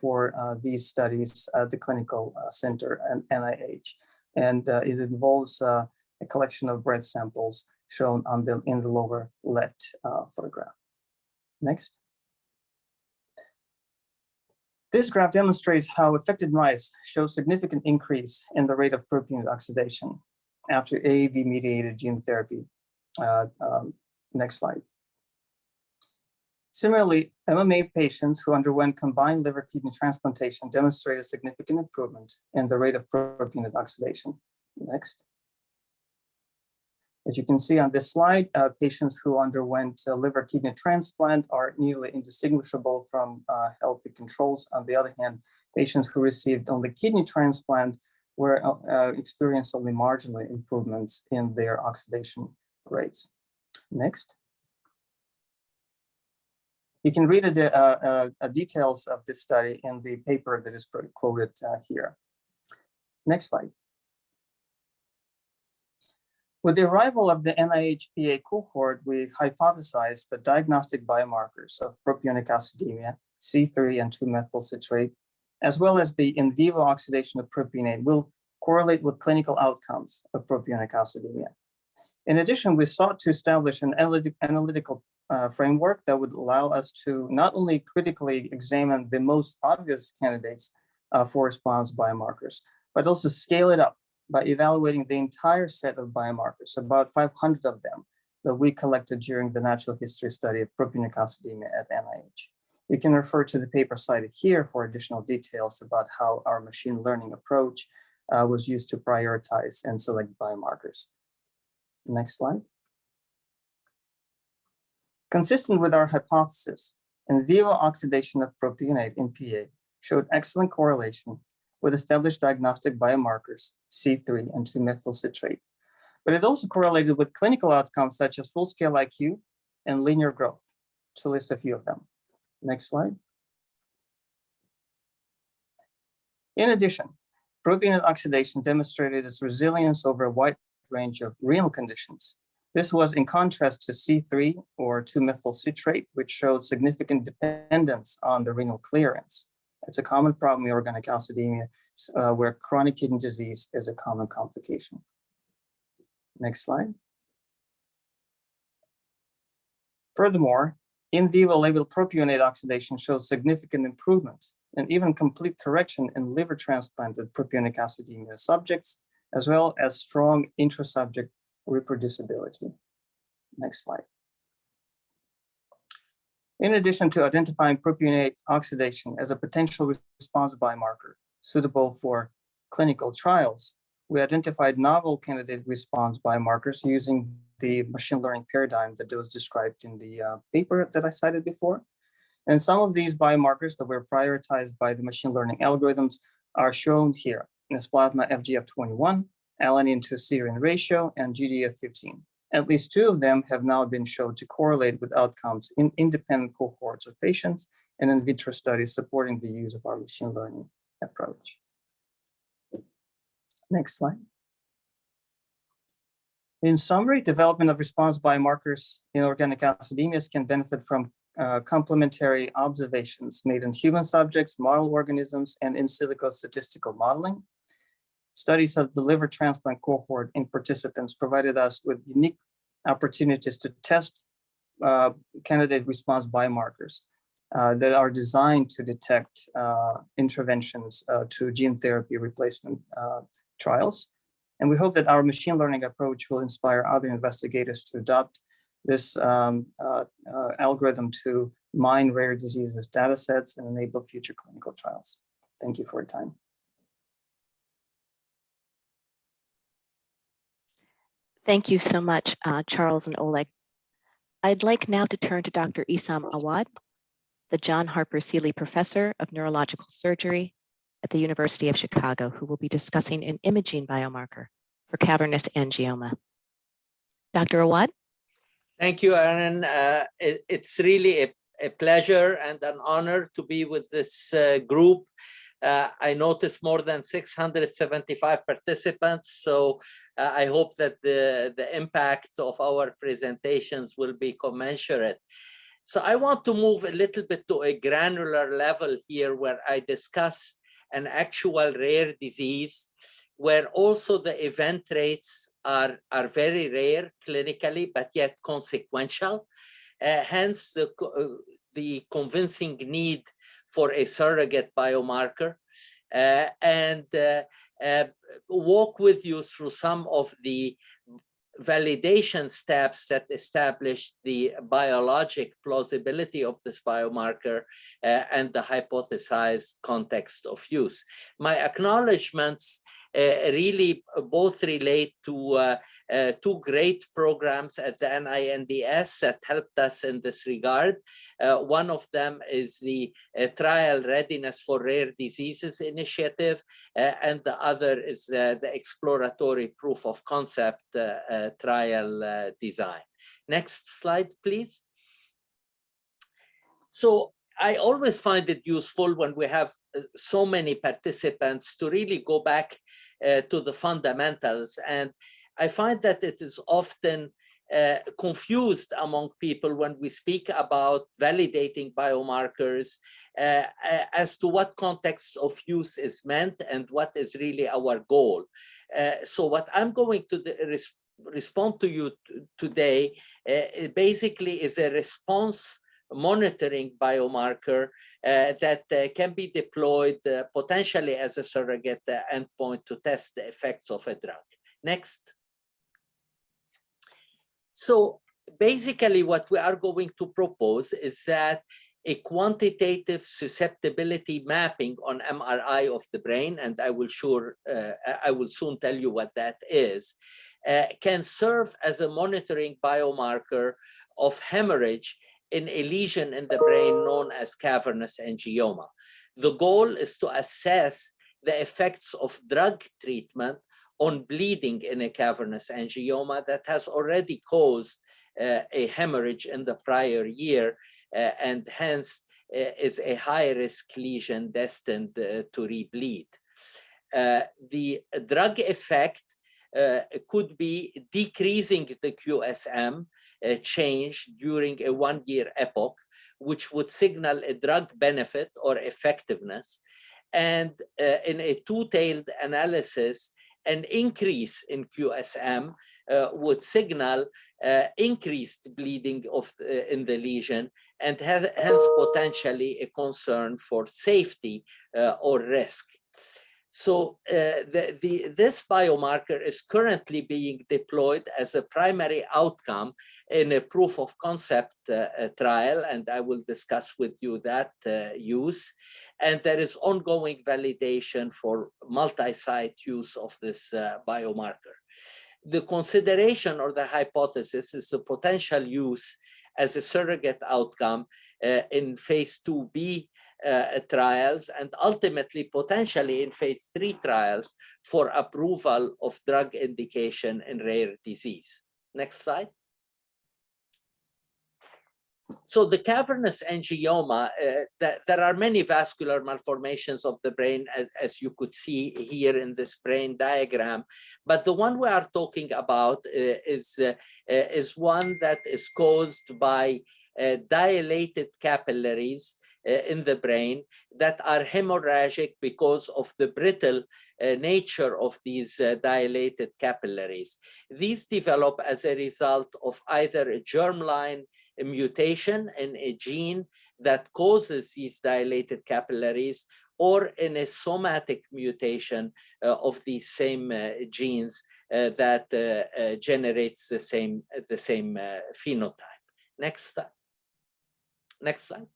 for these studies at the Clinical Center and NIH. And it involves a collection of breath samples shown on in the lower left photograph. Next. This graph demonstrates how affected mice show significant increase in the rate of protein oxidation after AAV-mediated gene therapy. Next slide. Similarly, MMA patients who underwent combined liver kidney transplantation demonstrated significant improvement in the rate of protein oxidation. Next. As you can see on this slide, patients who underwent liver kidney transplant are nearly indistinguishable from healthy controls. On the other hand, patients who received only kidney transplant were experienced only marginal improvements in their oxidation rates. Next. You can read the details of this study in the paper that is quoted here. Next slide. With the arrival of the NIH-PA cohort, we hypothesized that diagnostic biomarkers of propionic acidemia, C3 and 2-methylcitrate, as well as the in vivo oxidation of propionate will correlate with clinical outcomes of propionic acidemia. In addition, we sought to establish an analytical framework that would allow us to not only critically examine the most obvious candidates for response biomarkers, but also scale it up by evaluating the entire set of biomarkers, about 500 of them that we collected during the natural history study of propionic acidemia at NIH. You can refer to the paper cited here for additional details about how our machine learning approach was used to prioritize and select biomarkers. Next slide. Consistent with our hypothesis, in vivo oxidation of propionate in PA showed excellent correlation with established diagnostic biomarkers, C3 and 2-methylcitrate. But it also correlated with clinical outcomes such as full-scale IQ and linear growth, to list a few of them. Next slide. In addition, propionate oxidation demonstrated its resilience over a wide range of renal conditions. This was in contrast to C3 or 2-methylcitrate, which showed significant dependence on the renal clearance. It's a common problem in organic acidemia, where chronic kidney disease is a common complication. Next slide. Furthermore, in vivo labeled propionate oxidation shows significant improvement and even complete correction in liver transplanted propionic acidemia subjects as well as strong intrasubject reproducibility. Next slide. In addition to identifying propionate oxidation as a potential response biomarker suitable for clinical trials, we identified novel candidate response biomarkers using the machine learning paradigm that was described in the paper that I cited before. And some of these biomarkers that were prioritized by the machine learning algorithms are shown here: plasma FGF21, alanine to serine ratio, and GDF15. At least 2 of them have now been shown to correlate with outcomes in independent cohorts of patients and in vitro studies supporting the use of our machine learning approach. Next slide. In summary, development of response biomarkers in organic acidemias can benefit from complementary observations made in human subjects, model organisms, and in silico statistical modeling. Studies of the liver transplant cohort in participants provided us with unique opportunities to test candidate response biomarkers that are designed to detect interventions to gene therapy replacement trials. And we hope that our machine learning approach will inspire other investigators to adopt this algorithm to mine rare diseases data sets and enable future clinical trials. Thank you for your time. Thank you so much, Charles and Oleg. I'd like now to turn to Dr. Issam Awad, the John Harper Seeley Professor of Neurological Surgery at the University of Chicago, who will be discussing an imaging biomarker for cavernous angioma. Dr. Awad? Thank you, Aaron. It's really a pleasure and an honor to be with this group. I noticed more than 675 participants, so I hope that the impact of our presentations will be commensurate. So I want to move a little bit to a granular level here, where I discuss an actual rare disease, where also the event rates are very rare clinically, but yet consequential. Hence the convincing need for a surrogate biomarker, and walk with you through some of the validation steps that established the biologic plausibility of this biomarker and the hypothesized context of use. My acknowledgements really both relate to 2 great programs at the NINDS that helped us in this regard. One of them is the Trial Readiness for Rare Diseases Initiative, and the other is the Exploratory Proof of Concept trial design. Next slide, please. So I always find it useful when we have so many participants to really go back to the fundamentals. And I find that it is often confused among people when we speak about validating biomarkers as to what context of use is meant and what is really our goal. So what I'm going to respond to you today basically is a response monitoring biomarker that can be deployed potentially as a surrogate endpoint to test the effects of a drug. Next. So basically what we are going to propose is that a quantitative susceptibility mapping on MRI of the brain, and I will soon tell you what that is, can serve as a monitoring biomarker of hemorrhage in a lesion in the brain known as cavernous angioma. The goal is to assess the effects of drug treatment on bleeding in a cavernous angioma that has already caused a hemorrhage in the prior year, and hence is a high-risk lesion destined to rebleed. The drug effect could be decreasing the QSM change during a 1-year epoch, which would signal a drug benefit or effectiveness. And in a 2-tailed analysis, an increase in QSM would signal increased bleeding in the lesion, and hence potentially a concern for safety or risk. So this biomarker is currently being deployed as a primary outcome in a proof of concept trial, and I will discuss with you that use. And there is ongoing validation for multi-site use of this biomarker. The consideration or the hypothesis is the potential use as a surrogate outcome in phase 2b trials, and ultimately potentially in phase 3 trials for approval of drug indication in rare disease. Next slide. So the cavernous angioma, there are many vascular malformations of the brain, as you could see here in this brain diagram. But the one we are talking about is one that is caused by dilated capillaries in the brain that are hemorrhagic because of the brittle nature of these dilated capillaries. These develop as a result of either a germline mutation in a gene that causes these dilated capillaries, or in a somatic mutation of these same genes that generates the same phenotype. Next slide.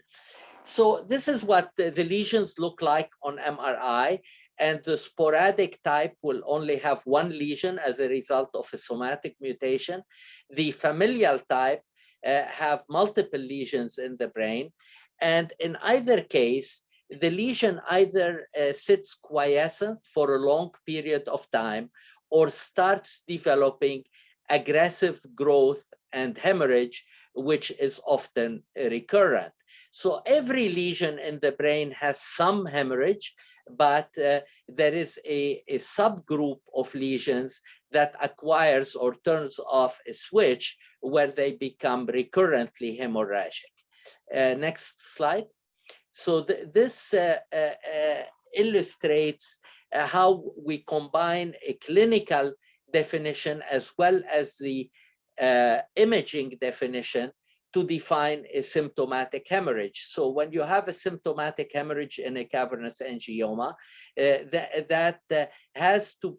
So this is what the lesions look like on MRI, and the sporadic type will only have one lesion as a result of a somatic mutation. The familial type have multiple lesions in the brain, and in either case, the lesion either sits quiescent for a long period of time or starts developing aggressive growth and hemorrhage, which is often recurrent. So every lesion in the brain has some hemorrhage, but there is a subgroup of lesions that acquires or turns off a switch where they become recurrently hemorrhagic. Next slide. So this illustrates how we combine a clinical definition as well as the imaging definition to define a symptomatic hemorrhage. So when you have a symptomatic hemorrhage in a cavernous angioma, that has to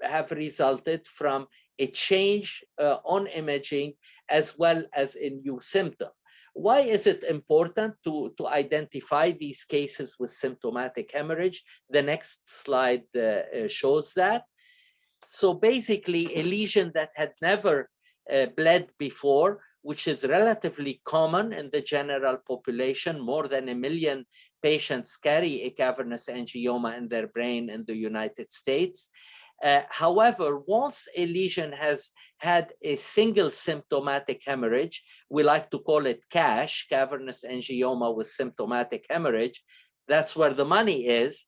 have resulted from a change on imaging as well as a new symptom. Why is it important to identify these cases with symptomatic hemorrhage? The next slide shows that. So basically, a lesion that had never bled before, which is relatively common in the general population. More than 1 million patients carry a cavernous angioma in their brain in the United States. However, once a lesion has had a single symptomatic hemorrhage, we like to call it CASH, cavernous angioma with symptomatic hemorrhage, that's where the money is,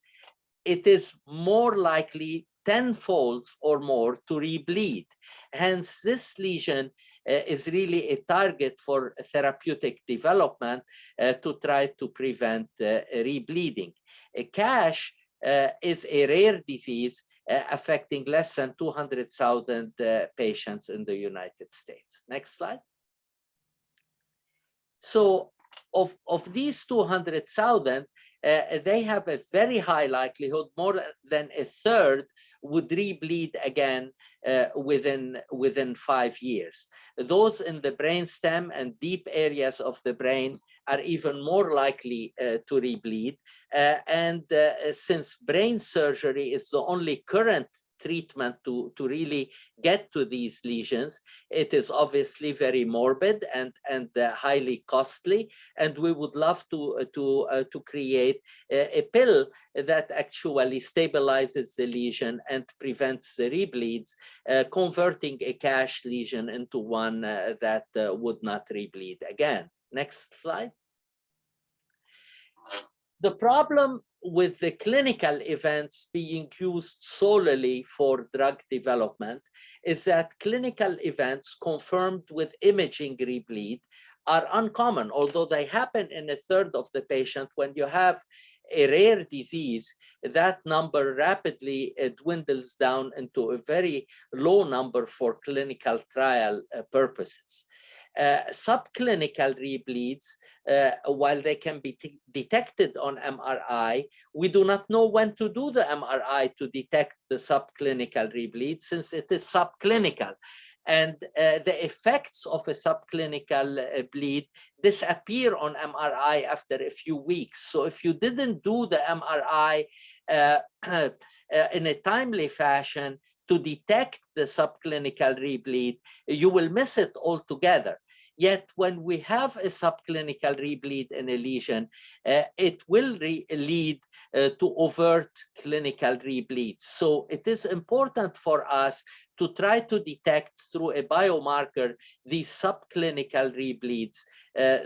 it is more likely tenfold or more to rebleed. Hence, this lesion is really a target for therapeutic development to try to prevent rebleeding. A CASH is a rare disease affecting less than 200,000 patients in the United States. Next slide. So of these 200,000, they have a very high likelihood, more than a third would rebleed again within 5 years. Those in the brainstem and deep areas of the brain are even more likely to rebleed. Since brain surgery is the only current treatment to really get to these lesions, it is obviously very morbid and highly costly. And we would love to create a pill that actually stabilizes the lesion and prevents the rebleeds, converting a CASH lesion into one that would not rebleed again. Next slide. The problem with the clinical events being used solely for drug development is that clinical events confirmed with imaging rebleed are uncommon, although they happen in a third of the patient. When you have a rare disease, that number rapidly dwindles down into a very low number for clinical trial purposes. Subclinical rebleeds, while they can be detected on MRI, we do not know when to do the MRI to detect the subclinical rebleed, since it is subclinical. And the effects of a subclinical bleed disappear on MRI after a few weeks. So if you didn't do the MRI in a timely fashion to detect the subclinical rebleed, you will miss it altogether. Yet when we have a subclinical rebleed in a lesion, it will lead to overt clinical rebleeds. So it is important for us to try to detect through a biomarker these subclinical rebleeds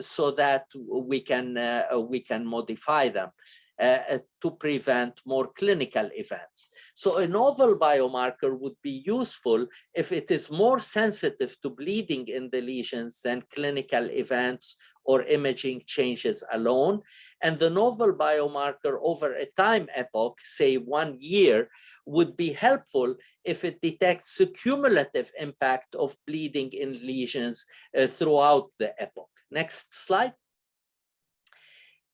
so that we can modify them to prevent more clinical events. So a novel biomarker would be useful if it is more sensitive to bleeding in the lesions than clinical events or imaging changes alone. And the novel biomarker over a time epoch, say 1 year, would be helpful if it detects the cumulative impact of bleeding in lesions throughout the epoch. Next slide.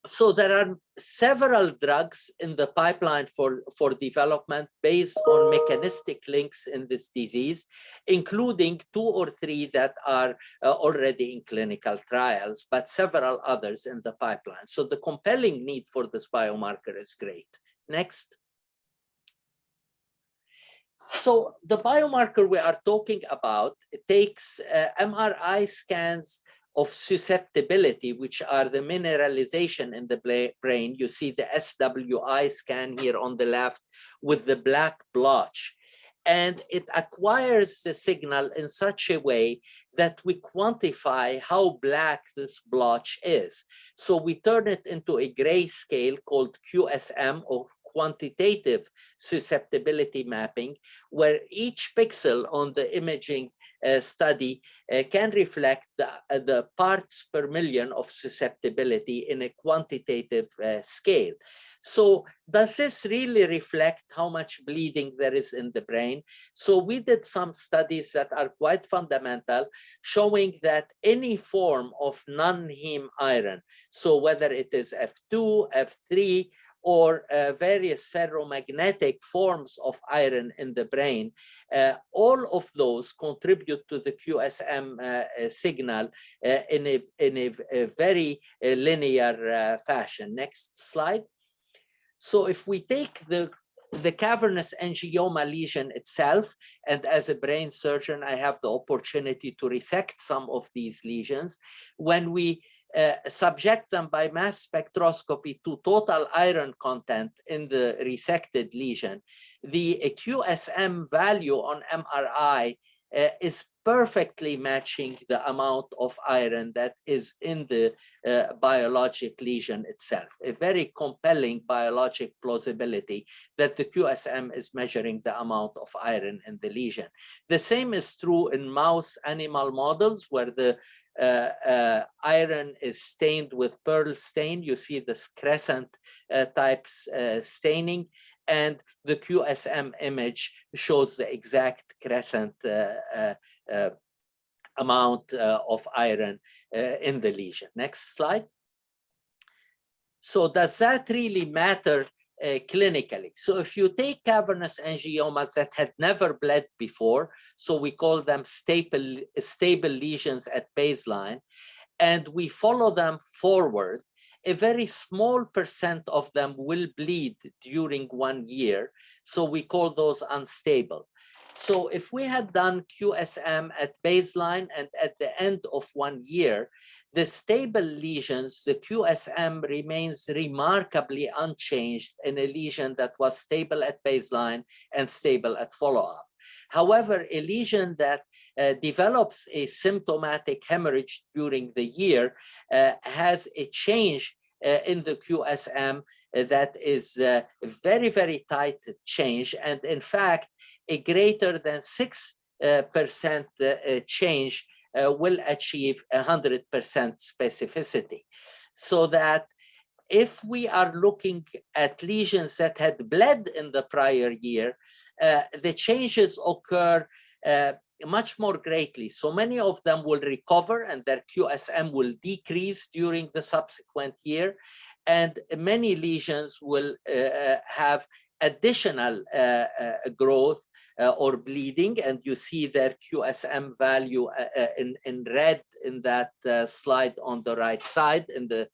So there are several drugs in the pipeline for development based on mechanistic links in this disease, including 2 or 3 that are already in clinical trials, but several others in the pipeline. So the compelling need for this biomarker is great. Next. So the biomarker we are talking about, it takes MRI scans of susceptibility, which are the mineralization in the brain. You see the SWI scan here on the left with the black blotch. And it acquires the signal in such a way that we quantify how black this blotch is. So we turn it into a gray scale called QSM, or quantitative susceptibility mapping, where each pixel on the imaging study can reflect the parts per million of susceptibility in a quantitative scale. So does this really reflect how much bleeding there is in the brain? So we did some studies that are quite fundamental, showing that any form of non-heme iron, so whether it is F2, F3, or various ferromagnetic forms of iron in the brain, all of those contribute to the QSM signal in a very linear fashion. Next slide. So if we take the cavernous angioma lesion itself, and as a brain surgeon, I have the opportunity to resect some of these lesions. When we subject them by mass spectroscopy to total iron content in the resected lesion, the QSM value on MRI is perfectly matching the amount of iron that is in the biologic lesion itself. A very compelling biologic plausibility that the QSM is measuring the amount of iron in the lesion. The same is true in mouse animal models, where the iron is stained with pearl stain. You see this crescent types staining, and the QSM image shows the exact crescent amount of iron in the lesion. Next slide. So does that really matter clinically? So if you take cavernous angiomas that had never bled before, so we call them stable lesions at baseline, and we follow them forward, a very small percent of them will bleed during 1 year. So we call those unstable. So if we had done QSM at baseline and at the end of 1 year, the stable lesions, the QSM remains remarkably unchanged in a lesion that was stable at baseline and stable at follow-up. However, a lesion that develops a symptomatic hemorrhage during the year has a change in the QSM that is a very, very tight change. And in fact, a greater than 6% change will achieve 100% specificity. So that if we are looking at lesions that had bled in the prior year, the changes occur much more greatly. So many of them will recover and their QSM will decrease during the subsequent year. And many lesions will have additional growth or bleeding. And you see their QSM value in red in that slide on the right side, in the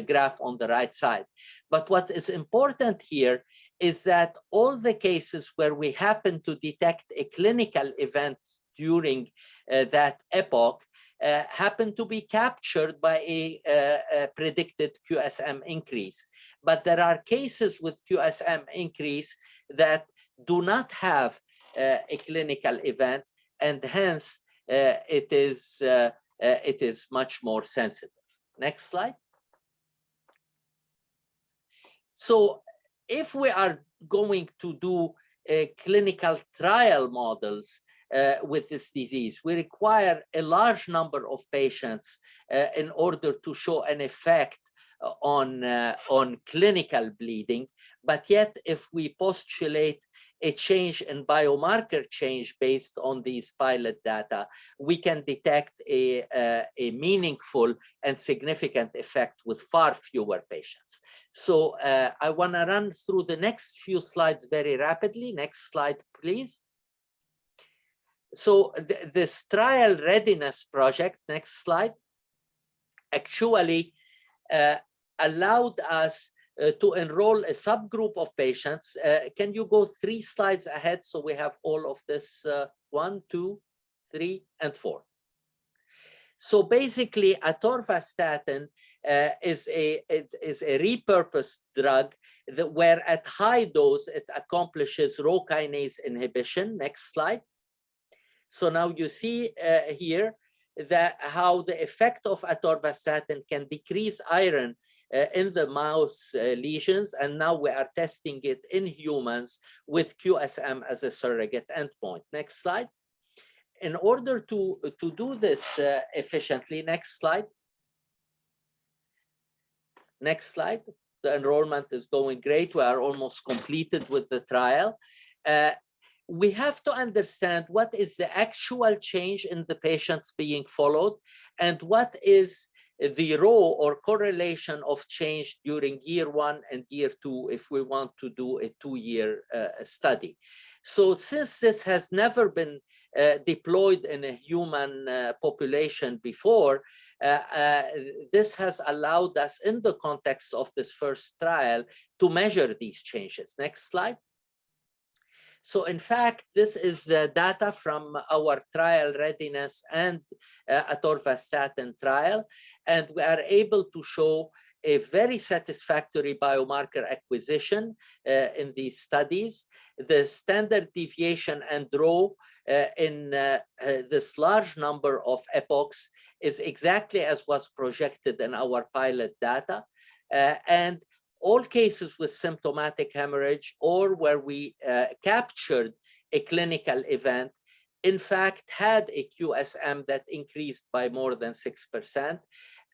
graph on the right side. But what is important here is that all the cases where we happen to detect a clinical event during that epoch happen to be captured by a predicted QSM increase. But there are cases with QSM increase that do not have a clinical event, and hence it is much more sensitive. Next slide. So if we are going to do clinical trial models with this disease, we require a large number of patients in order to show an effect on clinical bleeding. But yet, if we postulate a change in biomarker change based on these pilot data, we can detect a meaningful and significant effect with far fewer patients. So I want to run through the next few slides very rapidly. Next slide, please. So this trial readiness project, next slide, actually allowed us to enroll a subgroup of patients. Can you go 3 slides ahead so we have all of this? 1, 2, 3, and 4. So basically, atorvastatin is a repurposed drug where at high dose it accomplishes Rho kinase inhibition. Next slide. So now you see here that how the effect of atorvastatin can decrease iron in the mouse lesions, and now we are testing it in humans with QSM as a surrogate endpoint. Next slide. In order to do this efficiently, next slide. Next slide. The enrollment is going great. We are almost completed with the trial. We have to understand what is the actual change in the patients being followed and what is the rho or correlation of change during year 1 and year 2 if we want to do a 2-year study. So since this has never been deployed in a human population before, this has allowed us in the context of this first trial to measure these changes. Next slide. So in fact, this is the data from our trial readiness and atorvastatin trial, and we are able to show a very satisfactory biomarker acquisition in these studies. The standard deviation and rho in this large number of epochs is exactly as was projected in our pilot data. And all cases with symptomatic hemorrhage or where we captured a clinical event, in fact, had a QSM that increased by more than 6%.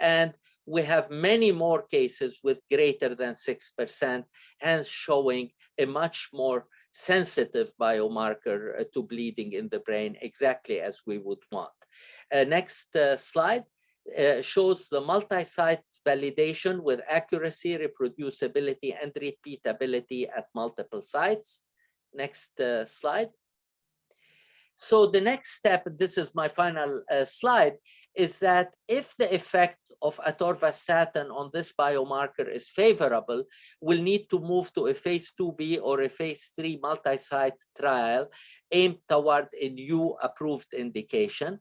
And we have many more cases with greater than 6%, hence showing a much more sensitive biomarker to bleeding in the brain, exactly as we would want. Next slide. Shows the multi-site validation with accuracy, reproducibility, and repeatability at multiple sites. Next slide. So the next step, this is my final slide, is that if the effect of atorvastatin on this biomarker is favorable, we'll need to move to a phase 2b or a phase 3 multi-site trial aimed toward a new approved indication.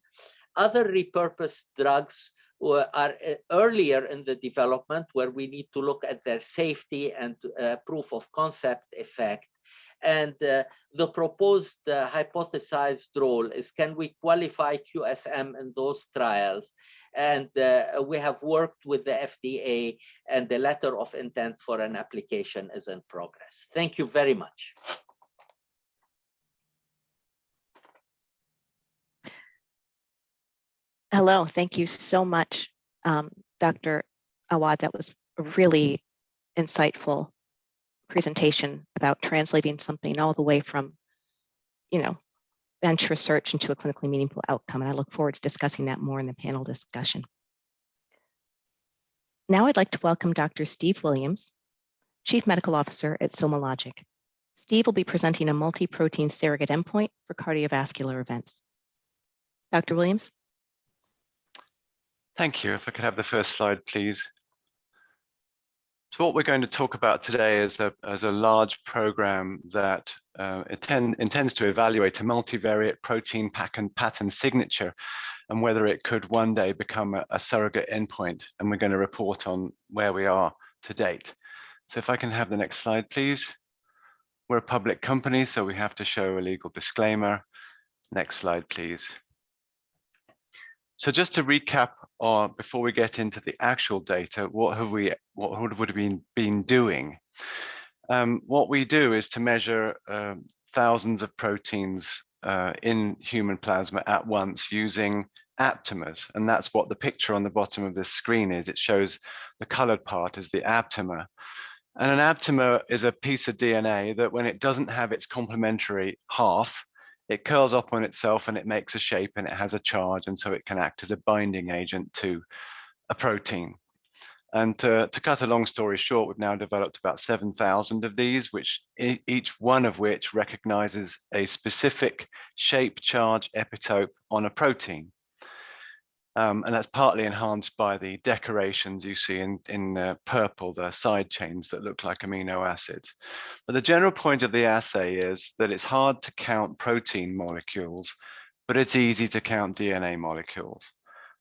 Other repurposed drugs are earlier in the development where we need to look at their safety and proof of concept effect. And the proposed hypothesized role is, can we qualify QSM in those trials? And we have worked with the FDA, and the letter of intent for an application is in progress. Thank you very much. Hello, thank you so much, Dr. Awad. That was a really insightful presentation about translating something all the way from, advance research into a clinically meaningful outcome. And I look forward to discussing that more in the panel discussion. Now I'd like to welcome Dr. Steve Williams, Chief Medical Officer at SomaLogic. Steve will be presenting a multi-protein surrogate endpoint for cardiovascular events. Dr. Williams? Thank you. If I could have the first slide, please. So what we're going to talk about today is a large program that intends to evaluate a multivariate protein pattern signature and whether it could one day become a surrogate endpoint. And we're going to report on where we are to date. So if I can have the next slide, please. We're a public company, so we have to show a legal disclaimer. Next slide, please. So just to recap, before we get into the actual data, what have we been doing? What we do is to measure thousands of proteins in human plasma at once using aptamers, and that's what the picture on the bottom of this screen is. It shows the colored part as the aptamer. And an aptamer is a piece of DNA that when it doesn't have its complementary half, it curls up on itself and it makes a shape and it has a charge, and so it can act as a binding agent to a protein. And to cut a long story short, we've now developed about 7,000 of these, which each one of which recognizes a specific shape, charge, epitope on a protein. And that's partly enhanced by the decorations you see in purple, the side chains that look like amino acids. But the general point of the assay is that it's hard to count protein molecules, but it's easy to count DNA molecules.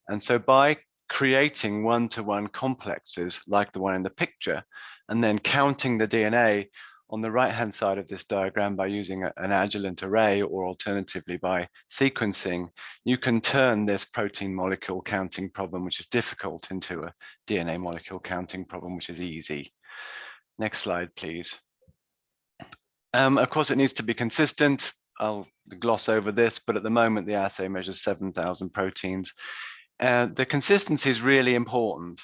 And so by creating one-to-one complexes like the one in the picture, and then counting the DNA on the right-hand side of this diagram by using an adjuvant array, or alternatively by sequencing, you can turn this protein molecule counting problem, which is difficult, into a DNA molecule counting problem, which is easy. Next slide, please. Of course, it needs to be consistent. I'll gloss over this, but at the moment, the assay measures 7,000 proteins. The consistency is really important.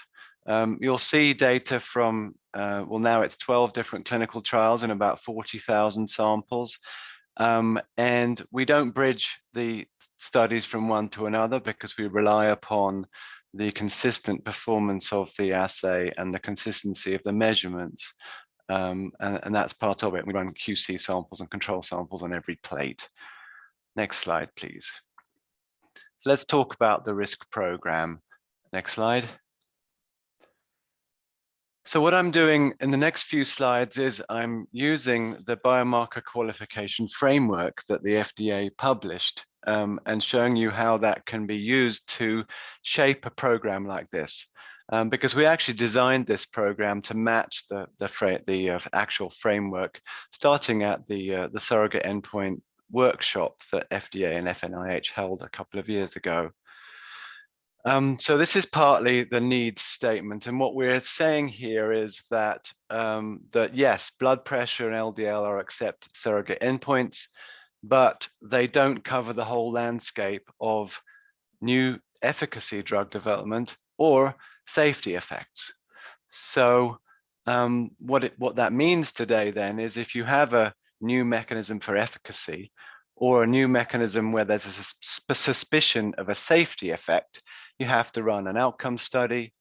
You'll see data from, well, now it's 12 different clinical trials in about 40,000 samples. And we don't bridge the studies from one to another because we rely upon the consistent performance of the assay and the consistency of the measurements. And that's part of it. We run QC samples and control samples on every plate. Next slide, please. So let's talk about the risk program. Next slide. So what I'm doing in the next few slides is I'm using the biomarker qualification framework that the FDA published and showing you how that can be used to shape a program like this. Because we actually designed this program to match the actual framework, starting at the surrogate endpoint workshop that FDA and FNIH held a couple of years ago. So this is partly the needs statement, and what we're saying here is that yes, blood pressure and LDL are accepted surrogate endpoints, but they don't cover the whole landscape of new efficacy drug development or safety effects. So what that means today then is if you have a new mechanism for efficacy or a new mechanism where there's a suspicion of a safety effect, you have to run an outcome study.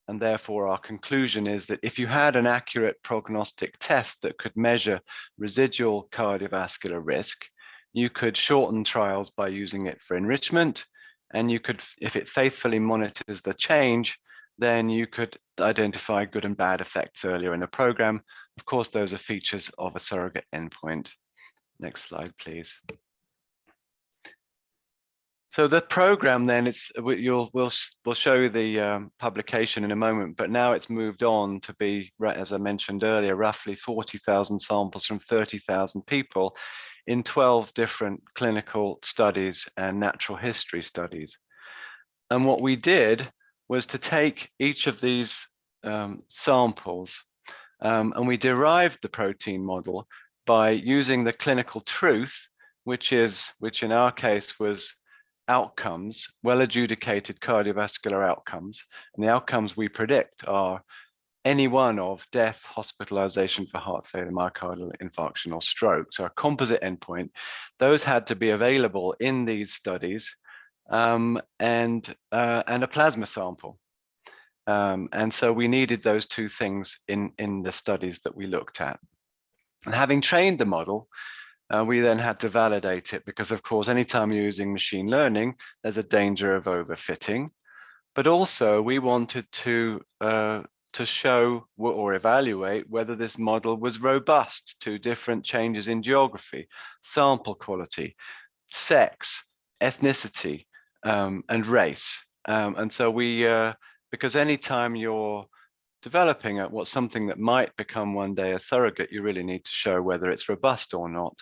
And therefore our conclusion is that if you had an accurate prognostic test that could measure residual cardiovascular risk, you could shorten trials by using it for enrichment. And you could, if it faithfully monitors the change, then you could identify good and bad effects earlier in the program. Of course, those are features of a surrogate endpoint. Next slide, please. So the program then, we'll show you the publication in a moment, but now it's moved on to be, as I mentioned earlier, roughly 40,000 samples from 30,000 people in 12 different clinical studies and natural history studies. And what we did was to take each of these samples and we derived the protein model by using the clinical truth, which in our case was outcomes, well adjudicated cardiovascular outcomes. And the outcomes we predict are any one of death, hospitalization for heart failure, myocardial infarction, or stroke. So a composite endpoint, those had to be available in these studies, and a plasma sample. And so we needed those two things in the studies that we looked at. And having trained the model, we then had to validate it, because of course, anytime you're using machine learning, there's a danger of overfitting. But also we wanted to show or evaluate whether this model was robust to different changes in geography, sample quality, sex, ethnicity, and race. And so we, because anytime you're developing what's something that might become one day a surrogate, you really need to show whether it's robust or not.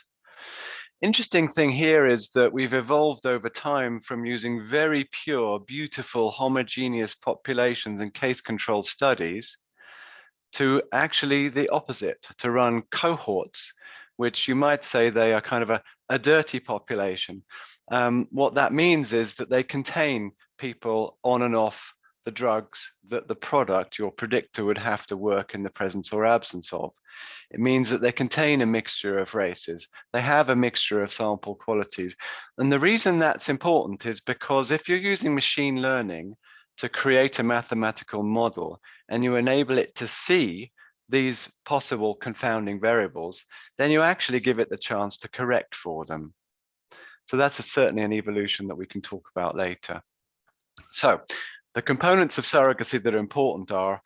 Interesting thing here is that we've evolved over time from using very pure, beautiful, homogeneous populations and case-controlled studies to actually the opposite, to run cohorts, which you might say they are kind of a dirty population. What that means is that they contain people on and off the drugs that the product, your predictor, would have to work in the presence or absence of. It means that they contain a mixture of races. They have a mixture of sample qualities. And the reason that's important is because if you're using machine learning to create a mathematical model and you enable it to see these possible confounding variables, then you actually give it the chance to correct for them. So that's certainly an evolution that we can talk about later. So the components of surrogacy that are important are,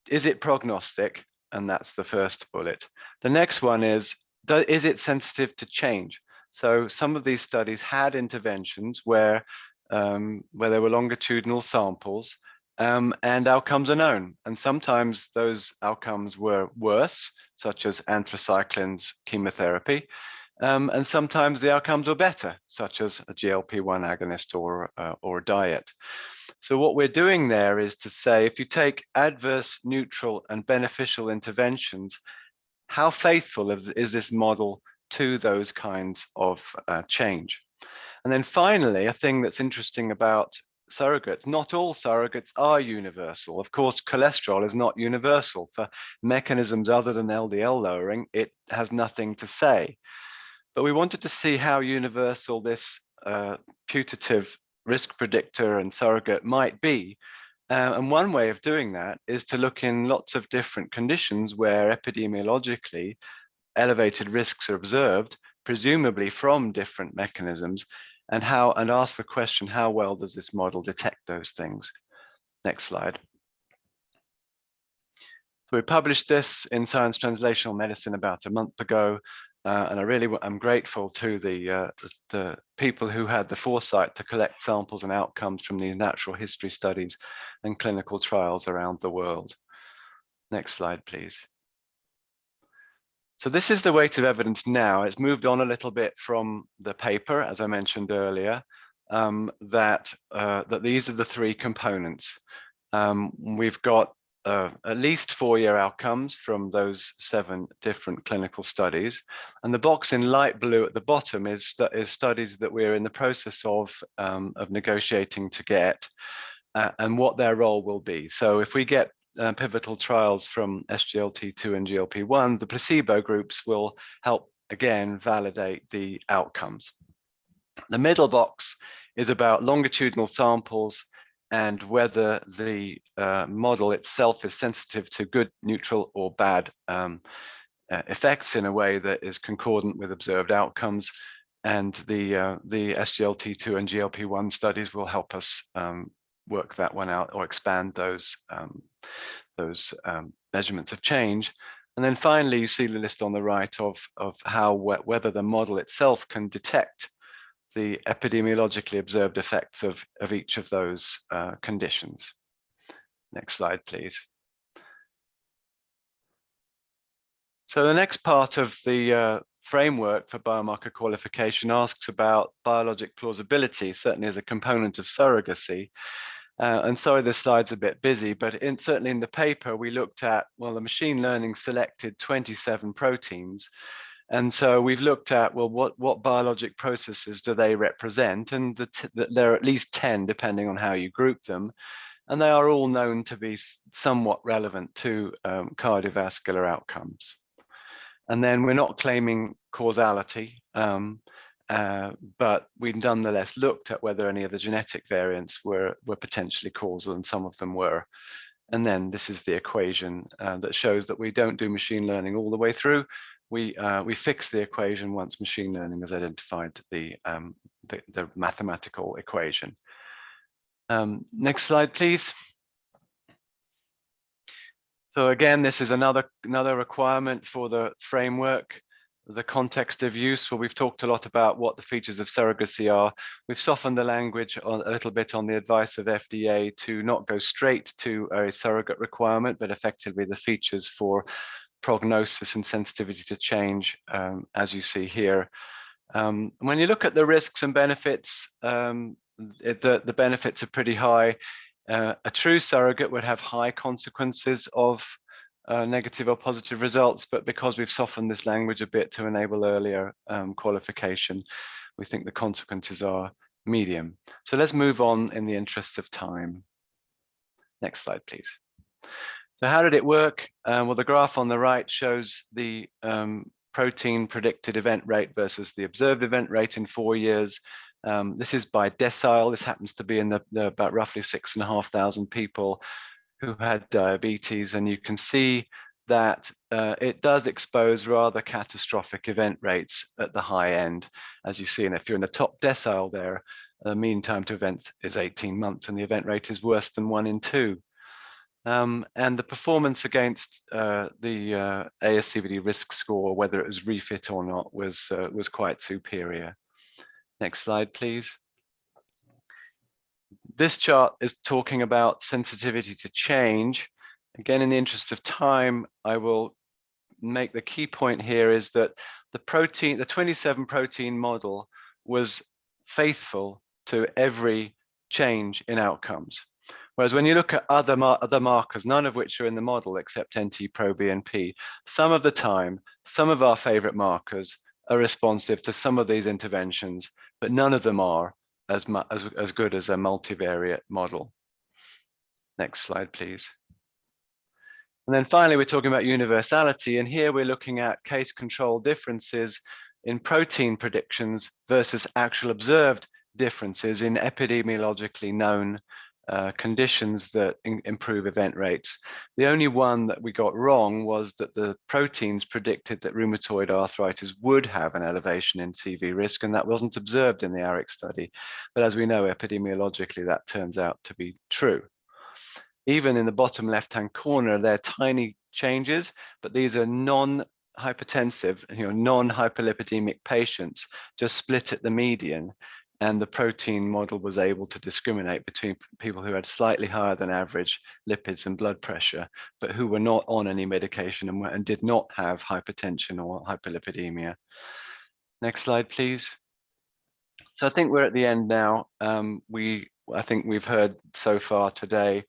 is it prognostic? And that's the first bullet. The next one is it sensitive to change? So some of these studies had interventions where there were longitudinal samples, and outcomes are known. And sometimes those outcomes were worse, such as anthracyclines, chemotherapy. And sometimes the outcomes were better, such as a GLP-1 agonist or a diet. So what we're doing there is to say, if you take adverse, neutral, and beneficial interventions, how faithful is this model to those kinds of change? And then finally, a thing that's interesting about surrogates, not all surrogates are universal. Of course, cholesterol is not universal. For mechanisms other than LDL lowering, it has nothing to say. But we wanted to see how universal this putative risk predictor and surrogate might be. And one way of doing that is to look in lots of different conditions where epidemiologically elevated risks are observed, presumably from different mechanisms, and ask the question, how well does this model detect those things? Next slide. So we published this in Science Translational Medicine about a month ago. And I'm grateful to the people who had the foresight to collect samples and outcomes from these natural history studies and clinical trials around the world. Next slide, please. So this is the weight of evidence now. It's moved on a little bit from the paper, as I mentioned earlier, that these are the three components. We've got at least 4-year outcomes from those 7 different clinical studies. And the box in light blue at the bottom is studies that we're in the process of negotiating to get and what their role will be. So if we get pivotal trials from SGLT2 and GLP-1, the placebo groups will help, again, validate the outcomes. The middle box is about longitudinal samples and whether the model itself is sensitive to good, neutral, or bad effects in a way that is concordant with observed outcomes. And the SGLT2 and GLP-1 studies will help us work that one out or expand those measurements of change. And then finally, you see the list on the right of whether the model itself can detect the epidemiologically observed effects of each of those conditions. Next slide, please. So the next part of the framework for biomarker qualification asks about biologic plausibility, certainly as a component of surrogacy. And sorry, this slide's a bit busy, but certainly in the paper, we looked at, well, the machine learning selected 27 proteins. And so we've looked at, well, what biologic processes do they represent? And there are at least 10, depending on how you group them. and they are all known to be somewhat relevant to cardiovascular outcomes. And then we're not claiming causality, but we nonetheless looked at whether any of the genetic variants were potentially causal, and some of them were. And then this is the equation that shows that we don't do machine learning all the way through. We fix the equation once machine learning has identified the mathematical equation. Next slide, please. So again, this is another requirement for the framework, the context of use. Well, we've talked a lot about what the features of surrogacy are. We've softened the language a little bit on the advice of FDA to not go straight to a surrogate requirement, but effectively the features for prognosis and sensitivity to change, as you see here. When you look at the risks and benefits, the benefits are pretty high. A true surrogate would have high consequences of negative or positive results, but because we've softened this language a bit to enable earlier qualification, we think the consequences are medium. So let's move on in the interest of time. Next slide, please. So how did it work? Well, the graph on the right shows the protein predicted event rate versus the observed event rate in 4 years. This is by decile. This happens to be in the about roughly 6,500 people who had diabetes, and you can see that it does expose rather catastrophic event rates at the high end, as you see. And if you're in the top decile there, the mean time to event is 18 months, and the event rate is worse than 1 in 2. And the performance against the ASCVD risk score, whether it was refit or not, was quite superior. Next slide, please. This chart is talking about sensitivity to change. Again, in the interest of time, I will make the key point here is that the 27 protein model was faithful to every change in outcomes. Whereas when you look at other markers, none of which are in the model except NT-proBNP, some of the time, some of our favorite markers are responsive to some of these interventions, but none of them are as good as a multivariate model. Next slide, please. And then finally, we're talking about universality, and here we're looking at case control differences in protein predictions versus actual observed differences in epidemiologically known conditions that improve event rates. The only one that we got wrong was that the proteins predicted that rheumatoid arthritis would have an elevation in CV risk, and that wasn't observed in the ARIC study. But as we know, epidemiologically, that turns out to be true. Even in the bottom left-hand corner, they're tiny changes, but these are non-hypertensive, non-hyperlipidemic patients, just split at the median. And the protein model was able to discriminate between people who had slightly higher than average lipids and blood pressure, but who were not on any medication and did not have hypertension or hyperlipidemia. Next slide, please. So I think we're at the end now. I think we've heard so far today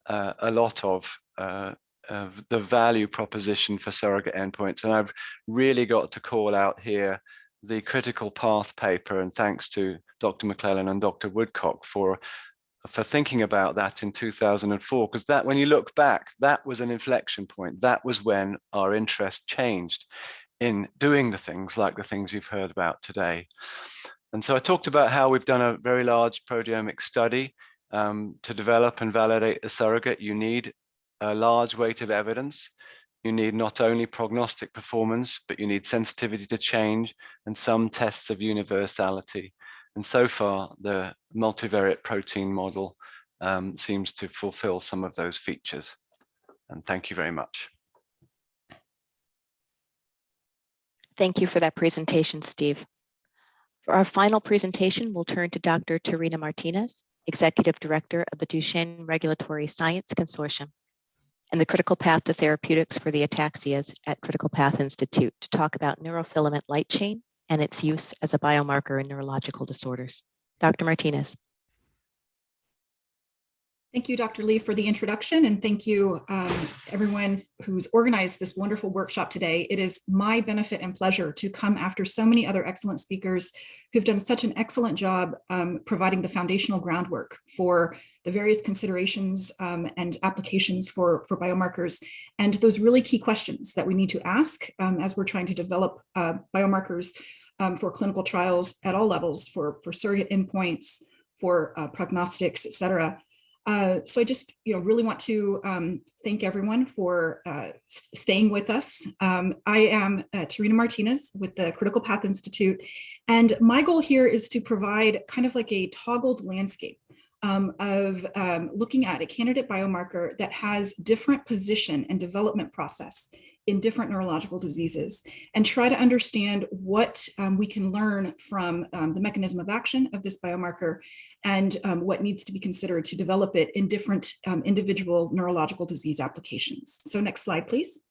a lot of the value proposition for surrogate endpoints, and I've really got to call out here the critical path paper, and thanks to Dr. McClellan and Dr. Woodcock for thinking about that in 2004, because that, when you look back, that was an inflection point. That was when our interest changed in doing the things like the things you've heard about today. And so I talked about how we've done a very large proteomic study. To develop and validate a surrogate, you need a large weight of evidence. You need not only prognostic performance, but you need sensitivity to change and some tests of universality. And so far, the multivariate protein model seems to fulfill some of those features. And thank you very much. Thank you for that presentation, Steve. For our final presentation, we'll turn to Dr. Terina Martinez, Executive Director of the Duchenne Regulatory Science Consortium and the Critical Path to Therapeutics for the Ataxias at Critical Path Institute, to talk about neurofilament light chain and its use as a biomarker in neurological disorders. Dr. Martinez. Thank you, Dr. Lee, for the introduction, and thank you, everyone who's organized this wonderful workshop today. It is my benefit and pleasure to come after so many other excellent speakers who've done such an excellent job providing the foundational groundwork for the various considerations and applications for biomarkers, and those really key questions that we need to ask as we're trying to develop biomarkers for clinical trials at all levels, for surrogate endpoints, for prognostics, et cetera. So I just really want to thank everyone for staying with us. I am Terina Martinez with the Critical Path Institute, and my goal here is to provide kind of like a toggled landscape of looking at a candidate biomarker that has different position and development process in different neurological diseases, and try to understand what we can learn from the mechanism of action of this biomarker and what needs to be considered to develop it in different individual neurological disease applications. So next slide, please.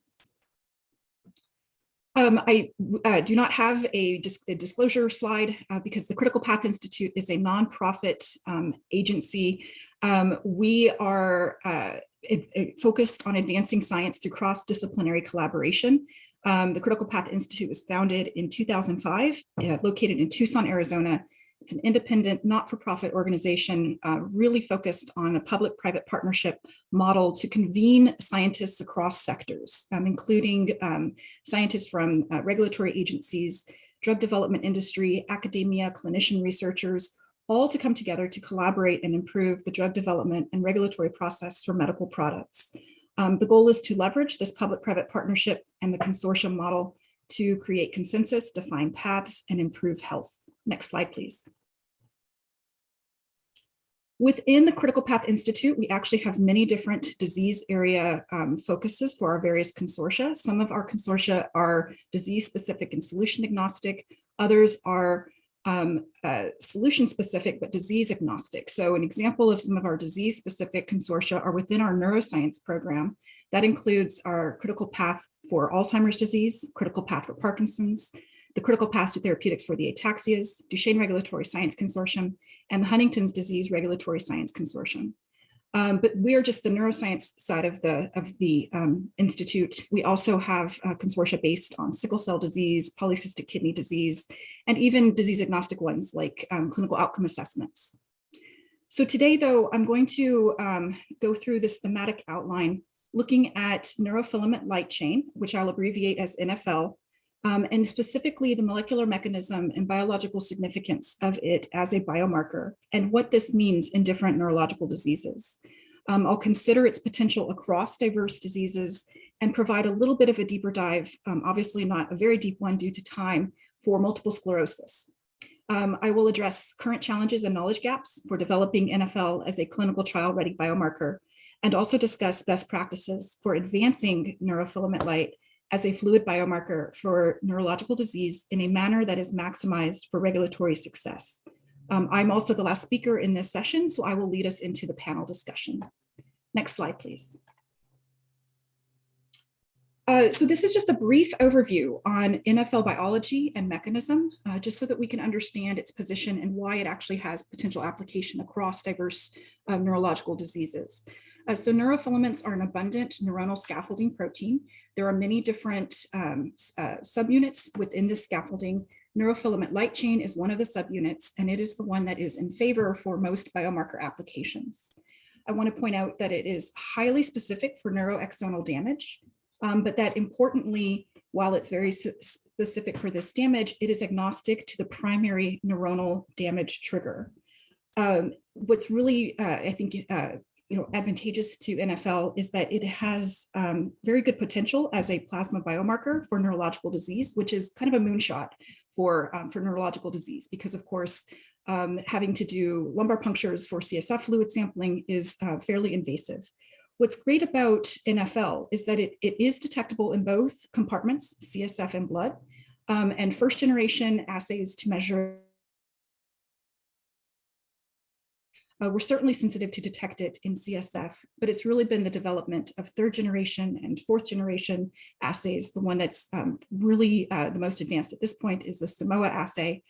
I do not have a disclosure slide because the Critical Path Institute is a nonprofit agency. We are focused on advancing science through cross-disciplinary collaboration. The Critical Path Institute was founded in 2005, located in Tucson, Arizona. It's an independent, not-for-profit organization really focused on a public-private partnership model to convene scientists across sectors, including scientists from regulatory agencies, drug development industry, academia, clinician researchers, all to come together to collaborate and improve the drug development and regulatory process for medical products. The goal is to leverage this public-private partnership and the consortium model to create consensus, define paths, and improve health. Next slide, please. Within the Critical Path Institute, we actually have many different disease area focuses for our various consortia. Some of our consortia are disease-specific and solution agnostic. Others are solution-specific, but disease agnostic. So an example of some of our disease-specific consortia are within our neuroscience program. That includes our Critical Path for Alzheimer's disease, Critical Path for Parkinson's, the Critical Path to Therapeutics for the Ataxias, Duchenne Regulatory Science Consortium, and the Huntington's Disease Regulatory Science Consortium. But we are just the neuroscience side of the institute. We also have a consortia based on sickle cell disease, polycystic kidney disease, and even disease agnostic ones like clinical outcome assessments. So today, though, I'm going to go through this thematic outline looking at neurofilament light chain, which I'll abbreviate as NFL, and specifically the molecular mechanism and biological significance of it as a biomarker and what this means in different neurological diseases. I'll consider its potential across diverse diseases and provide a little bit of a deeper dive, obviously not a very deep one due to time, for multiple sclerosis. I will address current challenges and knowledge gaps for developing NFL as a clinical trial-ready biomarker, and also discuss best practices for advancing neurofilament light as a fluid biomarker for neurological disease in a manner that is maximized for regulatory success. I'm also the last speaker in this session, so I will lead us into the panel discussion. Next slide, please. So this is just a brief overview on NFL biology and mechanism, just so that we can understand its position and why it actually has potential application across diverse neurological diseases. So neurofilaments are an abundant neuronal scaffolding protein. There are many different subunits within this scaffolding. Neurofilament light chain is one of the subunits, and it is the one that is in favor for most biomarker applications. I want to point out that it is highly specific for neuroaxonal damage, but that importantly, while it's very specific for this damage, it is agnostic to the primary neuronal damage trigger. What's really, I think, advantageous to NFL is that it has very good potential as a plasma biomarker for neurological disease, which is kind of a moonshot for neurological disease, because of course, having to do lumbar punctures for CSF fluid sampling is fairly invasive. What's great about NFL is that it is detectable in both compartments, CSF and blood, and first generation assays to measure. We're certainly sensitive to detect it in CSF, but it's really been the development of third generation and fourth generation assays. The one that's really the most advanced at this point is the Simoa assay,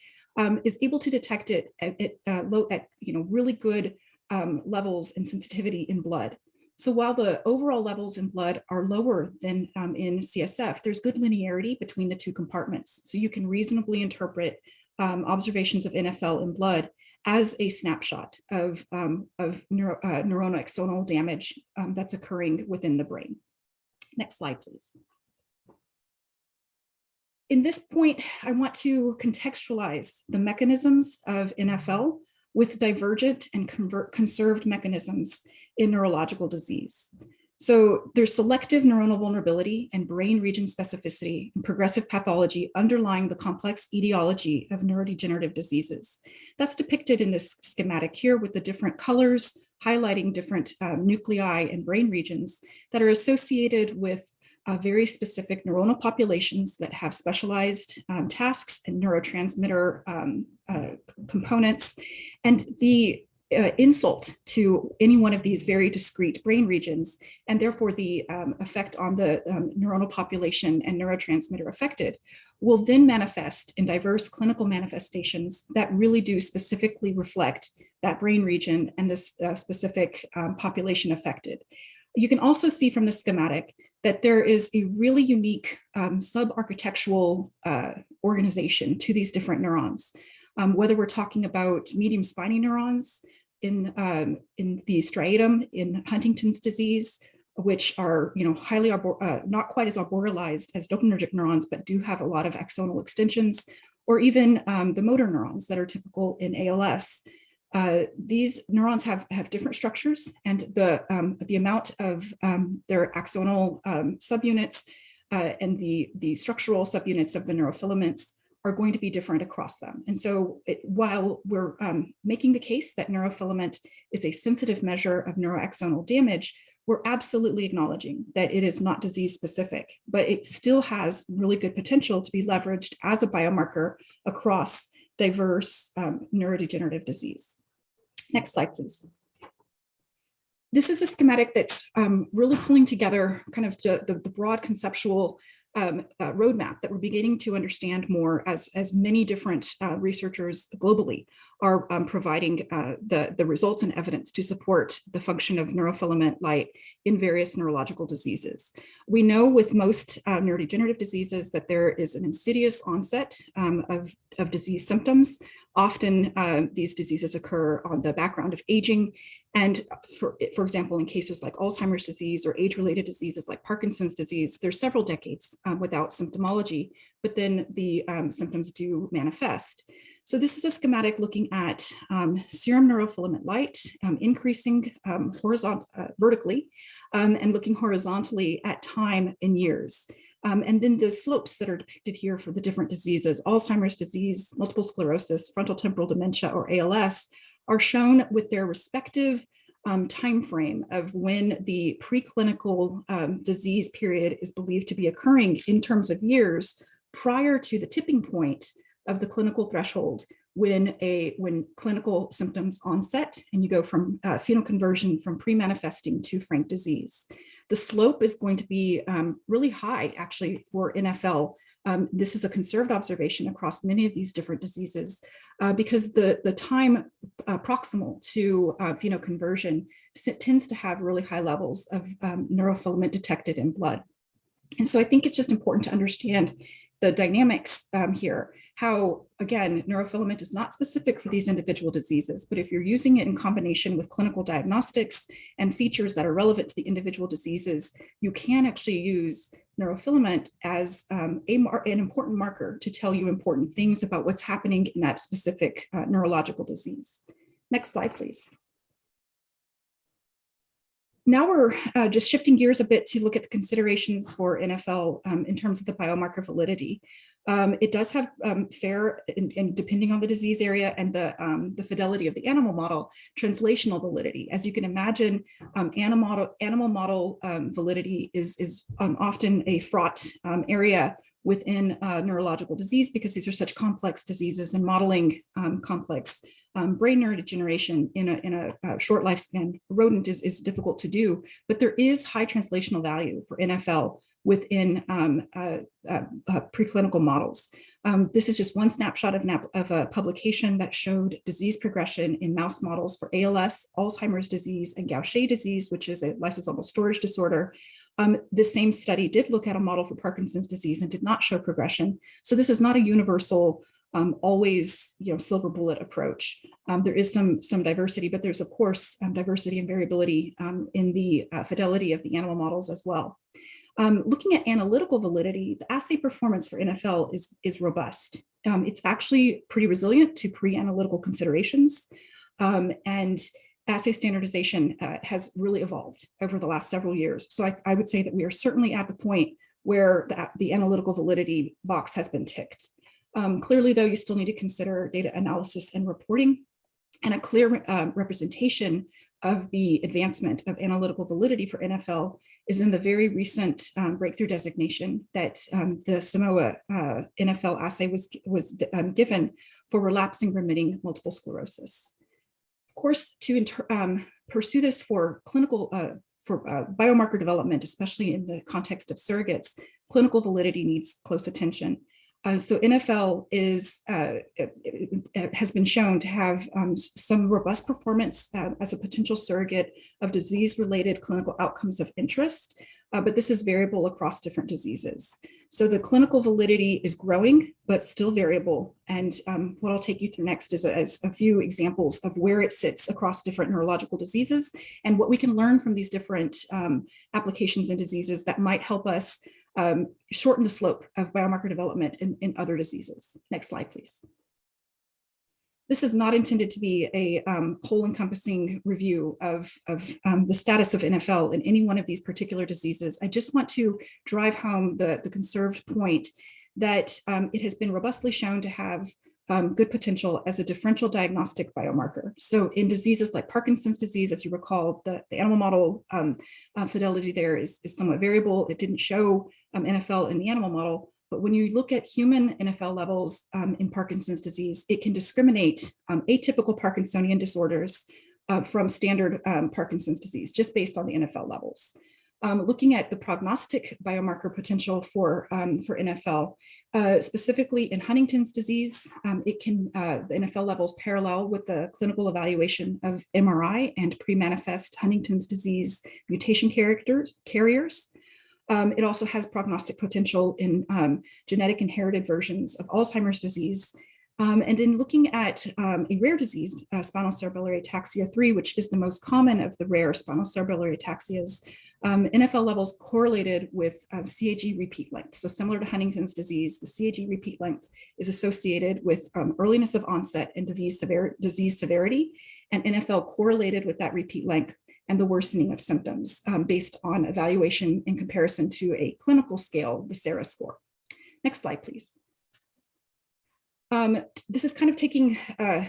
is able to detect it at really good levels and sensitivity in blood. So while the overall levels in blood are lower than in CSF, there's good linearity between the two compartments. So you can reasonably interpret observations of NFL in blood as a snapshot of neuroaxonal damage that's occurring within the brain. Next slide, please. In this point, I want to contextualize the mechanisms of NFL with divergent and conserved mechanisms in neurological disease. So there's selective neuronal vulnerability and brain region specificity and progressive pathology underlying the complex etiology of neurodegenerative diseases. That's depicted in this schematic here with the different colors highlighting different nuclei and brain regions that are associated with very specific neuronal populations that have specialized tasks and neurotransmitter components. And the insult to any one of these very discrete brain regions, and therefore the effect on the neuronal population and neurotransmitter affected, will then manifest in diverse clinical manifestations that really do specifically reflect that brain region and this specific population affected. You can also see from the schematic that there is a really unique sub-architectural organization to these different neurons. Whether we're talking about medium spiny neurons in the striatum in Huntington's disease, which are highly not quite as arborealized as dopaminergic neurons, but do have a lot of axonal extensions, or even the motor neurons that are typical in ALS. These neurons have different structures, and the amount of their axonal subunits and the structural subunits of the neurofilaments are going to be different across them. And so while we're making the case that neurofilament is a sensitive measure of neuroaxonal damage, we're absolutely acknowledging that it is not disease specific, but it still has really good potential to be leveraged as a biomarker across diverse neurodegenerative disease. Next slide, please. This is a schematic that's really pulling together kind of the broad conceptual roadmap that we're beginning to understand more as many different researchers globally are providing the results and evidence to support the function of neurofilament light in various neurological diseases. We know with most neurodegenerative diseases that there is an insidious onset of disease symptoms. Often these diseases occur on the background of aging. And for example, in cases like Alzheimer's disease or age-related diseases like Parkinson's disease, there's several decades without symptomology, but then the symptoms do manifest. So this is a schematic looking at serum neurofilament light increasing vertically and looking horizontally at time in years. And then the slopes that are depicted here for the different diseases, Alzheimer's disease, multiple sclerosis, frontotemporal dementia, or ALS, are shown with their respective time frame of when the preclinical disease period is believed to be occurring in terms of years prior to the tipping point of the clinical threshold when clinical symptoms onset and you go from phenoconversion from pre-manifesting to frank disease. The slope is going to be really high actually for NFL. This is a conserved observation across many of these different diseases because the time proximal to phenoconversion tends to have really high levels of neurofilament detected in blood. And so I think it's just important to understand the dynamics here, how, again, neurofilament is not specific for these individual diseases, but if you're using it in combination with clinical diagnostics and features that are relevant to the individual diseases, you can actually use neurofilament as an important marker to tell you important things about what's happening in that specific neurological disease. Next slide, please. Now we're just shifting gears a bit to look at the considerations for NFL in terms of the biomarker validity. It does have fair, and depending on the disease area and the fidelity of the animal model, translational validity. As you can imagine, animal model validity is often a fraught area within neurological disease because these are such complex diseases, and modeling complex brain neurodegeneration in a short lifespan rodent is difficult to do, but there is high translational value for NFL within preclinical models. This is just one snapshot of a publication that showed disease progression in mouse models for ALS, Alzheimer's disease, and Gaucher disease, which is a lysosomal storage disorder. The same study did look at a model for Parkinson's disease and did not show progression. So this is not a universal, always silver bullet approach. There is some diversity, but there's of course diversity and variability in the fidelity of the animal models as well. Looking at analytical validity, the assay performance for NFL is robust. It's actually pretty resilient to pre-analytical considerations, and assay standardization has really evolved over the last several years. So I would say that we are certainly at the point where the analytical validity box has been ticked. Clearly, though, you still need to consider data analysis and reporting, and a clear representation of the advancement of analytical validity for NFL is in the very recent breakthrough designation that the Samoa NFL assay was given for relapsing remitting multiple sclerosis. Of course, to pursue this for clinical biomarker development, especially in the context of surrogates, clinical validity needs close attention. So NFL has been shown to have some robust performance as a potential surrogate of disease-related clinical outcomes of interest, but this is variable across different diseases. So the clinical validity is growing, but still variable. And what I'll take you through next is a few examples of where it sits across different neurological diseases and what we can learn from these different applications and diseases that might help us shorten the slope of biomarker development in other diseases. Next slide, please. This is not intended to be a whole encompassing review of the status of NFL in any one of these particular diseases. I just want to drive home the conserved point that it has been robustly shown to have good potential as a differential diagnostic biomarker. So in diseases like Parkinson's disease, as you recall, the animal model fidelity there is somewhat variable. It didn't show NFL in the animal model, but when you look at human NFL levels in Parkinson's disease, it can discriminate atypical Parkinsonian disorders from standard Parkinson's disease, just based on the NFL levels. Looking at the prognostic biomarker potential for NFL, specifically in Huntington's disease, the NFL levels parallel with the clinical evaluation of MRI and pre-manifest Huntington's disease mutation carriers. It also has prognostic potential in genetic inherited versions of Alzheimer's disease. And in looking at a rare disease, spinocerebellar ataxia 3, which is the most common of the rare spinocerebellar ataxias, NFL levels correlated with CAG repeat length. So similar to Huntington's disease, the CAG repeat length is associated with earliness of onset and disease severity, and NFL correlated with that repeat length and the worsening of symptoms based on evaluation in comparison to a clinical scale, the SARA score. Next slide, please. This is kind of taking a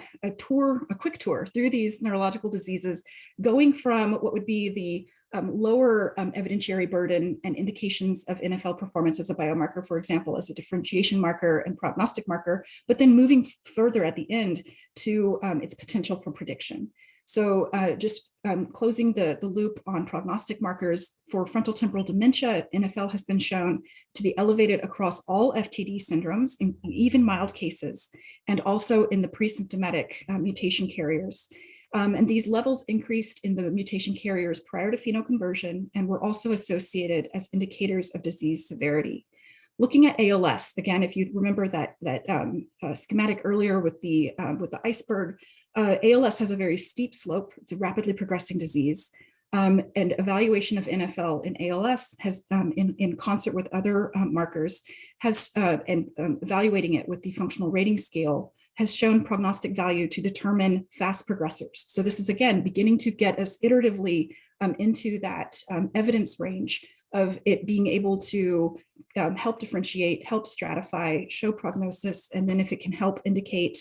quick tour through these neurological diseases, going from what would be the lower evidentiary burden and indications of NFL performance as a biomarker, for example, as a differentiation marker and prognostic marker, but then moving further at the end to its potential for prediction. So just closing the loop on prognostic markers for frontal temporal dementia, NFL has been shown to be elevated across all FTD syndromes, in even mild cases, and also in the pre-symptomatic mutation carriers. And these levels increased in the mutation carriers prior to phenoconversion and were also associated as indicators of disease severity. Looking at ALS, again, if you remember that schematic earlier with the iceberg, ALS has a very steep slope. It's a rapidly progressing disease. And evaluation of NFL in ALS has, in concert with other markers, evaluating it with the functional rating scale, has shown prognostic value to determine fast progressors. So this is, again, beginning to get us iteratively into that evidence range of it being able to help differentiate, help stratify, show prognosis, and then if it can help indicate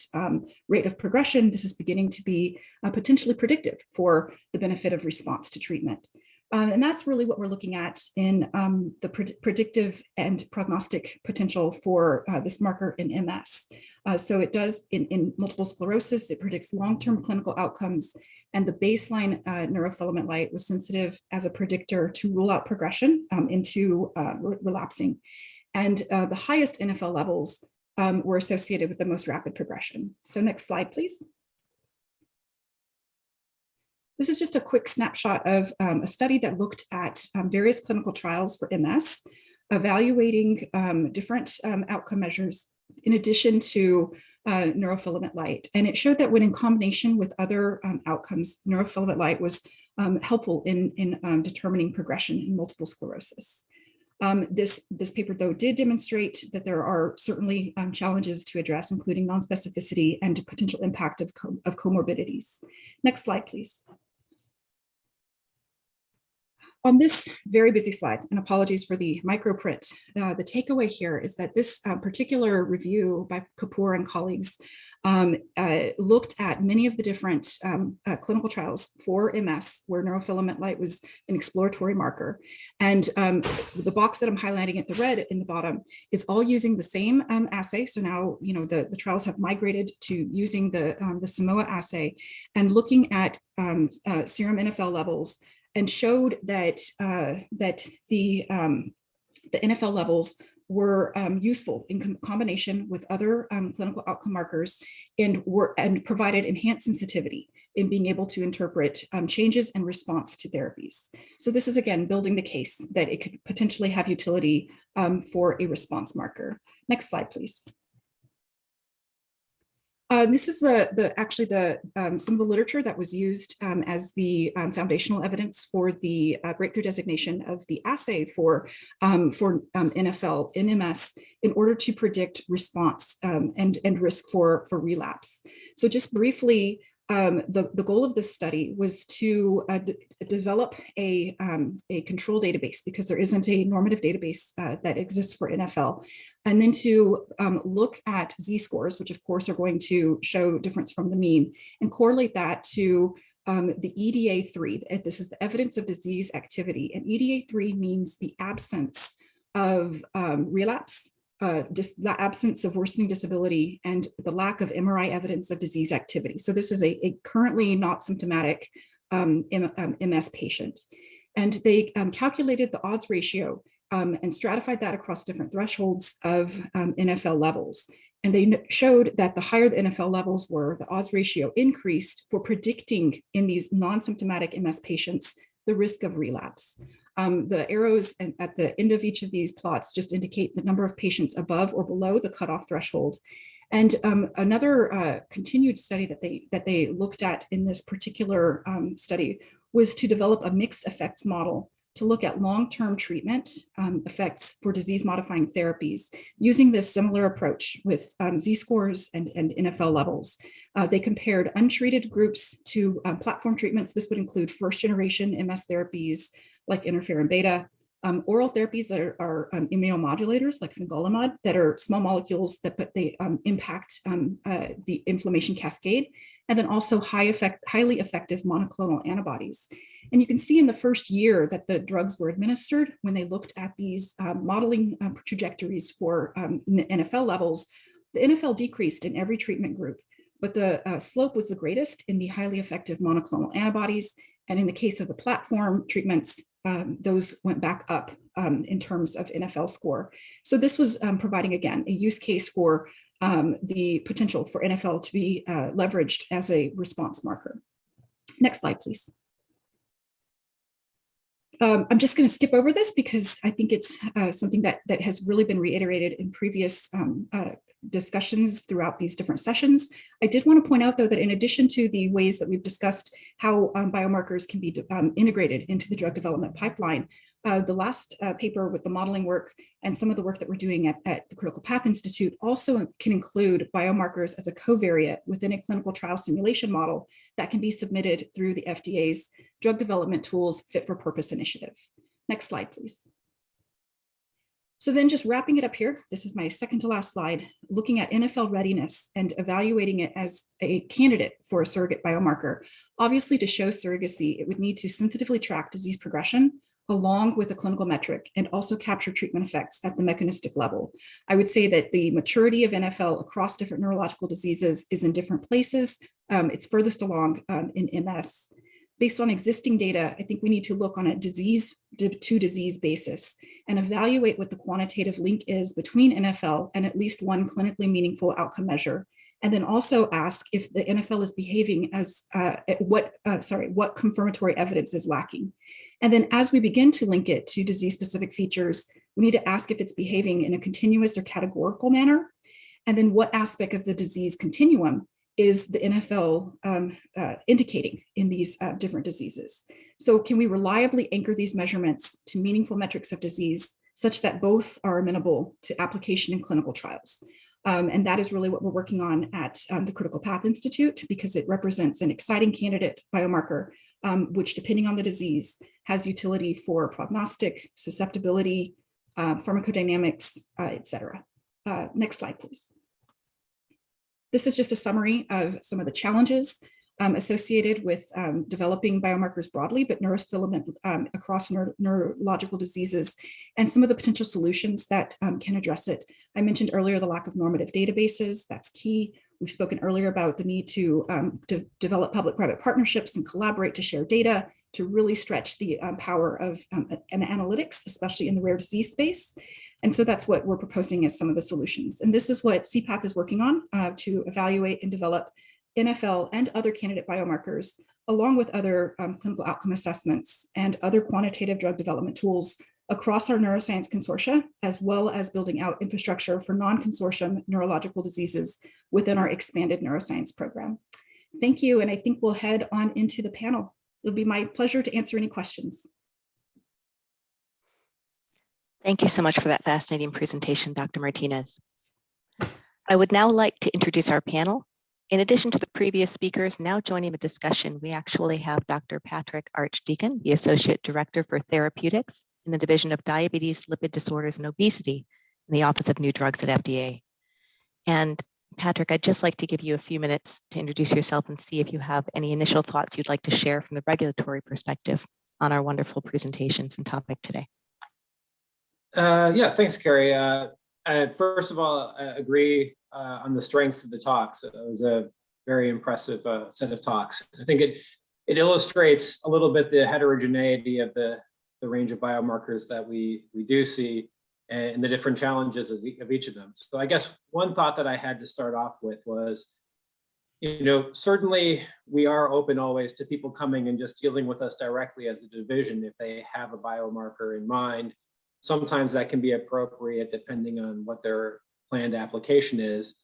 rate of progression, this is beginning to be potentially predictive for the benefit of response to treatment. And that's really what we're looking at in the predictive and prognostic potential for this marker in MS. So it does in multiple sclerosis, it predicts long-term clinical outcomes, and the baseline neurofilament light was sensitive as a predictor to rule out progression into relapsing. And the highest NFL levels were associated with the most rapid progression. So next slide, please. This is just a quick snapshot of a study that looked at various clinical trials for MS, evaluating different outcome measures in addition to neurofilament light. And it showed that when in combination with other outcomes, neurofilament light was helpful in determining progression in multiple sclerosis. This paper, though, did demonstrate that there are certainly challenges to address, including non-specificity and potential impact of comorbidities. Next slide, please. On this very busy slide, and apologies for the microprint, the takeaway here is that this particular review by Kapoor and colleagues looked at many of the different clinical trials for MS where neurofilament light was an exploratory marker. And the box that I'm highlighting at the red in the bottom is all using the same assay. So now, you know, the trials have migrated to using the Simoa assay and looking at serum NFL levels, and showed that the NFL levels were useful in combination with other clinical outcome markers and provided enhanced sensitivity in being able to interpret changes and response to therapies. So this is, again, building the case that it could potentially have utility for a response marker. Next slide, please. This is actually some of the literature that was used as the foundational evidence for the breakthrough designation of the assay for NFL in MS in order to predict response and risk for relapse. So just briefly, the goal of this study was to develop a control database, because there isn't a normative database that exists for NFL, and then to look at Z-scores, which of course are going to show difference from the mean, and correlate that to the EDA3. This is the evidence of disease activity, and EDA3 means the absence of relapse, the absence of worsening disability, and the lack of MRI evidence of disease activity. So this is a currently not symptomatic MS patient. And they calculated the odds ratio and stratified that across different thresholds of NFL levels. And they showed that the higher the NFL levels were, the odds ratio increased for predicting in these non-symptomatic MS patients the risk of relapse. The arrows at the end of each of these plots just indicate the number of patients above or below the cutoff threshold. And another continued study that they looked at in this particular study was to develop a mixed effects model to look at long-term treatment effects for disease-modifying therapies using this similar approach with Z-scores and NFL levels. They compared untreated groups to platform treatments. This would include first-generation MS therapies like interferon beta, oral therapies that are immunomodulators like fingolimod, that are small molecules that they impact the inflammation cascade, and then also highly effective monoclonal antibodies. And you can see in the first year that the drugs were administered, when they looked at these modeling trajectories for NFL levels, the NFL decreased in every treatment group, but the slope was the greatest in the highly effective monoclonal antibodies. And in the case of the platform treatments, those went back up in terms of NFL score. So this was providing, again, a use case for the potential for NFL to be leveraged as a response marker. Next slide, please. I'm just going to skip over this because I think it's something that has really been reiterated in previous discussions throughout these different sessions. I did want to point out, though, that in addition to the ways that we've discussed how biomarkers can be integrated into the drug development pipeline, the last paper with the modeling work and some of the work that we're doing at the Critical Path Institute also can include biomarkers as a covariate within a clinical trial simulation model that can be submitted through the FDA's Drug Development Tools Fit for Purpose initiative. Next slide, please. So then just wrapping it up here, this is my second to last slide, looking at NFL readiness and evaluating it as a candidate for a surrogate biomarker. Obviously, to show surrogacy, it would need to sensitively track disease progression along with a clinical metric and also capture treatment effects at the mechanistic level. I would say that the maturity of NFL across different neurological diseases is in different places. It's furthest along in MS. Based on existing data, I think we need to look on a disease to disease basis and evaluate what the quantitative link is between NFL and at least one clinically meaningful outcome measure. And then also ask if the NFL is behaving as what confirmatory evidence is lacking. And then as we begin to link it to disease-specific features, we need to ask if it's behaving in a continuous or categorical manner. And then what aspect of the disease continuum is the NFL indicating in these different diseases. So can we reliably anchor these measurements to meaningful metrics of disease such that both are amenable to application in clinical trials? And that is really what we're working on at the Critical Path Institute, because it represents an exciting candidate biomarker, which depending on the disease has utility for prognostic, susceptibility, pharmacodynamics, et cetera. Next slide, please. This is just a summary of some of the challenges associated with developing biomarkers broadly, but neurofilament across neurological diseases, and some of the potential solutions that can address it. I mentioned earlier the lack of normative databases. That's key. We've spoken earlier about the need to develop public-private partnerships and collaborate to share data to really stretch the power of analytics, especially in the rare disease space. And so that's what we're proposing as some of the solutions. And this is what CPATH is working on to evaluate and develop NFL and other candidate biomarkers, along with other clinical outcome assessments and other quantitative drug development tools across our neuroscience consortia, as well as building out infrastructure for non-consortium neurological diseases within our expanded neuroscience program. Thank you, and I think we'll head on into the panel. It'll be my pleasure to answer any questions. Thank you so much for that fascinating presentation, Dr. Martinez. I would now like to introduce our panel. In addition to the previous speakers, now joining the discussion, we actually have Dr. Patrick Archdeacon, the Associate Director for Therapeutics in the Division of Diabetes, Lipid Disorders, and Obesity in the Office of New Drugs at FDA. And Patrick, I'd just like to give you a few minutes to introduce yourself and see if you have any initial thoughts you'd like to share from the regulatory perspective on our wonderful presentations and topic today. Yeah, thanks, Carrie. First of all, I agree on the strengths of the talks. It was a very impressive set of talks. I think it illustrates a little bit the heterogeneity of the range of biomarkers that we do see and the different challenges of each of them. So I guess one thought that I had to start off with was, certainly we are open always to people coming and just dealing with us directly as a division if they have a biomarker in mind. Sometimes that can be appropriate depending on what their planned application is.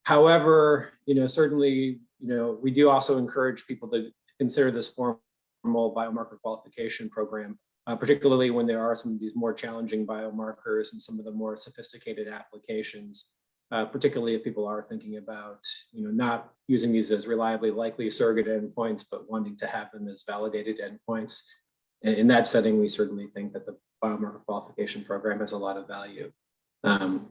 However, certainly, we do also encourage people to consider this formal biomarker qualification program, particularly when there are some of these more challenging biomarkers and some of the more sophisticated applications, particularly if people are thinking about, not using these as reliably likely surrogate endpoints, but wanting to have them as validated endpoints. And in that setting, we certainly think that the biomarker qualification program has a lot of value.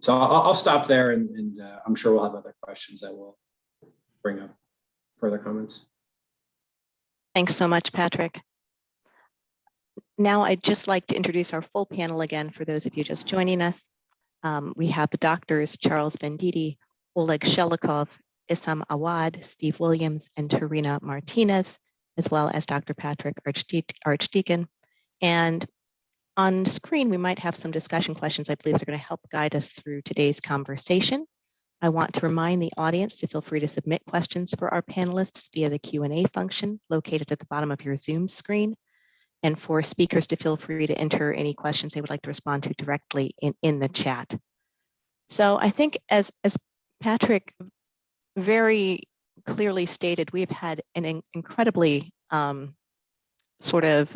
So I'll stop there, and I'm sure we'll have other questions that will bring up further comments. Thanks so much, Patrick. Now I'd just like to introduce our full panel again for those of you just joining us. We have the doctors Charles Venditti, Oleg Shelikov, Issam Awad, Steve Williams, and Tarina Martinez, as well as Dr. Patrick Archdeacon. And on screen, we might have some discussion questions I believe are going to help guide us through today's conversation. I want to remind the audience to feel free to submit questions for our panelists via the Q&A function located at the bottom of your Zoom screen, and for speakers to feel free to enter any questions they would like to respond to directly in the chat. So I think as Patrick very clearly stated, we've had an incredibly sort of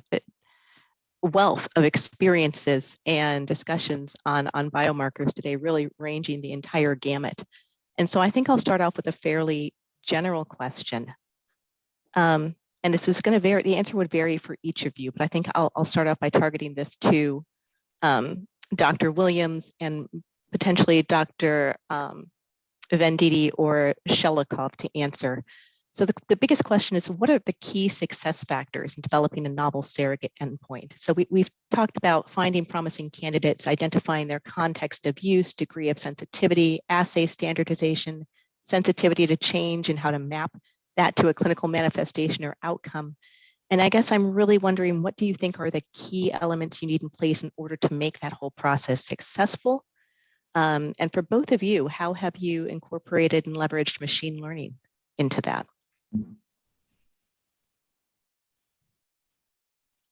wealth of experiences and discussions on biomarkers today, really ranging the entire gamut. And so I think I'll start off with a fairly general question. And this is going to vary, the answer would vary for each of you, but I think I'll start off by targeting this to Dr. Williams and potentially Dr. Venditti or Shelikov to answer. So the biggest question is, what are the key success factors in developing a novel surrogate endpoint? So we've talked about finding promising candidates, identifying their context of use, degree of sensitivity, assay standardization, sensitivity to change, and how to map that to a clinical manifestation or outcome. And I guess I'm really wondering, what do you think are the key elements you need in place in order to make that whole process successful? And for both of you, how have you incorporated and leveraged machine learning into that?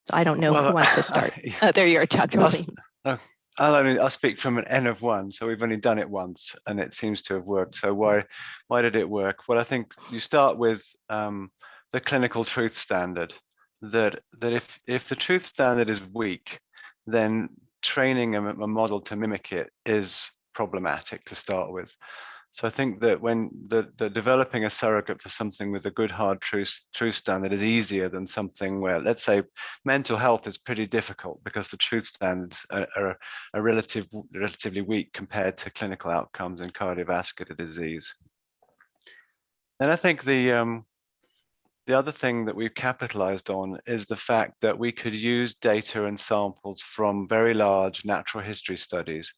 So I don't know who wants to start. There you are, Dr. Williams. I'll speak from an N of 1. So we've only done it once and it seems to have worked. So why did it work? Well, I think you start with the clinical truth standard, that if the truth standard is weak, then training a model to mimic it is problematic to start with. So I think that when the developing a surrogate for something with a good hard truth standard is easier than something where, let's say, mental health is pretty difficult because the truth standards are relatively weak compared to clinical outcomes in cardiovascular disease. And I think the other thing that we've capitalized on is the fact that we could use data and samples from very large natural history studies.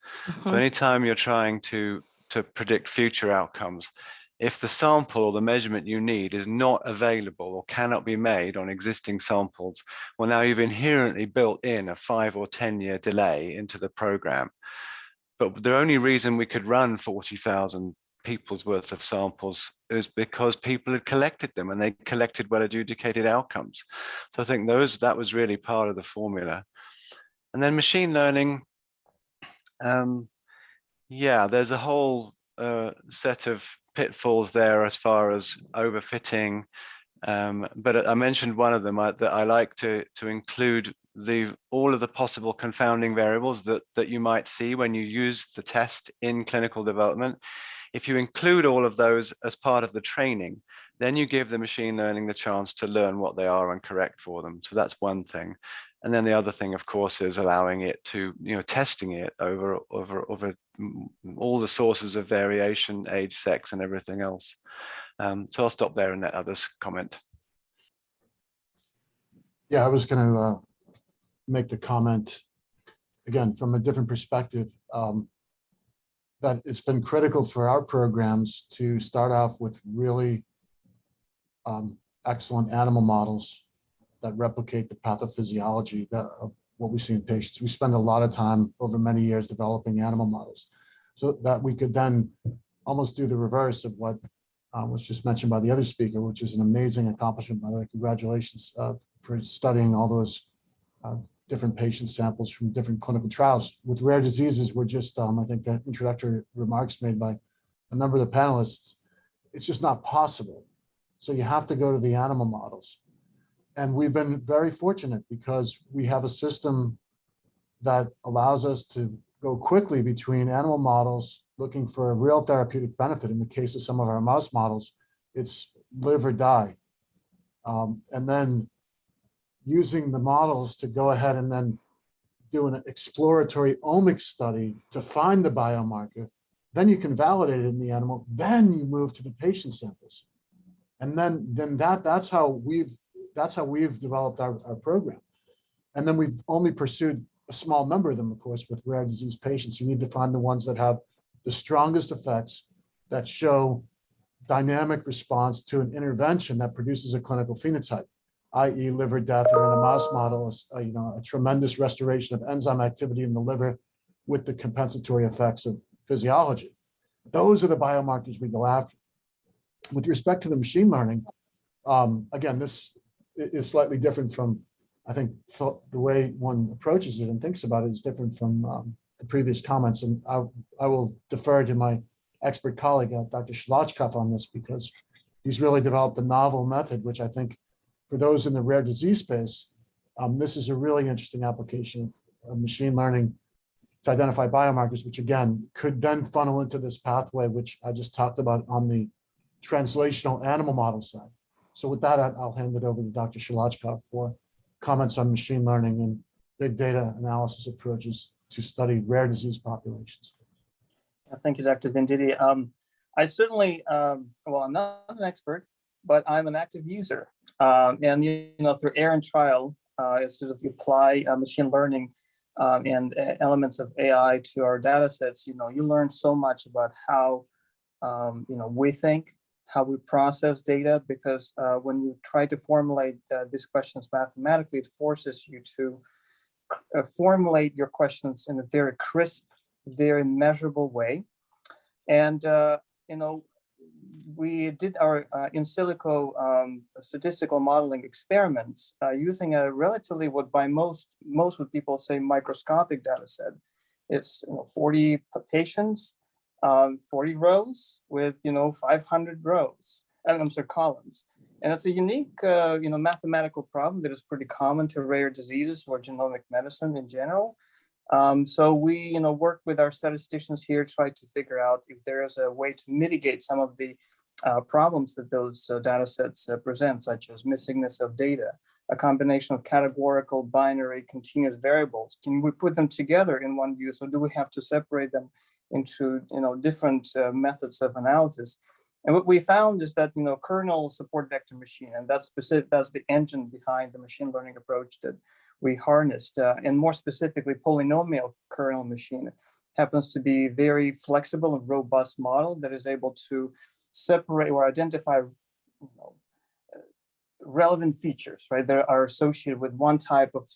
So anytime you're trying to predict future outcomes, if the sample or the measurement you need is not available or cannot be made on existing samples, well, now you've inherently built in a 5 or 10 year delay into the program. But the only reason we could run 40,000 people's worth of samples is because people had collected them and they collected well adjudicated outcomes. So I think that was really part of the formula. And then machine learning, yeah, there's a whole set of pitfalls there as far as overfitting. But I mentioned one of them, that I like to include all of the possible confounding variables that you might see when you use the test in clinical development. If you include all of those as part of the training, then you give the machine learning the chance to learn what they are and correct for them. So that's one thing. And then the other thing, of course, is allowing it to, testing it over all the sources of variation, age, sex, and everything else. So I'll stop there and let others comment. Yeah, I was going to make the comment, again, from a different perspective, that it's been critical for our programs to start off with really excellent animal models that replicate the pathophysiology of what we see in patients. We spend a lot of time over many years developing animal models so that we could then almost do the reverse of what was just mentioned by the other speaker, which is an amazing accomplishment, by the way. Congratulations for studying all those different patient samples from different clinical trials. With rare diseases, we're just, I think the introductory remarks made by a number of the panelists, it's just not possible. So you have to go to the animal models. And we've been very fortunate because we have a system that allows us to go quickly between animal models looking for a real therapeutic benefit. In the case of some of our mouse models, it's live or die. And then using the models to go ahead and then do an exploratory omics study to find the biomarker. Then you can validate it in the animal. Then you move to the patient samples. And then that's how we've developed our program. And then we've only pursued a small number of them, of course, with rare disease patients. You need to find the ones that have the strongest effects, that show dynamic response to an intervention that produces a clinical phenotype, i.e. liver death, or in a mouse model, a tremendous restoration of enzyme activity in the liver with the compensatory effects of physiology. Those are the biomarkers we go after. With respect to the machine learning, again, this is slightly different from, I think, the way one approaches it and thinks about it is different from the previous comments. And I will defer to my expert colleague, Dr. Shlachkov, on this, because he's really developed a novel method, which I think for those in the rare disease space, this is a really interesting application of machine learning to identify biomarkers, which again, could then funnel into this pathway, which I just talked about on the translational animal model side. So with that, I'll hand it over to Dr. Shlachkov for comments on machine learning and big data analysis approaches to study rare disease populations. Thank you, Dr. Venditti. I certainly, well, I'm not an expert, but I'm an active user. And through error and trial, sort of apply machine learning and elements of AI to our data sets. You learn so much about how we think, how we process data, because when you try to formulate these questions mathematically, it forces you to formulate your questions in a very crisp, very measurable way. And, we did our in silico statistical modeling experiments using a relatively, what by most would people say, microscopic data set. It's 40 patients, 40 rows with 500 rows, I'm sorry, columns. And it's a unique mathematical problem that is pretty common to rare diseases or genomic medicine in general. So we work with our statisticians here, try to figure out if there is a way to mitigate some of the problems that those data sets present, such as missingness of data, a combination of categorical, binary, continuous variables. Can we put them together in one view? So do we have to separate them into different methods of analysis? And what we found is that kernel support vector machine, and that's the engine behind the machine learning approach that we harnessed, and more specifically polynomial kernel machine, happens to be very flexible and robust model that is able to separate or identify relevant features, right, that are associated with one type of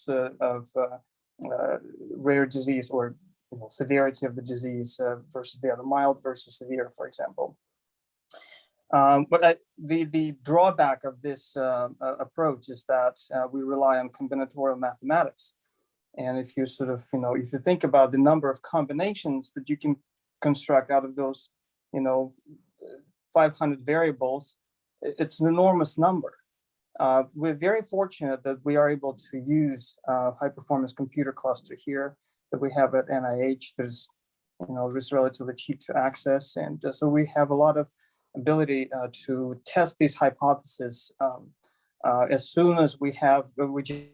rare disease or severity of the disease versus the other, mild versus severe, for example. But the drawback of this approach is that we rely on combinatorial mathematics. And if you if you think about the number of combinations that you can construct out of those, 500 variables, it's an enormous number. We're very fortunate that we are able to use high performance computer cluster here that we have at NIH. There's, it's relatively cheap to access. And so we have a lot of ability to test these hypotheses as soon as we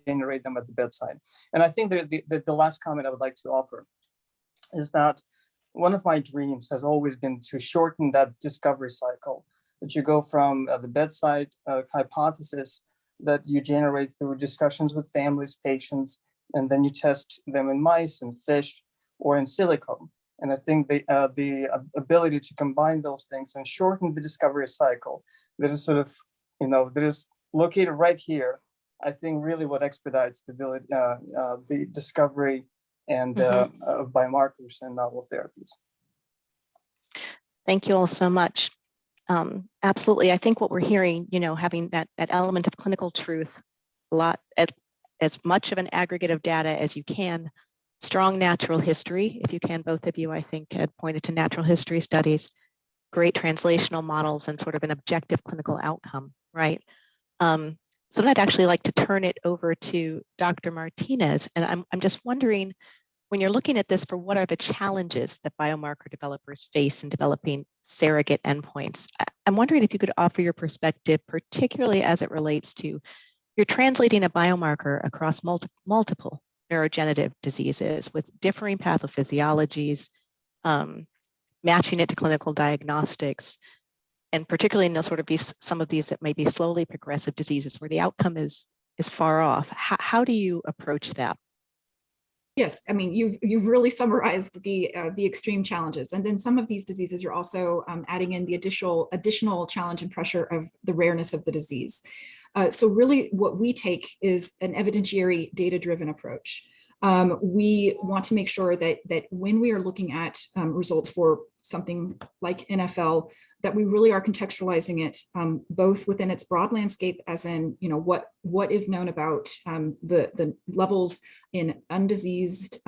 generate them at the bedside. And I think that the last comment I would like to offer is that one of my dreams has always been to shorten that discovery cycle, that you go from the bedside hypothesis that you generate through discussions with families, patients, and then you test them in mice and fish or in silico. And I think the ability to combine those things and shorten the discovery cycle that is that is located right here, I think really what expedites the ability, the discovery and of biomarkers and novel therapies. Thank you all so much. Absolutely, I think what we're hearing, having that element of clinical truth, as much of an aggregate of data as you can, strong natural history, if you can, both of you, I think, had pointed to natural history studies, great translational models, and sort of an objective clinical outcome, right? So I'd actually like to turn it over to Dr. Martinez, and I'm just wondering, when you're looking at this, for what are the challenges that biomarker developers face in developing surrogate endpoints? I'm wondering if you could offer your perspective, particularly as it relates to you're translating a biomarker across multiple neurodegenerative diseases with differing pathophysiologies, matching it to clinical diagnostics, and particularly in sort of some of these that may be slowly progressive diseases where the outcome is far off. How do you approach that? Yes, I mean, you've really summarized the extreme challenges, and then some of these diseases you're also adding in the additional challenge and pressure of the rareness of the disease. So really what we take is an evidentiary data-driven approach. We want to make sure that when we are looking at results for something like NFL, that we really are contextualizing it both within its broad landscape, as in what is known about the levels in undiseased,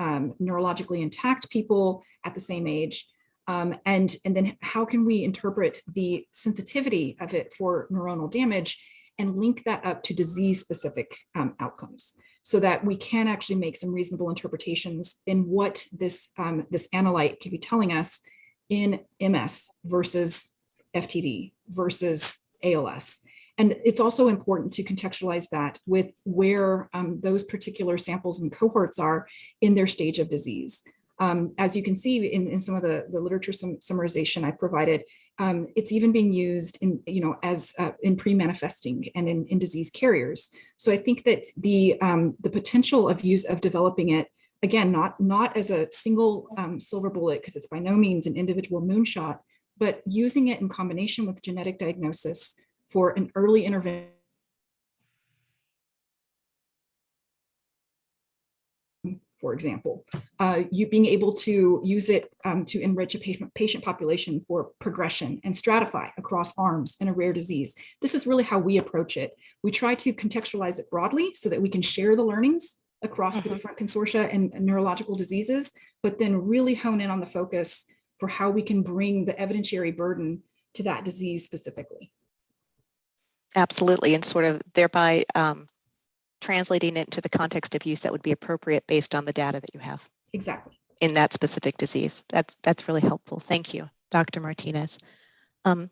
neurologically intact people at the same age, and then how can we interpret the sensitivity of it for neuronal damage and link that up to disease-specific outcomes, so that we can actually make some reasonable interpretations in what this analyte can be telling us in MS versus FTD versus ALS. And it's also important to contextualize that with where those particular samples and cohorts are in their stage of disease. As you can see in some of the literature summarization I provided, it's even being used in, as in pre-manifesting and in disease carriers. So I think that the potential of developing it, again, not as a single silver bullet, because it's by no means an individual moonshot, but using it in combination with genetic diagnosis for an early intervention, for example, you being able to use it to enrich a patient population for progression and stratify across arms in a rare disease. This is really how we approach it. We try to contextualize it broadly so that we can share the learnings across the different consortia and neurological diseases, but then really hone in on the focus for how we can bring the evidentiary burden to that disease specifically. Absolutely, and sort of thereby translating it into the context of use that would be appropriate based on the data that you have. Exactly. In that specific disease. That's really helpful. Thank you, Dr. Martinez. I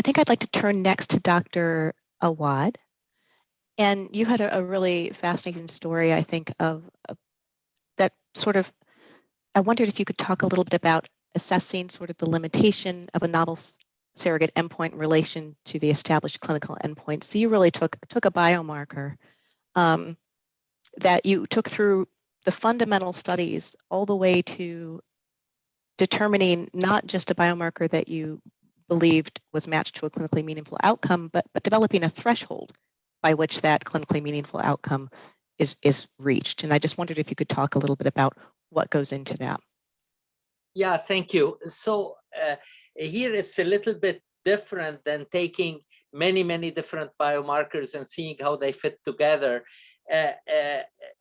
think I'd like to turn next to Dr. Awad. And you had a really fascinating story, I think, of that sort of, I wondered if you could talk a little bit about assessing sort of the limitation of a novel surrogate endpoint in relation to the established clinical endpoints. So you really took a biomarker that you took through the fundamental studies all the way to determining not just a biomarker that you believed was matched to a clinically meaningful outcome, but developing a threshold by which that clinically meaningful outcome is reached. And I just wondered if you could talk a little bit about what goes into that. Yeah, thank you. So here it's a little bit different than taking many different biomarkers and seeing how they fit together.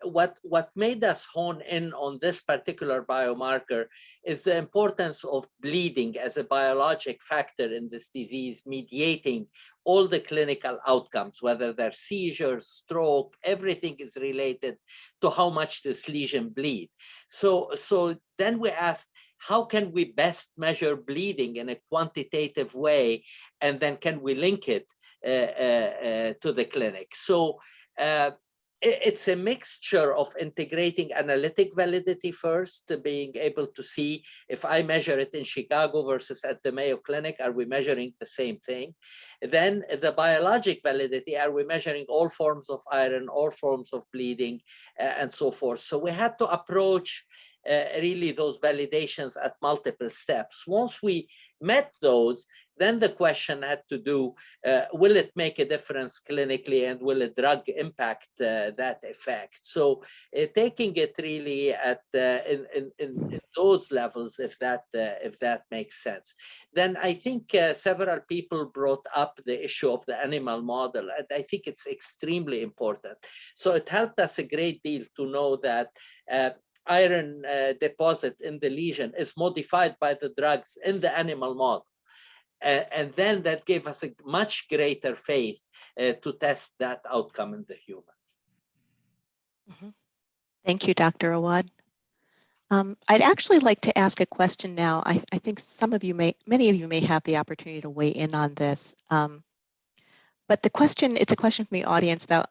What made us hone in on this particular biomarker is the importance of bleeding as a biologic factor in this disease, mediating all the clinical outcomes, whether they're seizures, stroke, everything is related to how much this lesion bleed. So then we asked, how can we best measure bleeding in a quantitative way, and then can we link it to the clinic? So it's a mixture of integrating analytic validity first, being able to see if I measure it in Chicago versus at the Mayo Clinic, are we measuring the same thing? Then the biologic validity, are we measuring all forms of iron, all forms of bleeding, and so forth. So we had to approach really those validations at multiple steps. Once we met those, then the question had to do, will it make a difference clinically, and will a drug impact that effect? So taking it really at in those levels, if that makes sense. Then I think several people brought up the issue of the animal model, and I think it's extremely important. So it helped us a great deal to know that iron deposit in the lesion is modified by the drugs in the animal model. And then that gave us a much greater faith to test that outcome in the humans. Mm-hmm. Thank you, Dr. Awad. I'd actually like to ask a question now. I think many of you may have the opportunity to weigh in on this. But it's a question from the audience about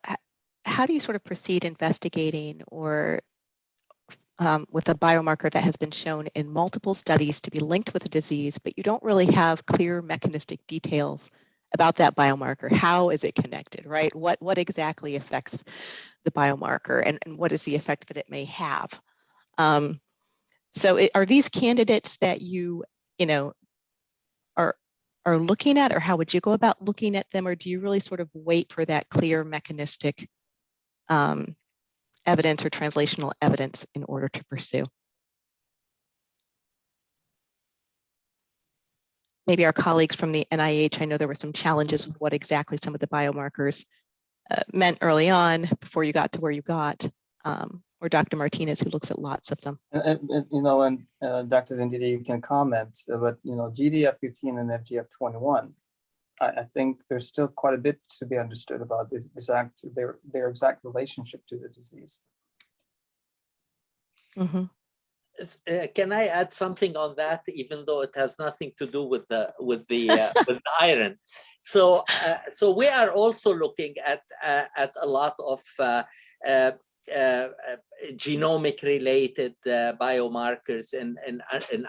how do you sort of proceed investigating or with a biomarker that has been shown in multiple studies to be linked with a disease, but you don't really have clear mechanistic details about that biomarker. How is it connected, right? What exactly affects the biomarker, and what is the effect that it may have? So are these candidates that you are looking at, or how would you go about looking at them, or do you really sort of wait for that clear mechanistic evidence or translational evidence in order to pursue? Maybe our colleagues from the NIH, I know there were some challenges with what exactly some of the biomarkers meant early on before you got to where you got, or Dr. Martinez, who looks at lots of them. And Dr. Venditti, you can comment, but GDF15 and FGF21, I think there's still quite a bit to be understood about their exact relationship to the disease. Mm-hmm. Can I add something on that, even though it has nothing to do with the with the iron? So we are also looking at a lot of genomic related biomarkers in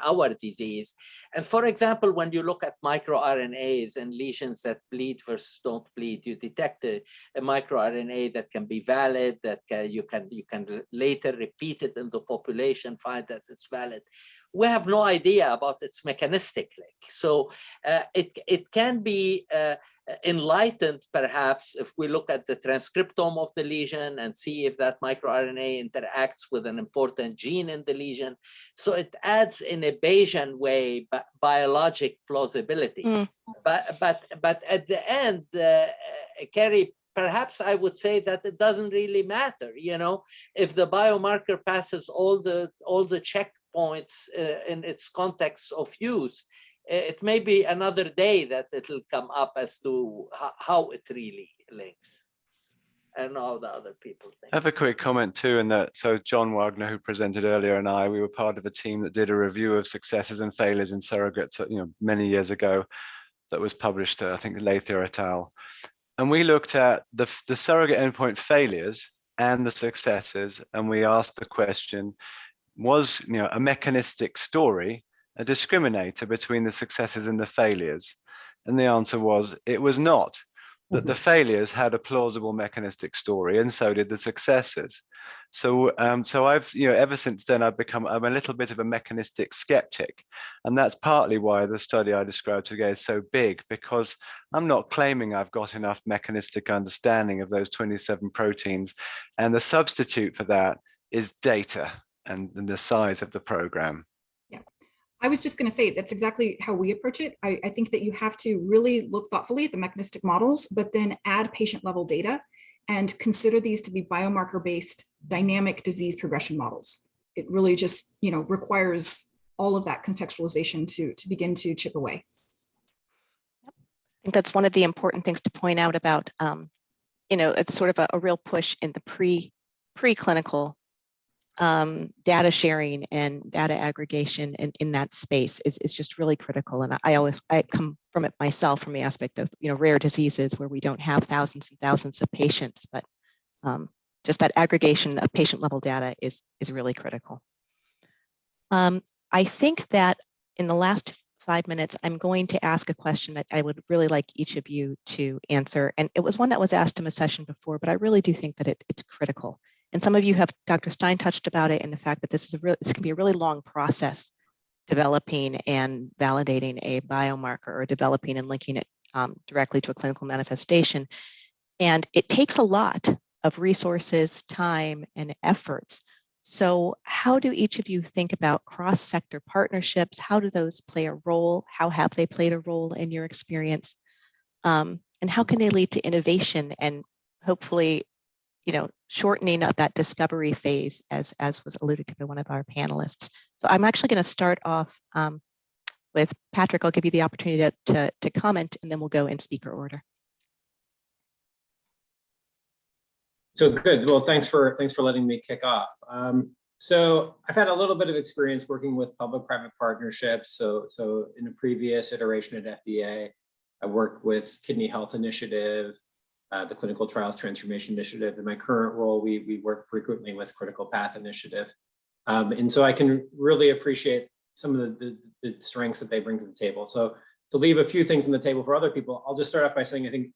our disease. And for example, when you look at microRNAs and lesions that bleed versus don't bleed, you detect a microRNA that can be valid, that you can later repeat it in the population, find that it's valid. We have no idea about its mechanistic link. So it can be enlightened, perhaps, if we look at the transcriptome of the lesion and see if that microRNA interacts with an important gene in the lesion. So it adds in a Bayesian way biologic plausibility. But at the end, Kerry, perhaps I would say that it doesn't really matter. You know, if the biomarker passes all the checkpoints in its context of use, it may be another day that it'll come up as to how it really links. I don't know how the other people think. I have a quick comment too, in that, so John Wagner, who presented earlier, and we were part of a team that did a review of successes and failures in surrogates, many years ago, that was published, I think, Lather et al. And we looked at the surrogate endpoint failures and the successes, and we asked the question, was a mechanistic story a discriminator between the successes and the failures? And the answer was, it was not. That the failures had a plausible mechanistic story, and so did the successes. So I've ever since then I'm a little bit of a mechanistic skeptic, and that's partly why the study I described today is so big, because I'm not claiming I've got enough mechanistic understanding of those 27 proteins, and the substitute for that is data and the size of the program. I was just going to say that's exactly how we approach it. I think that you have to really look thoughtfully at the mechanistic models, but then add patient level data and consider these to be biomarker-based dynamic disease progression models. It really just requires all of that contextualization to begin to chip away. I think that's one of the important things to point out about, it's sort of a real push in the preclinical data sharing and data aggregation in that space is just really critical. And I come from it myself from the aspect of rare diseases where we don't have thousands and thousands of patients, but just that aggregation of patient level data is really critical. I think that in the last 5 minutes, I'm going to ask a question that I would really like each of you to answer. And it was one that was asked in a session before, but I really do think that it's critical. And some of you have, Dr. Stein touched about it, and the fact that this can be a really long process, developing and validating a biomarker or developing and linking it directly to a clinical manifestation. And it takes a lot of resources, time, and efforts. So how do each of you think about cross-sector partnerships? How do those play a role? How have they played a role in your experience? And how can they lead to innovation and hopefully shortening up that discovery phase, as was alluded to by one of our panelists. So I'm actually going to start off with Patrick. I'll give you the opportunity to comment, and then we'll go in speaker order. So good. Well, thanks for letting me kick off. So I've had a little bit of experience working with public-private partnerships. So in a previous iteration at FDA, I worked with Kidney Health Initiative, the Clinical Trials Transformation Initiative. In my current role, we work frequently with Critical Path Initiative. And so I can really appreciate some of the strengths that they bring to the table. So to leave a few things on the table for other people, I'll just start off by saying I think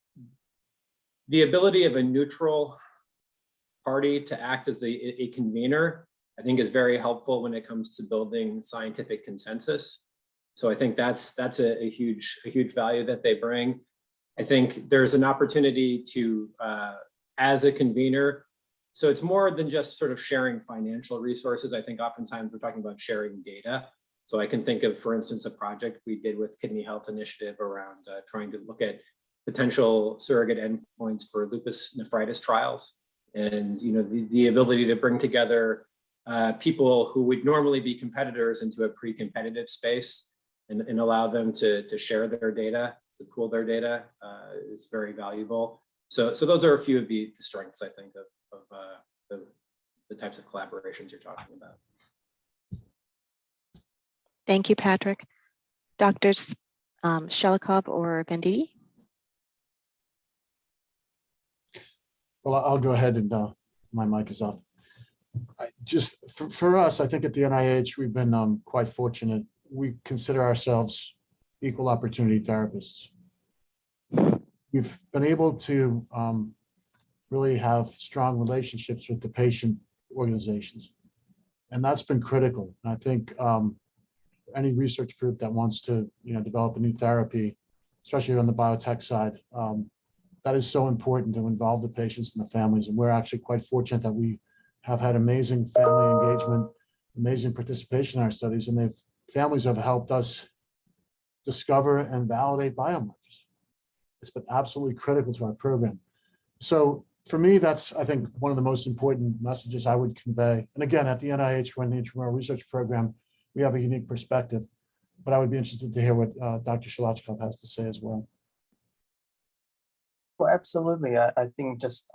the ability of a neutral party to act as a convener, I think is very helpful when it comes to building scientific consensus. So I think that's a huge value that they bring. I think there's an opportunity to, as a convener, so it's more than just sort of sharing financial resources. I think oftentimes we're talking about sharing data. So I can think of, for instance, a project we did with Kidney Health Initiative around trying to look at potential surrogate endpoints for lupus nephritis trials. And the ability to bring together people who would normally be competitors into a pre-competitive space and allow them to share their data, to pool their data is very valuable. So those are a few of the strengths, I think, of the types of collaborations you're talking about. Thank you, Patrick. Doctors Shelikov or Venditti? Well, I'll go ahead and my mic is off. For us, I think at the NIH, we've been quite fortunate. We consider ourselves equal opportunity therapists. We've been able to really have strong relationships with the patient organizations, and that's been critical. And I think any research group that wants to develop a new therapy, especially on the biotech side, that is so important to involve the patients and the families. And we're actually quite fortunate that we have had amazing family engagement, amazing participation in our studies, and families have helped us discover and validate biomarkers. It's been absolutely critical to our program. So for me, that's, I think, one of the most important messages I would convey. And again, at the NIH, we're in the intramural research program, we have a unique perspective, but I would be interested to hear what Dr. Shalachkov has to say as well. Well, absolutely. I think just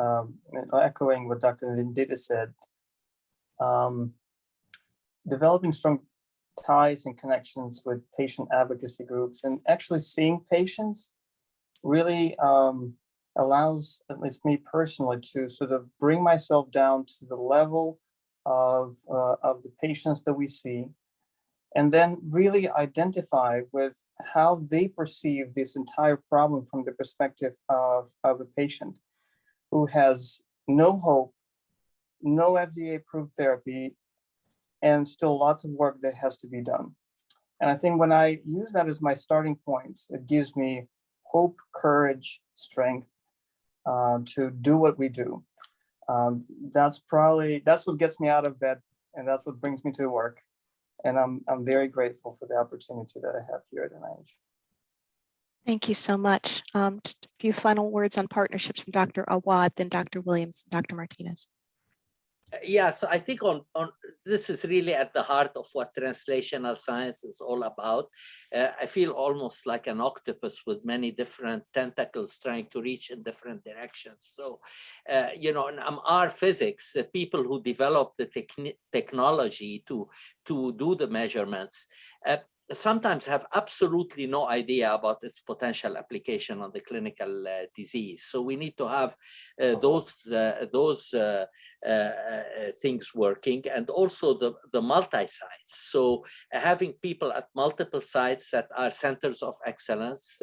echoing what Dr. Ndidi said, developing strong ties and connections with patient advocacy groups and actually seeing patients really allows, at least me personally, to sort of bring myself down to the level of the patients that we see, and then really identify with how they perceive this entire problem from the perspective of a patient who has no hope, no FDA-approved therapy, and still lots of work that has to be done. And I think when I use that as my starting point, it gives me hope, courage, strength to do what we do. That's what gets me out of bed, and that's what brings me to work. And I'm very grateful for the opportunity that I have here at NIH. Thank you so much. Just a few final words on partnerships from Dr. Awad, then Dr. Williams, Dr. Martinez. Yeah, so I think on this is really at the heart of what translational science is all about. I feel almost like an octopus with many different tentacles trying to reach in different directions. So, in our physics, people who develop the technology to do the measurements sometimes have absolutely no idea about its potential application on the clinical disease. So we need to have those things working, and also the multi-sites. So having people at multiple sites that are centers of excellence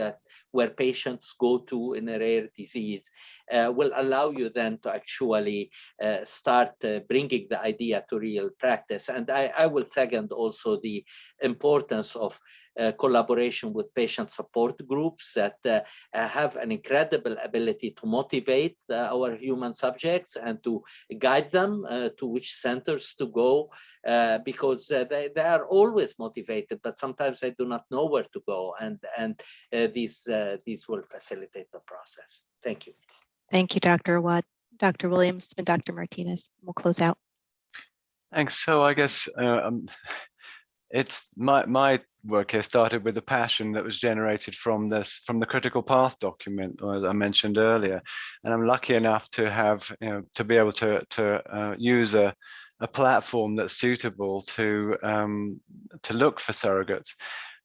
where patients go to in a rare disease will allow you then to actually start bringing the idea to real practice. And I will second also the importance of collaboration with patient support groups that have an incredible ability to motivate our human subjects and to guide them to which centers to go, because they are always motivated, but sometimes they do not know where to go, and these will facilitate the process. Thank you. Thank you, Dr. Awad. Dr. Williams and Dr. Martinez. We'll close out. Thanks. So I guess it's my work here started with a passion that was generated from the critical path document, as I mentioned earlier, and I'm lucky enough to have to be able to use a platform that's suitable to look for surrogates.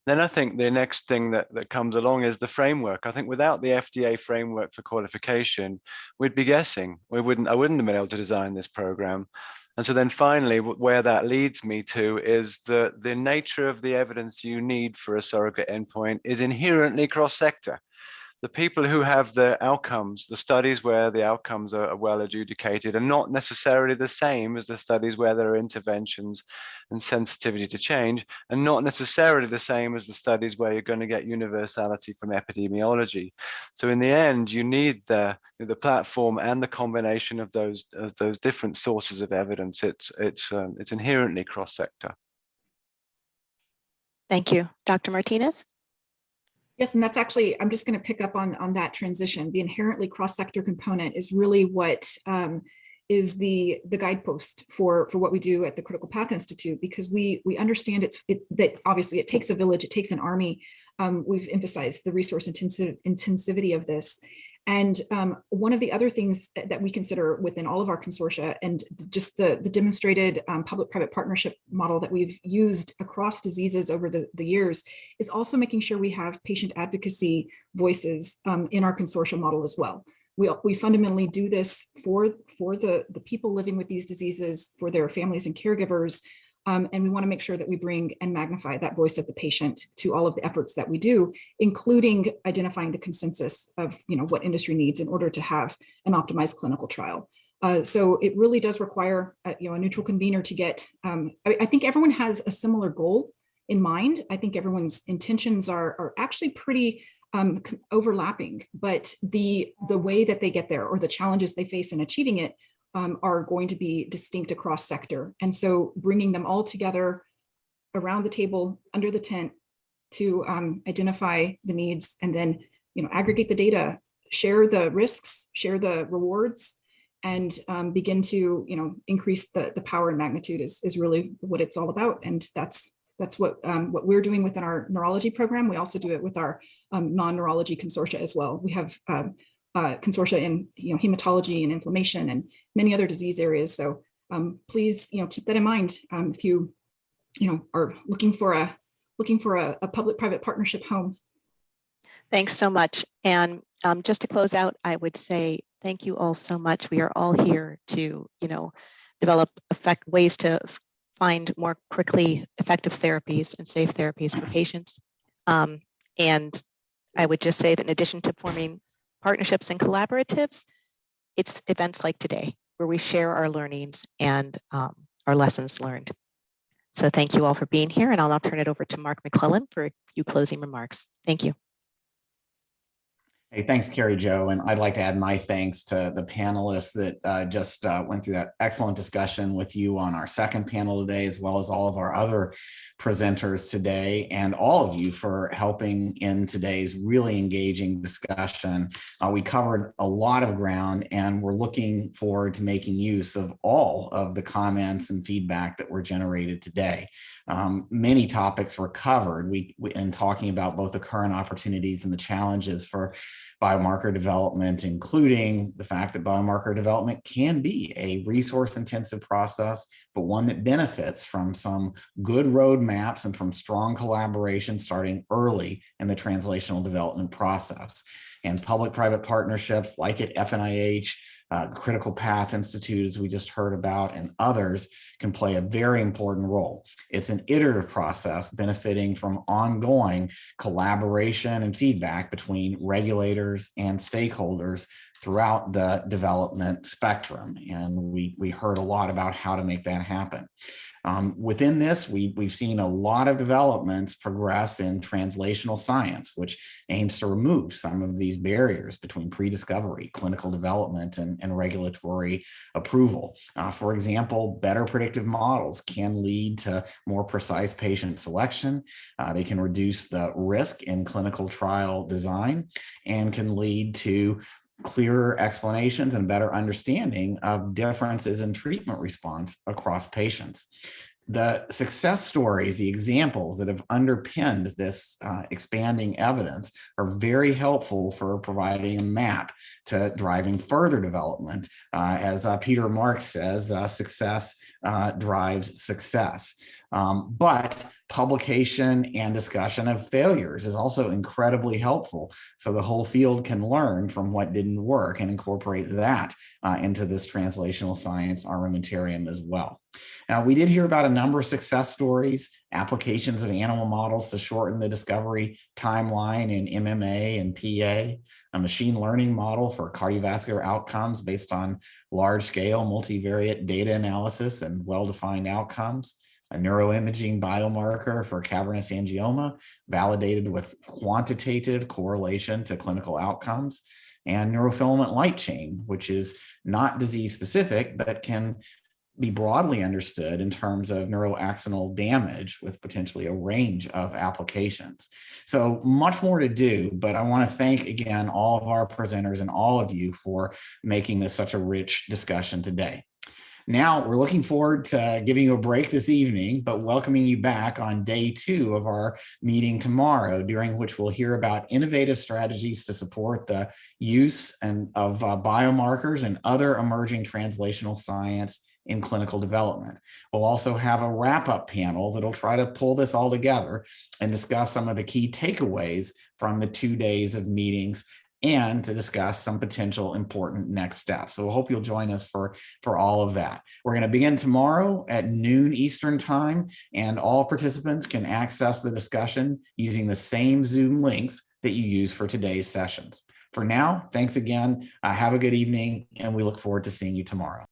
Then I think the next thing that comes along is the framework. I think without the FDA framework for qualification, we'd be guessing. I wouldn't have been able to design this program. And so then finally, where that leads me to is the nature of the evidence you need for a surrogate endpoint is inherently cross-sector. The people who have the outcomes, the studies where the outcomes are well adjudicated, are not necessarily the same as the studies where there are interventions and sensitivity to change, and not necessarily the same as the studies where you're going to get universality from epidemiology. So in the end, you need the platform and the combination of those different sources of evidence. It's inherently cross-sector. Thank you. Dr. Martinez? Yes, and that's actually, I'm just going to pick up on that transition. The inherently cross-sector component is really what is the guidepost for what we do at the Critical Path Institute, because we understand that obviously it takes a village, it takes an army. We've emphasized the resource intensivity of this. And one of the other things that we consider within all of our consortia, and just the demonstrated public-private partnership model that we've used across diseases over the years, is also making sure we have patient advocacy voices in our consortium model as well. we fundamentally do this for the people living with these diseases, for their families and caregivers. And we want to make sure that we bring and magnify that voice of the patient to all of the efforts that we do, including identifying the consensus of what industry needs in order to have an optimized clinical trial. So it really does require a neutral convener to get. I think everyone has a similar goal in mind. I think everyone's intentions are actually pretty overlapping, but the way that they get there or the challenges they face in achieving it are going to be distinct across sector. And so bringing them all together around the table, under the tent, to identify the needs and then aggregate the data, share the risks, share the rewards, and begin to increase the power and magnitude is really what it's all about. And that's what we're doing within our neurology program. We also do it with our non-neurology consortia as well. We have consortia in hematology and inflammation and many other disease areas. So please keep that in mind if you are looking for a public-private partnership home. Thanks so much. And just to close out, I would say thank you all so much. We are all here to develop ways to find more quickly effective therapies and safe therapies for patients. And I would just say that in addition to forming partnerships and collaboratives, it's events like today where we share our learnings and our lessons learned. So thank you all for being here, and I'll now turn it over to Mark McClellan for a few closing remarks. Thank you. Hey, thanks, Carrie Jo. And I'd like to add my thanks to the panelists that just went through that excellent discussion with you on our second panel today, as well as all of our other presenters today, and all of you for helping in today's really engaging discussion. We covered a lot of ground, and we're looking forward to making use of all of the comments and feedback that were generated today. Many topics were covered in talking about both the current opportunities and the challenges for biomarker development, including the fact that biomarker development can be a resource-intensive process, but one that benefits from some good roadmaps and from strong collaboration starting early in the translational development process. And public-private partnerships like at FNIH, Critical Path Institute, as we just heard about, and others can play a very important role. It's an iterative process benefiting from ongoing collaboration and feedback between regulators and stakeholders throughout the development spectrum. And we heard a lot about how to make that happen. Within this, we've seen a lot of developments progress in translational science, which aims to remove some of these barriers between pre-discovery, clinical development, and regulatory approval. For example, better predictive models can lead to more precise patient selection. They can reduce the risk in clinical trial design and can lead to clearer explanations and better understanding of differences in treatment response across patients. The success stories, the examples that have underpinned this expanding evidence are very helpful for providing a map to driving further development. As Peter Marks says, success drives success. But publication and discussion of failures is also incredibly helpful. So the whole field can learn from what didn't work and incorporate that into this translational science armamentarium as well. Now, we did hear about a number of success stories, applications of animal models to shorten the discovery timeline in MMA and PA, a machine learning model for cardiovascular outcomes based on large-scale multivariate data analysis and well-defined outcomes, a neuroimaging biomarker for cavernous angioma validated with quantitative correlation to clinical outcomes, and neurofilament light chain, which is not disease specific, but can be broadly understood in terms of neuroaxonal damage with potentially a range of applications. So much more to do, but I want to thank again all of our presenters and all of you for making this such a rich discussion today. Now, we're looking forward to giving you a break this evening, but welcoming you back on day 2 of our meeting tomorrow, during which we'll hear about innovative strategies to support the use of biomarkers and other emerging translational science in clinical development. We'll also have a wrap-up panel that'll try to pull this all together and discuss some of the key takeaways from the 2 days of meetings and to discuss some potential important next steps. So we hope you'll join us for all of that. We're going to begin tomorrow at noon Eastern time, and all participants can access the discussion using the same Zoom links that you use for today's sessions. For now, thanks again. Have a good evening, and we look forward to seeing you tomorrow.